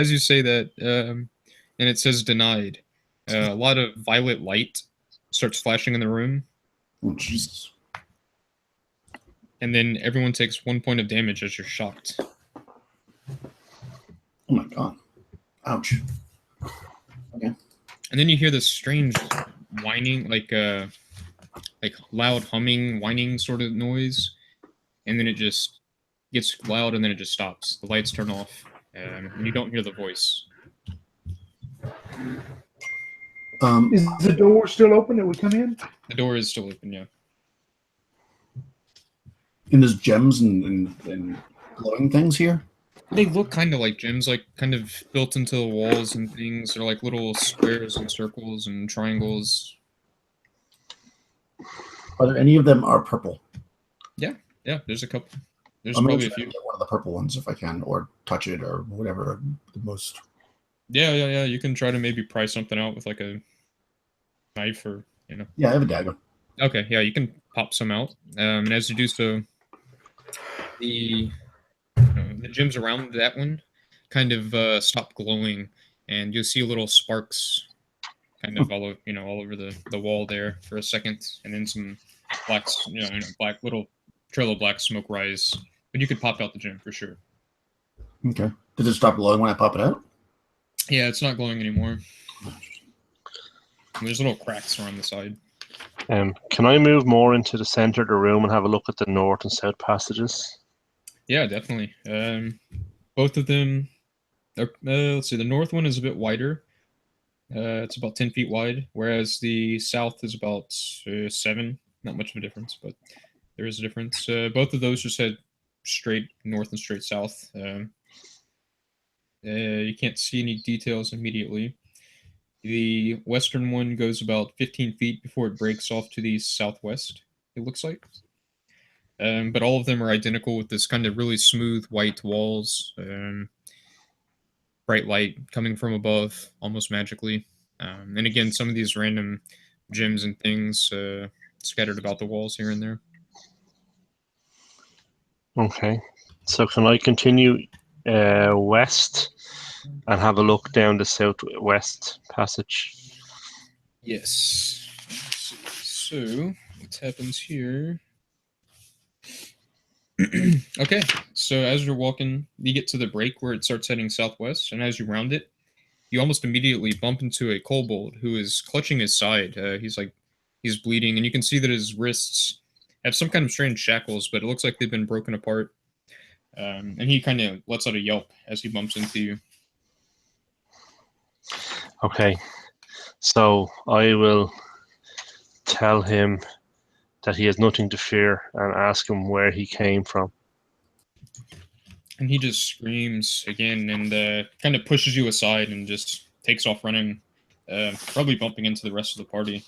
as you say that, and it says "denied," a lot of violet light starts flashing in the room, Oh, Jesus. and then everyone takes 1 point of damage as you're shocked. Oh my God. Ouch. Okay. And then you hear this strange whining, like loud humming, whining sort of noise, and then it just gets loud, and then it just stops. The lights turn off, and you don't hear the voice. Is the door still open that we come in? The door is still open, yeah. And there's gems and glowing things here. They look kind of like gems, like kind of built into the walls and things. They're like little squares and circles and triangles. Are there any of them are purple? Yeah, there's a couple. There's I'm gonna probably a try to few. get one of the purple ones if I can, or touch it, or whatever. The most. Yeah. You can try to maybe pry something out with like a knife or, Yeah, I have a dagger. Okay, yeah, you can pop some out. And as you do so, the gems around that one kind of stop glowing, and you'll see little sparks kind of all over the wall there for a second, and then some black little trail of black smoke rise. But you could pop out the gem for sure. Okay. Does it stop glowing when I pop it out? Yeah, it's not glowing anymore. There's little cracks around the side. Can I move more into the center of the room and have a look at the north and south passages? Yeah, definitely. Both of them are, let's see, the north one is a bit wider. It's about 10 feet wide, whereas the south is about 7. Not much of a difference, but there is a difference. Both of those just head straight north and straight south. You can't see any details immediately. The western one goes about 15 feet before it breaks off to the southwest, it looks like. But all of them are identical with this kind of really smooth white walls, bright light coming from above, almost magically. And again, some of these random gems and things scattered about the walls here and there. Okay. So can I continue west and have a look down the southwest passage? Yes. So, what happens here? Okay, so as you're walking, you get to the break where it starts heading southwest, and as you round it, you almost immediately bump into a kobold who is clutching his side. He's bleeding, and you can see that his wrists have some kind of strange shackles, but it looks like they've been broken apart. And he kind of lets out a yelp as he bumps into you. Okay. So I will tell him that he has nothing to fear and ask him where he came from. And he just screams again and kind of pushes you aside and just takes off running, probably bumping into the rest of the party.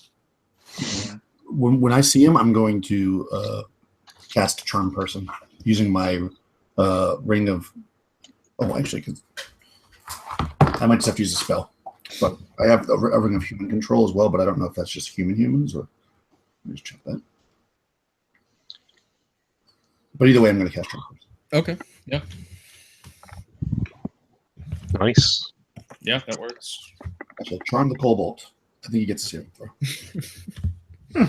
When I see him, I'm going to cast Charm Person using my ring of. Oh, actually, because I might just have to use a spell. But I have a ring of human control as well, but I don't know if that's just humans or. Let me just check that. But either way, I'm going to cast Charm Person. Okay, yeah. Nice. Yeah, that works. I shall charm the kobold. I think he gets a saving throw.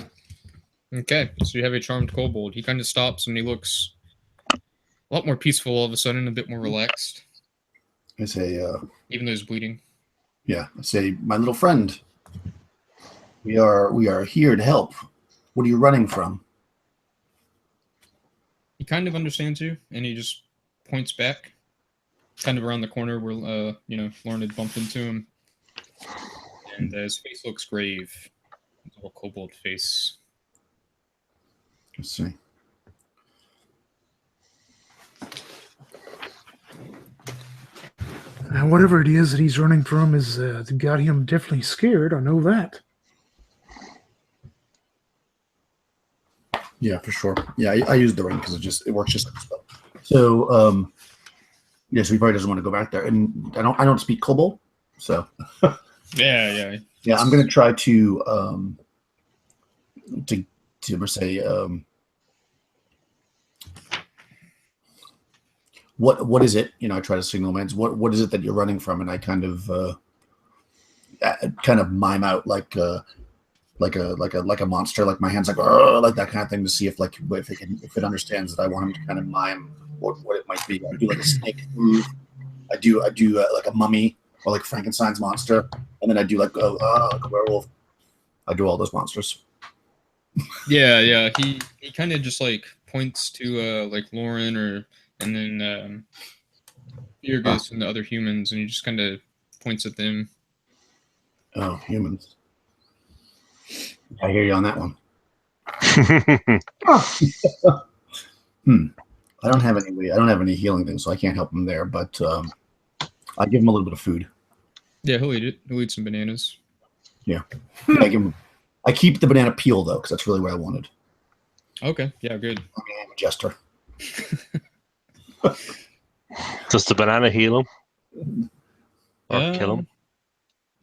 Okay, so you have a charmed kobold. He kind of stops and he looks a lot more peaceful all of a sudden, a bit more relaxed. I say, even though he's bleeding. Yeah, I say, my little friend, we are here to help. What are you running from? He kind of understands you, and he just points back kind of around the corner where Lauren had bumped into him, and his face looks grave. His little kobold face. Let's see. And whatever it is that he's running from is got him definitely scared. I know that. Yeah, for sure. Yeah, I use the ring because it works just like a spell. So, yeah, so he probably doesn't want to go back there, and I don't speak kobold, so Yeah. yeah, I'm gonna try to say what is it? I try to signal man's what is it that you're running from, and I kind of mime out like a monster, like my hands like that kind of thing to see if it understands that I want him to kind of mime what it might be. I do like a snake move. I do like a mummy or like Frankenstein's monster, and then I do like a werewolf. I do all those monsters. Yeah. He kind of just like points to like Lauren and then Irgus and the other humans, and he just kind of points at them. Oh, humans. I hear you on that one. I don't have any healing things, so I can't help him there. But I give him a little bit of food. Yeah, he'll eat it. He'll eat some bananas. Yeah, I keep the banana peel though, because that's really what I wanted. Okay. Yeah. Good. I'm a jester. Does the banana heal him or kill him?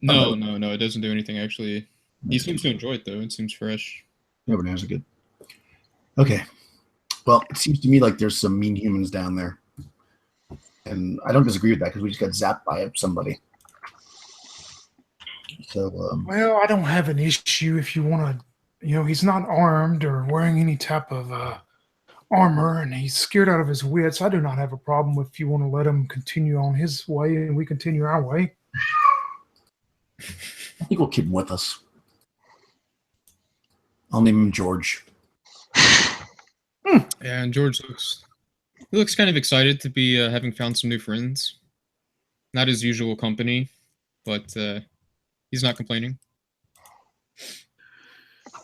No. It doesn't do anything actually. He seems to enjoy it though. It seems fresh. Yeah, bananas are good. Okay. Well, it seems to me like there's some mean humans down there. And I don't disagree with that because we just got zapped by somebody. So, Well, I don't have an issue if you want to, he's not armed or wearing any type of armor, and he's scared out of his wits. I do not have a problem if you want to let him continue on his way and we continue our way. I think we'll keep him with us. I'll name him George. Yeah, and George looks kind of excited to be having found some new friends. Not his usual company, but he's not complaining.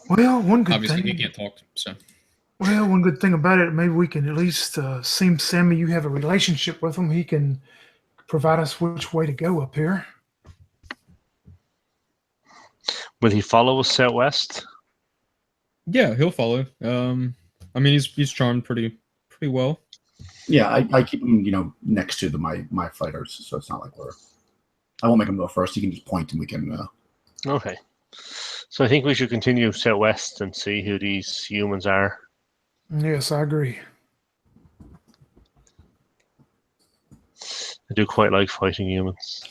Well, one good Obviously, thing. he can't talk, so. Well, one good thing about it, maybe we can at least seem Sammy. You have a relationship with him. He can provide us which way to go up here. Will he follow us southwest? Yeah, he'll follow. I mean, he's charmed pretty well. Yeah, I keep him, next to my fighters, so it's not like I won't make him go first. He can just point, and we can. Okay. So I think we should continue southwest and see who these humans are. Yes, I agree. I do quite like fighting humans.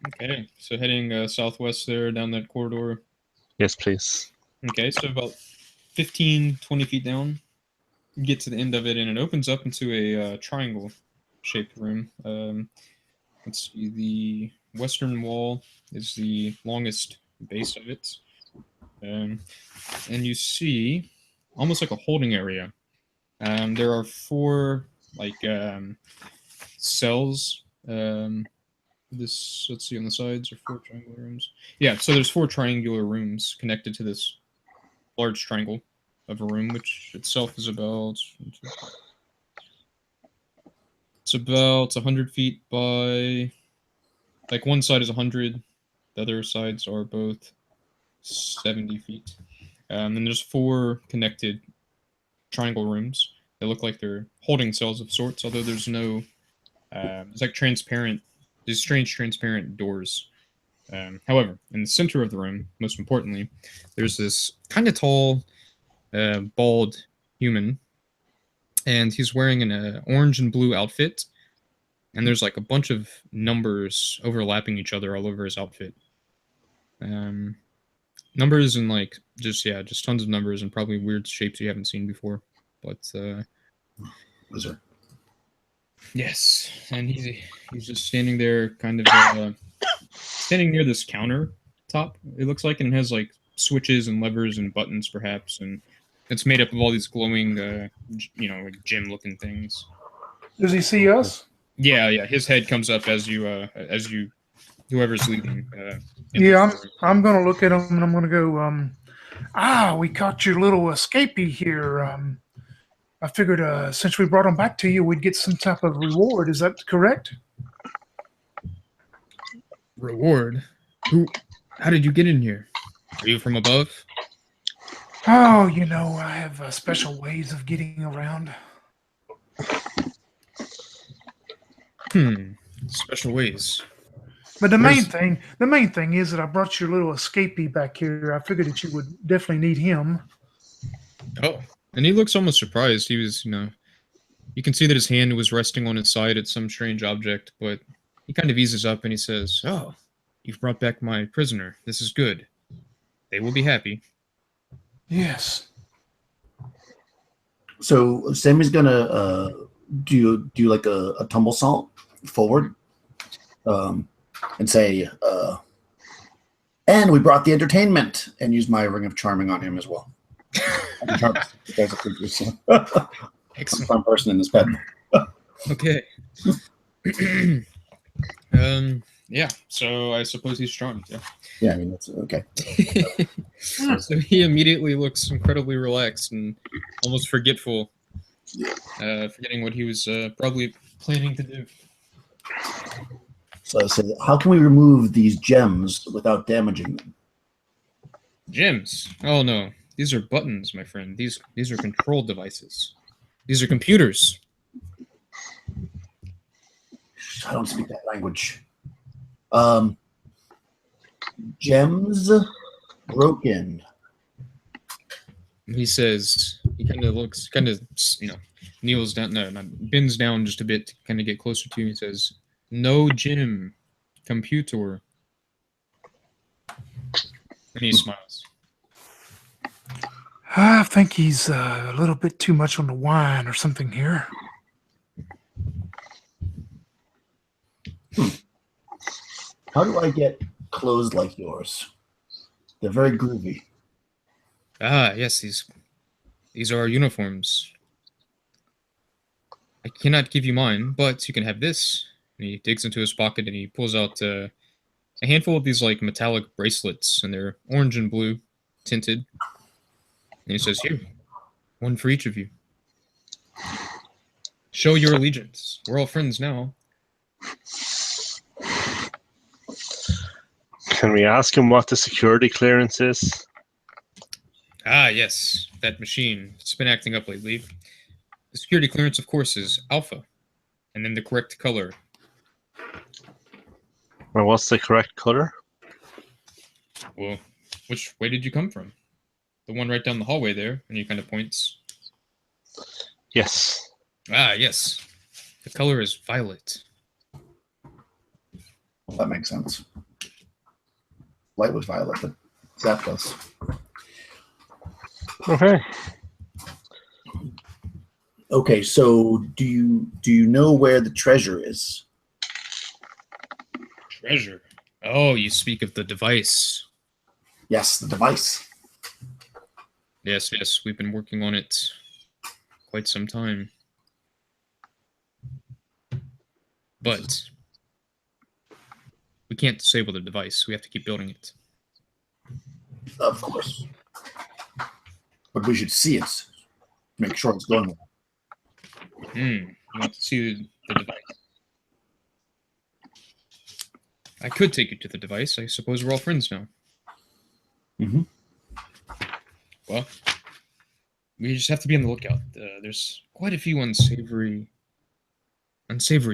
Okay, so heading southwest there down that corridor. Yes, please. Okay, so about 15, 20 feet down, you get to the end of it, and it opens up into a triangle-shaped room. Let's see, the western wall is the longest base of it. And you see almost like a holding area. There are 4 cells. Let's see, on the sides are 4 triangular rooms. Yeah, so there's 4 triangular rooms connected to this large triangle of a room, which itself is about 100 feet by, one side is 100, the other sides are both 70 feet. And there's 4 connected triangle rooms that look like they're holding cells of sorts, although there's no, it's like transparent, these strange transparent doors. However, in the center of the room, most importantly, there's this kind of tall, bald human, and he's wearing an orange and blue outfit, and there's like a bunch of numbers overlapping each other all over his outfit. Numbers and just tons of numbers and probably weird shapes you haven't seen before. But Wizard. Yes, and he's just standing there, kind of standing near this counter top. It looks like, and it has like switches and levers and buttons, perhaps, and it's made up of all these glowing, like gem-looking things. Does he see us? Yeah. His head comes up as you whoever's leading. Yeah, I'm gonna look at him and I'm gonna go. We caught your little escapee here. I figured since we brought him back to you, we'd get some type of reward. Is that correct? Reward? How did you get in here? Are you from above? Oh, I have special ways of getting around. Special ways. But the main thing is that I brought your little escapee back here. I figured that you would definitely need him. Oh, and he looks almost surprised. He was, you can see that his hand was resting on his side at some strange object, but he kind of eases up and he says, "Oh, you've brought back my prisoner. This is good. They will be happy." Yes. So Sammy's gonna do like a tumble salt forward, and say, "And we brought the entertainment," and use my ring of charming on him as well. Excellent. Fun person in this bed. Okay. Yeah. So I suppose he's charmed. Yeah. Yeah, I mean that's okay. So he immediately looks incredibly relaxed and almost forgetful, forgetting what he was probably planning to do. So I said, how can we remove these gems without damaging them? Gems? Oh no, these are buttons, my friend. These are control devices. These are computers. I don't speak that language. Gems broken. He says, he kind of looks, kneels down, bends down just a bit to kind of get closer to you. He says, "No gem, computer." And he smiles. I think he's a little bit too much on the wine or something here. How do I get clothes like yours? They're very groovy. Ah, yes, these are our uniforms. I cannot give you mine, but you can have this. And he digs into his pocket and he pulls out a handful of these like metallic bracelets, and they're orange and blue tinted. And he says, "Here, one for each of you. Show your allegiance. We're all friends now." Can we ask him what the security clearance is? Ah, yes, that machine. It's been acting up lately. The security clearance, of course, is Alpha, and then the correct color. Well, what's the correct color? Well, which way did you come from? The one right down the hallway there, and he kind of points. Yes. Ah, yes. The color is violet. Well, that makes sense. Light was violet, but that does. Okay. Okay, so do you know where the treasure is? Treasure? Oh, you speak of the device. Yes, the device. Yes, we've been working on it quite some time. But we can't disable the device. We have to keep building it. Of course. But we should see it. Make sure it's going well. You want to see the device? I could take you to the device. I suppose we're all friends now. Mm-hmm. Well, we just have to be on the lookout. There's quite a few unsavory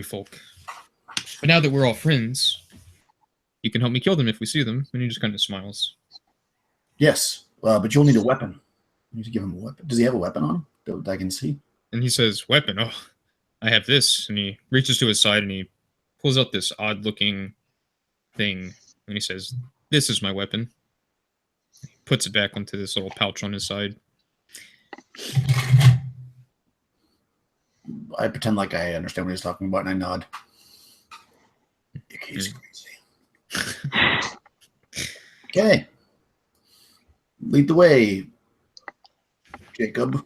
folk. But now that we're all friends, you can help me kill them if we see them. And he just kind of smiles. Yes, but you'll need a weapon. You need to give him a weapon. Does he have a weapon on him that I can see? And he says, "Weapon? Oh, I have this." And he reaches to his side and he pulls out this odd-looking thing. And he says, "This is my weapon." He puts it back onto this little pouch on his side. I pretend like I understand what he's talking about, and I nod. He's crazy. Okay. Lead the way, Jacob.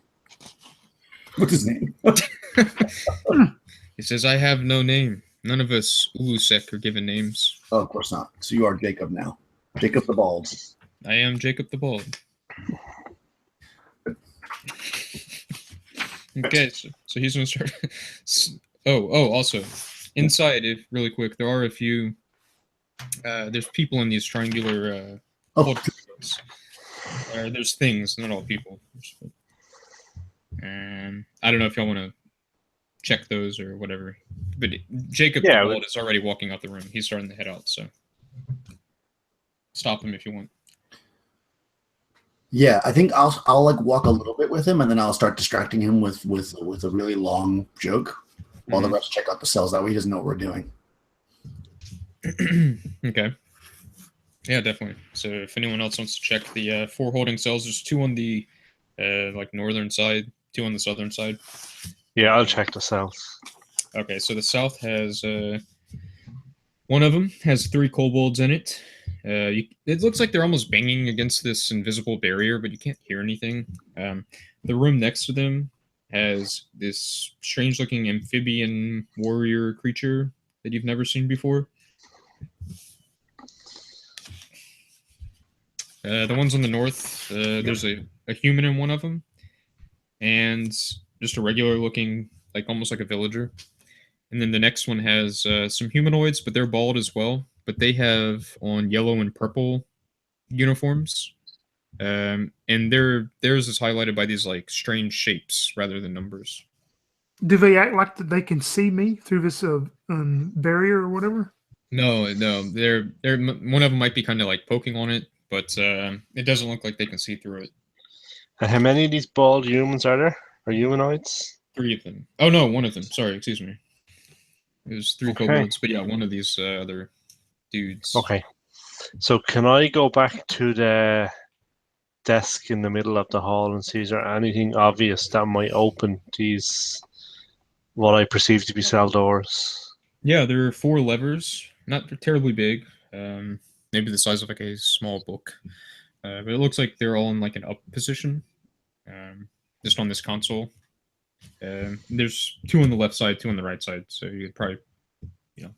What's his name? He says, I have no name. None of us Ulusek are given names. Oh, of course not. So you are Jacob now. Jacob the Bald. I am Jacob the Bald. Okay, so he's gonna start. Also, inside, if really quick, there are a few. There's people in these triangular. There's things, not all people. And I don't know if y'all want to check those or whatever. But Jacob the Bald is already walking out the room. He's starting to head out, so stop him if you want. Yeah, I think I'll like walk a little bit with him, and then I'll start distracting him with a really long joke, while the rest check out the cells. That way, he doesn't know what we're doing. Okay. Yeah, definitely. So if anyone else wants to check the 4 holding cells, there's 2 on the like northern side, 2 on the southern side. Yeah, I'll check the south. Okay, so the south has one of them has 3 kobolds in it. It looks like they're almost banging against this invisible barrier, but you can't hear anything. The room next to them has this strange-looking amphibian warrior creature that you've never seen before. The ones on the north, there's a human in one of them, and just a regular-looking, like almost like a villager. And then the next one has some humanoids, but they're bald as well. But they have on yellow and purple uniforms. And theirs is highlighted by these like strange shapes rather than numbers. Do they act like that they can see me through this barrier or whatever? No. They're one of them might be kind of like poking on it, but it doesn't look like they can see through it. And how many of these bald humans are there? Or humanoids? 3 of them. Oh no, 1 of them. Sorry, excuse me. It was 3 kobolds, but yeah, 1 of these other dudes. Okay. So can I go back to the desk in the middle of the hall and see is there anything obvious that might open these, what I perceive to be cell doors? Yeah, there are 4 levers, not terribly big, maybe the size of like a small book, but it looks like they're all in like an up position, just on this console. There's 2 on the left side, 2 on the right side, so you could probably,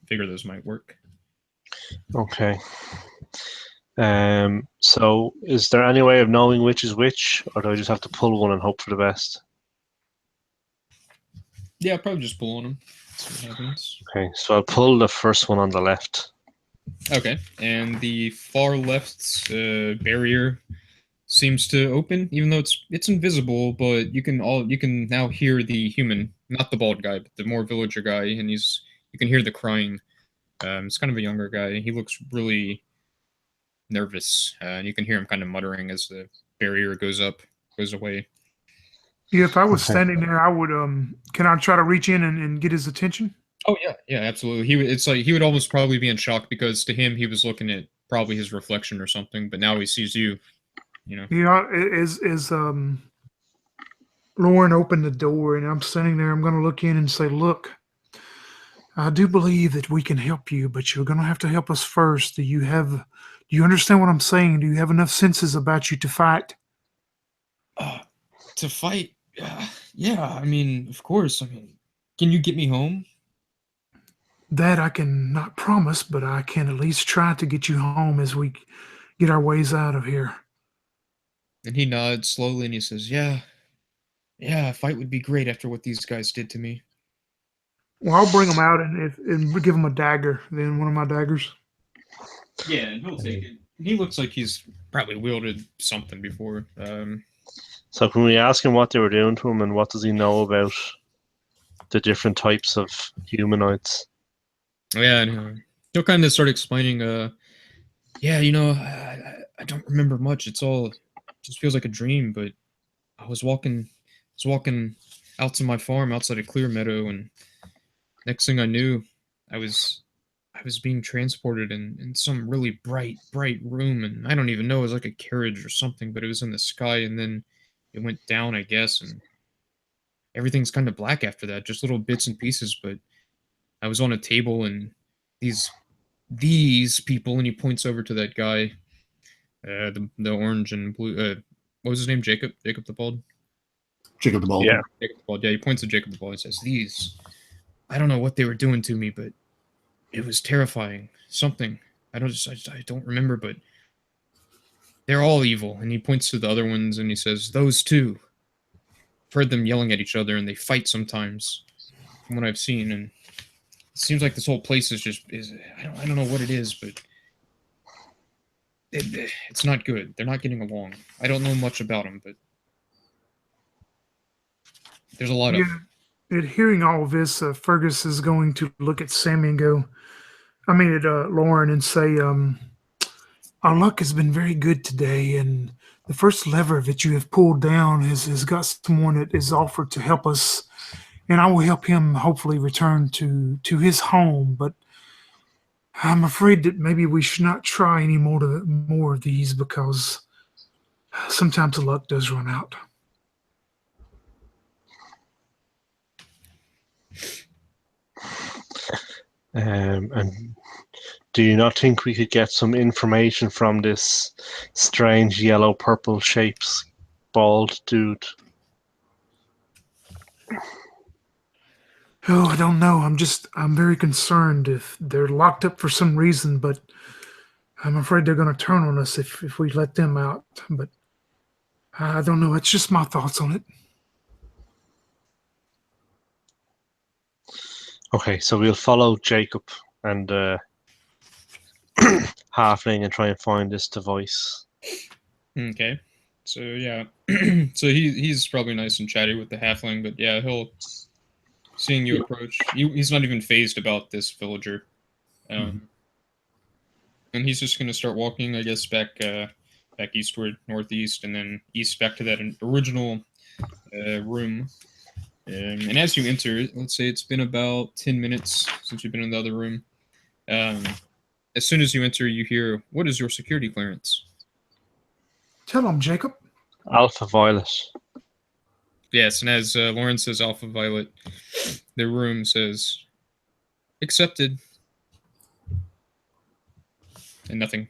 figure those might work. Okay. So is there any way of knowing which is which, or do I just have to pull one and hope for the best? Yeah, probably just pull on them. See what happens. Okay, so I'll pull the first one on the left. Okay, and the far left barrier seems to open, even though it's invisible. But you can now hear the human, not the bald guy, but the more villager guy, and you can hear the crying. It's kind of a younger guy. He looks really nervous, and you can hear him kind of muttering as the barrier goes away. Yeah, if I was standing there, I would. Can I try to reach in and get his attention? Oh yeah, absolutely. He would almost probably be in shock because to him he was looking at probably his reflection or something, but now he sees you. Yeah, as Lauren opened the door and I'm standing there, I'm going to look in and say, "Look, I do believe that we can help you, but you're going to have to help us first. Do you understand what I'm saying? Do you have enough senses about you to fight?" To fight? Yeah, I mean, of course. I mean, can you get me home? That I can not promise, but I can at least try to get you home as we get our ways out of here. And he nods slowly and he says, Yeah, a fight would be great after what these guys did to me. Well, I'll bring them out and give him a dagger, then one of my daggers. Yeah, and he'll take it. He looks like he's probably wielded something before. So can we ask him what they were doing to him, and what does he know about the different types of humanoids? Yeah, and he'll kind of start explaining, I don't remember much. It just feels like a dream, but I was walking out to my farm outside of Clear Meadow, and next thing I knew, I was being transported in some really bright room, and I don't even know, it was like a carriage or something, but it was in the sky, and then it went down, I guess, and everything's kind of black after that, just little bits and pieces. But I was on a table, and these people, and he points over to that guy, the orange and blue. What was his name? Jacob the Bald. Jacob the Bald. Yeah. Jacob the Bald. Yeah, he points to Jacob the Bald and says, "These I don't know what they were doing to me, but it was terrifying. Something. I don't remember, but they're all evil. And he points to the other ones and he says, those two. I've heard them yelling at each other and they fight sometimes, from what I've seen. And it seems like this whole place is I don't know what it is, but it's not good. They're not getting along. I don't know much about them, but there's a lot of them. And hearing all of this, Fergus is going to look at Sammy and at Lauren and say, our luck has been very good today, and the first lever that you have pulled down has got someone that is offered to help us, and I will help him hopefully return to his home. But I'm afraid that maybe we should not try any more of these because sometimes the luck does run out. And do you not think we could get some information from this strange yellow-purple shapes bald dude? Oh, I don't know. I'm very concerned if they're locked up for some reason, but I'm afraid they're going to turn on us if we let them out. But I don't know. It's just my thoughts on it. Okay, so we'll follow Jacob and Halfling and try and find this device. Okay. So yeah. So he's probably nice and chatty with the halfling, but yeah, he'll seeing you approach. He's not even phased about this villager. And he's just gonna start walking, I guess, back eastward, northeast, and then east back to that original room. And as you enter, let's say it's been about 10 minutes since you've been in the other room. As soon as you enter, you hear, what is your security clearance? Tell him, Jacob. Alpha Violet. Yes, and as Lauren says Alpha Violet, the room says, accepted. And nothing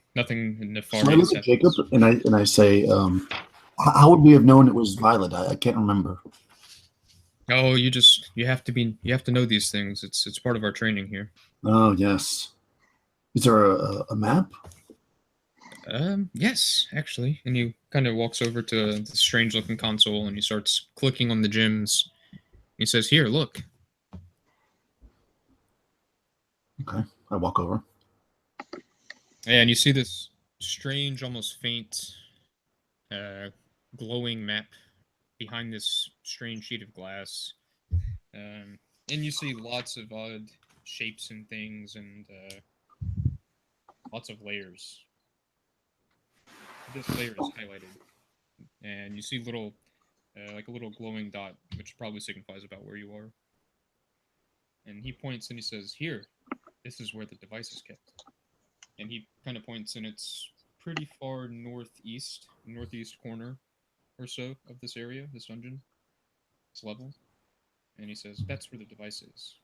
in the far So I look at Jacob and I say, how would we have known it was Violet? I can't remember. Oh, you have to know these things. It's part of our training here. Oh, yes. Is there a map? Yes, actually. And he kind of walks over to the strange looking console and he starts clicking on the gems. He says, here, look. Okay. I walk over. Yeah, and you see this strange, almost faint, glowing map behind this strange sheet of glass. And you see lots of odd shapes and things and lots of layers. This layer is highlighted. And you see little, like a little glowing dot, which probably signifies about where you are. And he points and he says, here, this is where the device is kept. And he kind of points and it's pretty far northeast corner or so of this area, this dungeon, this level. And he says, that's where the device is.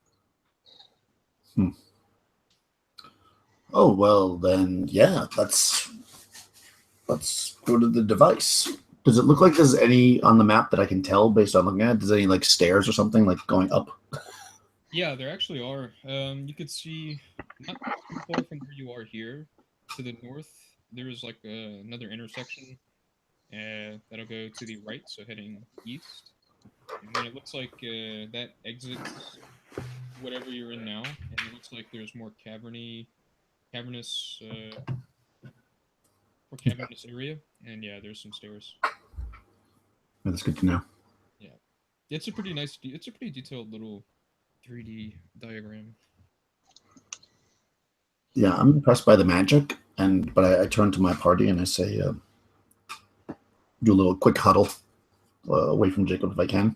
Oh, well, then, yeah, let's go to the device. Does it look like there's any on the map that I can tell based on looking at it? Does any, like, stairs or something, like, going up? Yeah, there actually are. You could see, not too far from where you are here, to the north, there is, like, another intersection that'll go to the right, so heading east. And then it looks like that exits whatever you're in now, and it looks like there's more cavernous area, and yeah, there's some stairs. That's good to know. Yeah, it's a pretty detailed little 3D diagram. Yeah, I'm impressed by the magic, but I turn to my party and I say, do a little quick huddle away from Jacob if I can,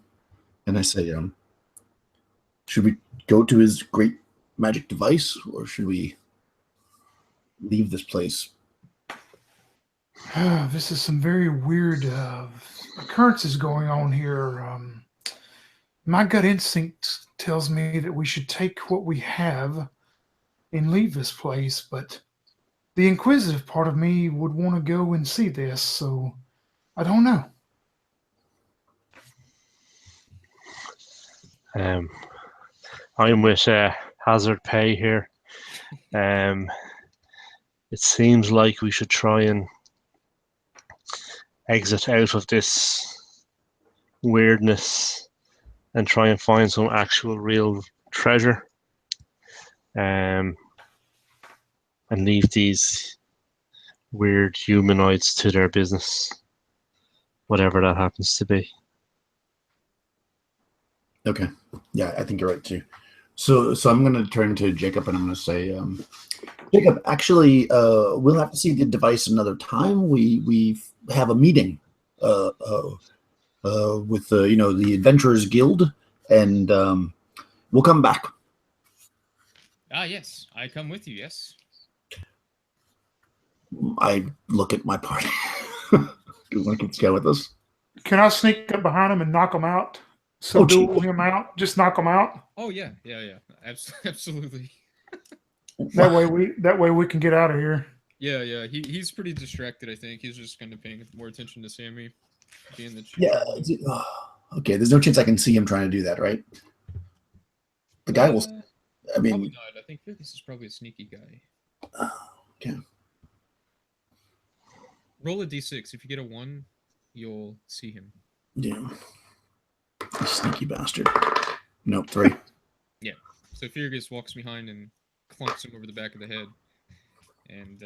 and I say, should we go to his great magic device, or should we leave this place? This is some very weird occurrences going on here. My gut instinct tells me that we should take what we have and leave this place, but the inquisitive part of me would want to go and see this, so I don't know. I'm with Hazard Pay here. It seems like we should try and exit out of this weirdness and try and find some actual real treasure. And leave these weird humanoids to their business, whatever that happens to be. Okay. Yeah, I think you're right too. So I'm going to turn to Jacob and I'm going to say, Jacob, actually, we'll have to see the device another time. We have a meeting with the Adventurers Guild, and we'll come back. Ah, yes, I come with you. Yes. I look at my party. You want to keep scared with us? Can I sneak up behind him and knock him out? Subdue him out? Just knock him out? Oh yeah. Absolutely. That way we can get out of here. Yeah. He's pretty distracted. I think he's just kind of paying more attention to Sammy, being the chief. Yeah. Okay. There's no chance I can see him trying to do that, right? The guy will. I mean, probably not. I think this is probably a sneaky guy. Okay. Roll a d6. If you get a 1, you'll see him. Yeah. Sneaky bastard. Nope, 3. Yeah. So Fergus walks behind and clunks him over the back of the head, and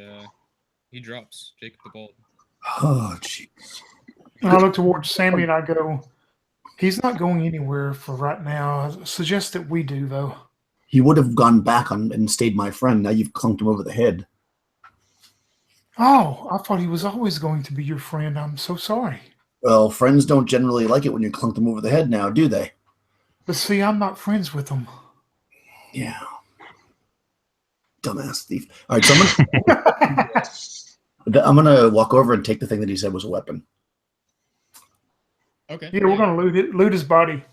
he drops Jacob the Bald. Oh, jeez. I look towards Sammy and I go, he's not going anywhere for right now. I suggest that we do, though. He would have gone back and stayed my friend. Now you've clunked him over the head. Oh, I thought he was always going to be your friend. I'm so sorry. Well, friends don't generally like it when you clunk them over the head now, do they? But see, I'm not friends with him. Yeah. Dumbass thief. All right, so I'm gonna walk over and take the thing that he said was a weapon. Okay. Yeah, we're gonna loot his body.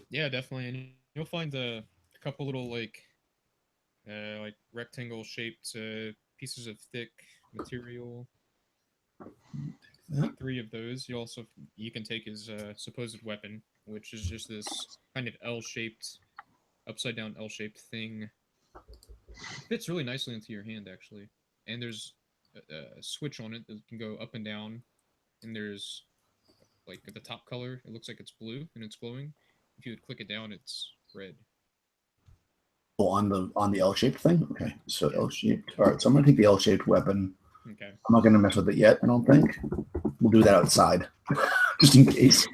Yeah, definitely. And you'll find a couple little like rectangle shaped pieces of thick material. 3 of those. You can take his supposed weapon, which is just this kind of L-shaped, upside down L-shaped thing. Fits really nicely into your hand, actually. And there's a switch on it that can go up and down. And there's like the top color. It looks like it's blue and it's glowing. If you would click it down, it's red. Oh, on the L-shaped thing. Okay, so L-shaped. All right, so I'm gonna take the L-shaped weapon. Okay. I'm not gonna mess with it yet. I don't think. We'll do that outside, just in case.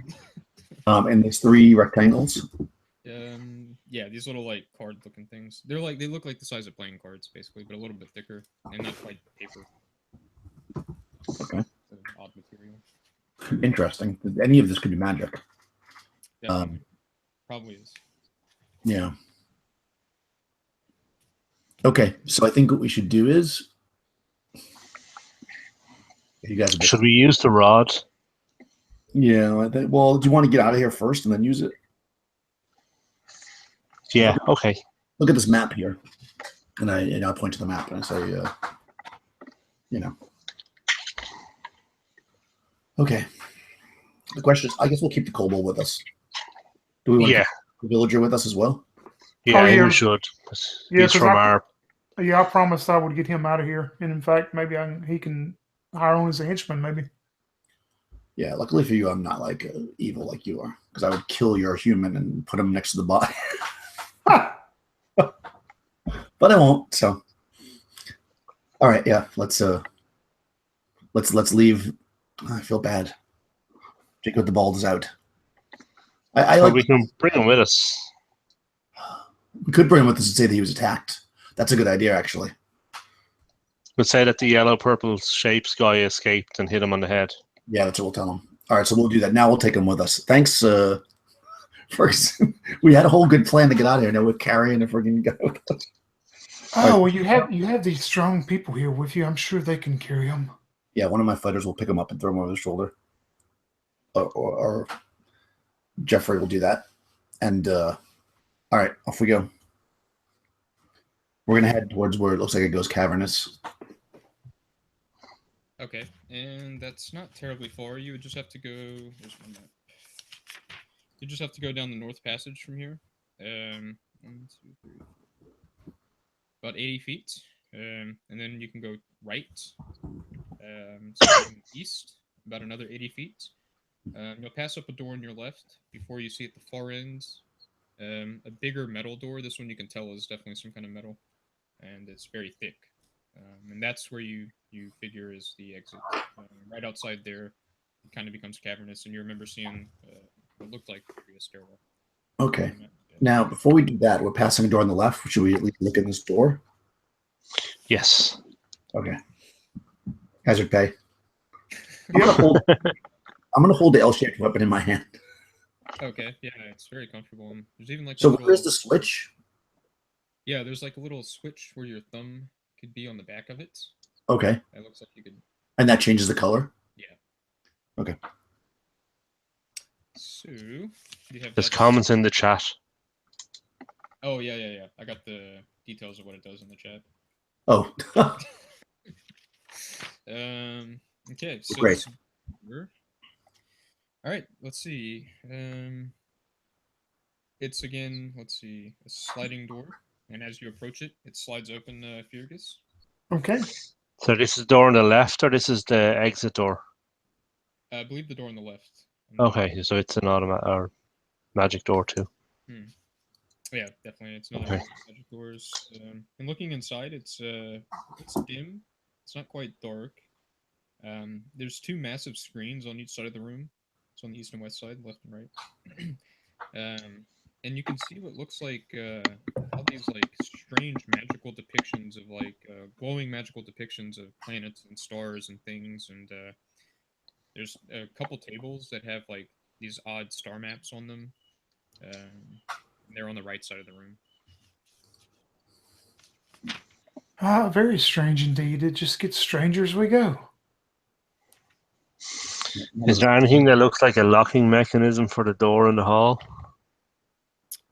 And there's 3 rectangles. Yeah, these little like card-looking things. They look like the size of playing cards, basically, but a little bit thicker and not quite paper. Okay. It's an odd material. Interesting. Any of this could be magic. Yeah, probably is. Yeah. Okay, so I think what we should do is, you guys. Should we use the rod? Yeah. I think, well, do you want to get out of here first and then use it? Yeah. Okay. Look at this map here, and I point to the map and I say, Okay. The question is, I guess we'll keep the kobold with us. Do we want to keep the villager with us as well? Yeah, yeah. we should. Yeah, He's from our. Yeah, I promised I would get him out of here, and in fact, maybe he can hire on as a henchman. Maybe. Yeah. Luckily for you, I'm not like evil like you are, because I would kill your human and put him next to the body. But I won't. So. All right. Yeah. Let's leave. I feel bad. Jacob the Bald is out. We can bring him with us. We could bring him with us and say that he was attacked. That's a good idea, actually. We'll say that the yellow-purple shapes guy escaped and hit him on the head. Yeah, that's what we'll tell him. All right, so we'll do that. Now we'll take him with us. Thanks. First, we had a whole good plan to get out of here. Now we're carrying a freaking goat. Oh, well, you have these strong people here with you. I'm sure they can carry him. Yeah, one of my fighters will pick him up and throw him over his shoulder. Or Jeffrey will do that. And all right, off we go. We're gonna head towards where it looks like it goes cavernous. Okay, and that's not terribly far. You would just have to go. There's my map. You just have to go down the north passage from here. 1, 2, 3, 4. About 80 feet. And then you can go right. East, about another 80 feet. You'll pass up a door on your left before you see at the far end a bigger metal door. This one you can tell is definitely some kind of metal, and it's very thick. And that's where you figure is the exit. Right outside there, it kind of becomes cavernous, and you remember seeing what looked like a stairwell. Okay. Now, before we do that, we're passing a door on the left. Should we at least look in this door? Yes. Okay. Hazard pay. I'm gonna hold the L-shaped weapon in my hand. Okay, yeah, it's very comfortable. And there's even like So where's the switch? Yeah, there's like a little switch where your thumb could be on the back of it. Okay. It looks like you could. And that changes the color? Yeah. Okay. So you have. There's comments in the chat. Oh yeah. I got the details of what it does in the chat. Oh. Okay. So Great. All right. Let's see. It's again. Let's see. A sliding door, and as you approach it, it slides open. Fergus. Okay. So this is the door on the left, or this is the exit door? I believe the door on the left. Okay, so it's an automatic or magic door too. Yeah, definitely. It's another Okay. magic doors. And looking inside, it's dim. It's not quite dark. There's 2 massive screens on each side of the room. It's on the east and west side, left and right. And you can see what looks like all these like strange magical depictions of like glowing magical depictions of planets and stars and things. And there's a couple tables that have like these odd star maps on them. They're on the right side of the room. Very strange indeed. It just gets stranger as we go. Is there anything that looks like a locking mechanism for the door in the hall?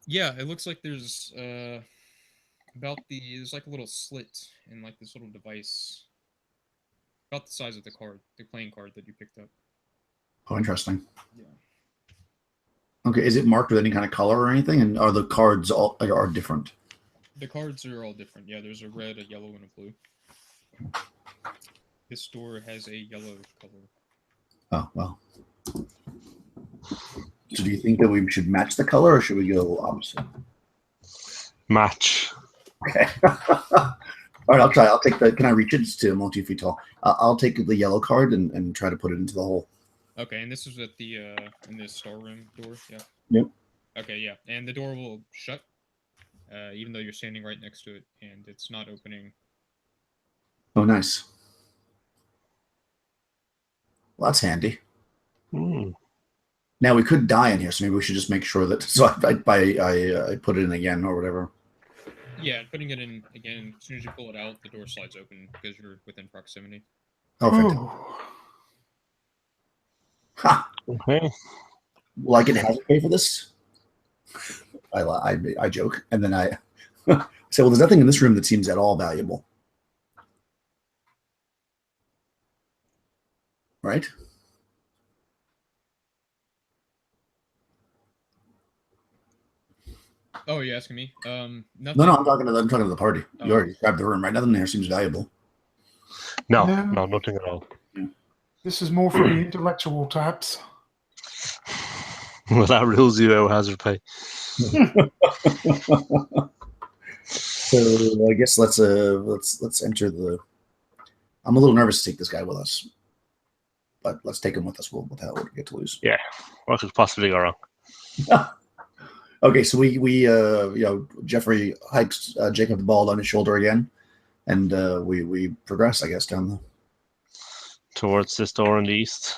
Yeah, it looks like there's there's like a little slit in like this little device about the size of the playing card that you picked up. Oh, interesting. Yeah. Okay, is it marked with any kind of color or anything? And are the cards all are different? The cards are all different. Yeah, there's a red, a yellow, and a blue. This door has a yellow color. Oh, well. So do you think that we should match the color or should we go opposite? Match. Okay. All right, I'll try. I'll take the. Can I reach it? It's I'm only 2 feet tall. I'll take the yellow card and try to put it into the hole. Okay, and this is at the in this storeroom door. Yeah. Yep. Okay, yeah, and the door will shut, even though you're standing right next to it, and it's not opening. Oh, nice. Well, that's handy. Now we could die in here, so maybe we should just make sure that. So I put it in again or whatever. Yeah, putting it in again. As soon as you pull it out, the door slides open because you're within proximity. Oh, fantastic. Ha! Okay. Will I get hazard pay for this? I joke, and then I say, well, there's nothing in this room that seems at all valuable, right? Oh, you're asking me? Nothing. No, I'm talking to the party. Oh. You already described the room, right? Nothing there seems valuable. No, No. nothing at all. This is more for the intellectual types. Well, that rules you out, hazard pay. So I guess let's enter the. I'm a little nervous to take this guy with us, but let's take him with us. We'll get to lose. Yeah, what could possibly go wrong? Okay, so we Jeffrey hikes Jacob the Bald on his shoulder again, and we progress, I guess, down the Towards this door in the east.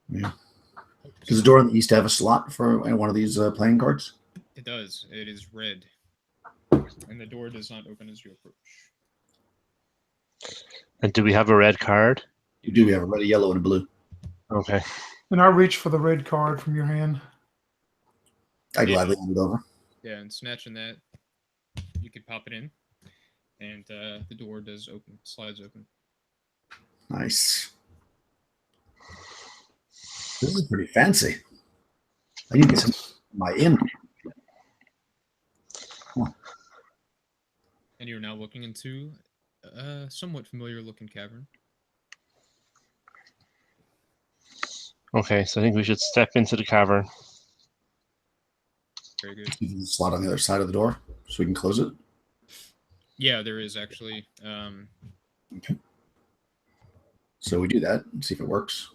Yeah. Does the door on the east have a slot for one of these playing cards? It does. It is red, and the door does not open as you approach. And do we have a red card? You do. We have a red, a yellow, and a blue. Okay. And I reach for the red card from your hand. I gladly hand it over. Yeah, and snatching that, you could pop it in, and the door does open, slides open. Nice. This is pretty fancy. I need to get some my inn. And you're now looking into a somewhat familiar looking cavern. Okay, so I think we should step into the cavern. Very good. You can slot on the other side of the door so we can close it. Yeah, there is actually. Okay. So we do that and see if it works.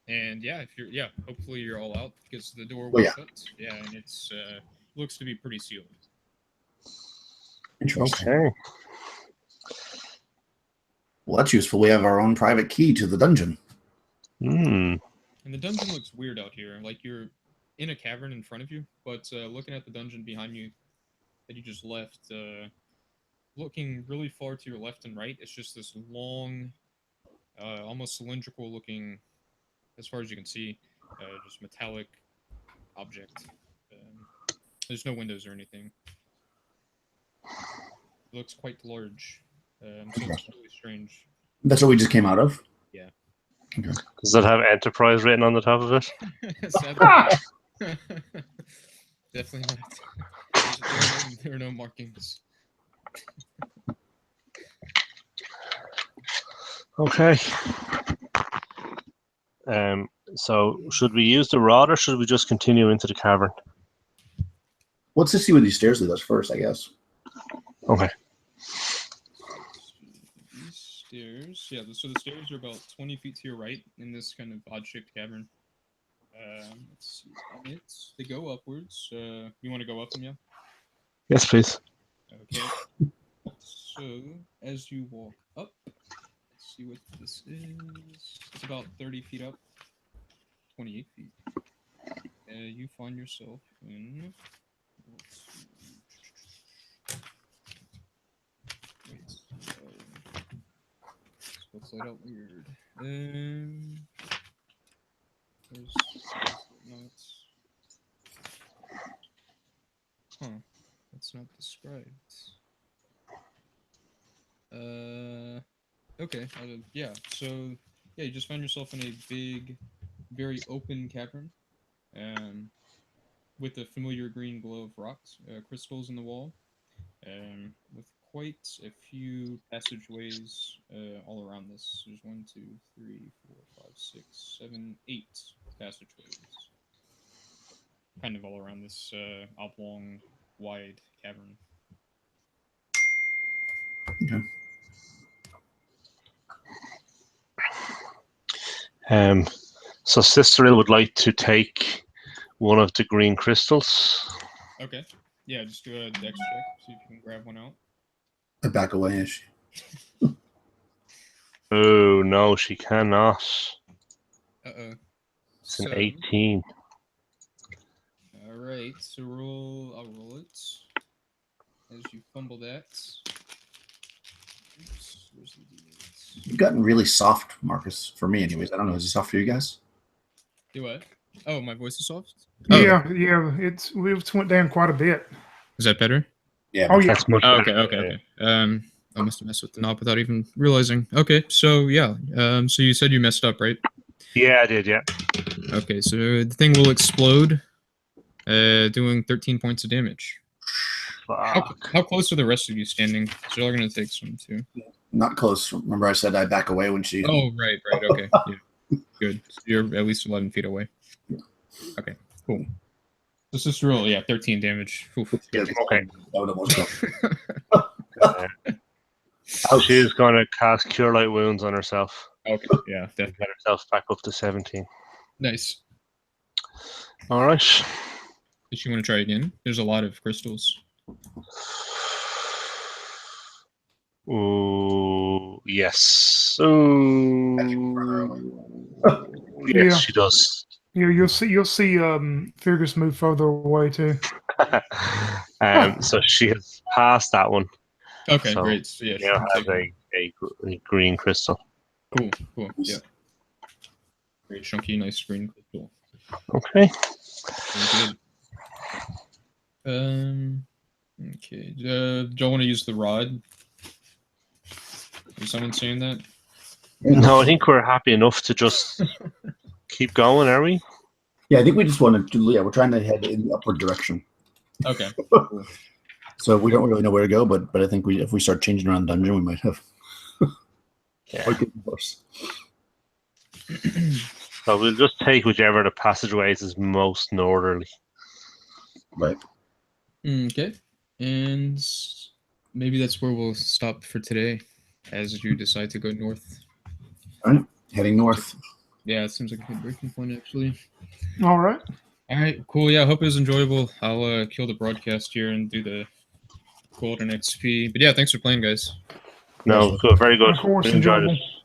And yeah, if you're hopefully you're all out because the door Oh, was yeah. shut. Yeah, and it's looks to be pretty sealed. Interesting. Okay. Well, that's useful. We have our own private key to the dungeon. Hmm. And the dungeon looks weird out here. Like you're in a cavern in front of you, but looking at the dungeon behind you that you just left, looking really far to your left and right, it's just this long, almost cylindrical looking, as far as you can see, just metallic object. There's no windows or anything. It looks quite large. So it's really strange. That's what we just came out of. Yeah. Okay. Does that have Enterprise written on the top of it? Sadly. Definitely not. There are no markings. Okay. So should we use the rod or should we just continue into the cavern? Let's just see where these stairs lead us first, I guess. Okay. These stairs, yeah. So the stairs are about 20 feet to your right in this kind of odd-shaped cavern. Let's see. And they go upwards. You want to go up them, yeah? Yes, please. Okay. So as you walk up, let's see what this is. It's about 30 feet up, 28 feet. You find yourself in. Let's see. Wait. Let's light out weird. There's notes. Huh. That's not described. Okay. Yeah. So, yeah, you just found yourself in a big, very open cavern, with a familiar green glow of rocks, crystals in the wall, with quite a few passageways all around this. There's 1, 2, 3, 4, 5, 6, 7, 8 passageways, kind of all around this oblong, wide cavern. Okay. So Sisteril would like to take one of the green crystals. Okay. Yeah, just do a dex check, see if you can grab one out. I back away. Is she? Oh, no, she cannot. Uh-oh. It's an 18. Alright, so I'll roll it. As you fumble that. Oops, where's the d8? You've gotten really soft, Marcus, for me anyways. I don't know. Is it soft for you guys? Do what? Oh, my voice is soft? Yeah, it went down quite a bit. Is that better? Yeah. Oh yeah, That's much Oh, better. okay. I must have messed with the knob without even realizing. Okay, so yeah. So you said you messed up, right? Yeah, I did, yeah. Okay, so the thing will explode, doing 13 points of damage. Fuck. How close are the rest of you standing? So you're gonna take some too. Not close. Remember I said I back away when she... Oh, right, okay. Yeah. Good. So you're at least 11 feet away. Okay, cool. This is real, yeah, 13 damage. Oof. Yeah, Okay. that would almost go. She's going to cast Cure Light Wounds on herself. Okay, yeah, definitely. Get herself back up to 17. Nice. All right. Does she want to try again? There's a lot of crystals. Ooh, yes. Ooh. Yes, Yeah. she does. you'll see. Fergus move further away too. So she has passed that one. Okay, So, great. So, yeah, she Now can has take a green crystal. Cool, yeah. Very chunky, nice green crystal. Okay. Very good. Okay. Do y'all want to use the rod? Is someone saying that? No, I think we're happy enough to just keep going, are we? Yeah, I think we just want to. Yeah, we're trying to head in the upward direction. Okay. So we don't really know where to go, but I think if we start changing around the dungeon, we might have. Yeah. So we'll just take whichever the passageways is most northerly. Right. Okay. And maybe that's where we'll stop for today, as you decide to go north. All right. Heading north. Yeah, it seems like a good breaking point, actually. All right. All right, cool. Yeah, I hope it was enjoyable. I'll kill the broadcast here and do the golden XP. But yeah, thanks for playing, guys. No, good, very good. Of course, We enjoyed it. enjoyable.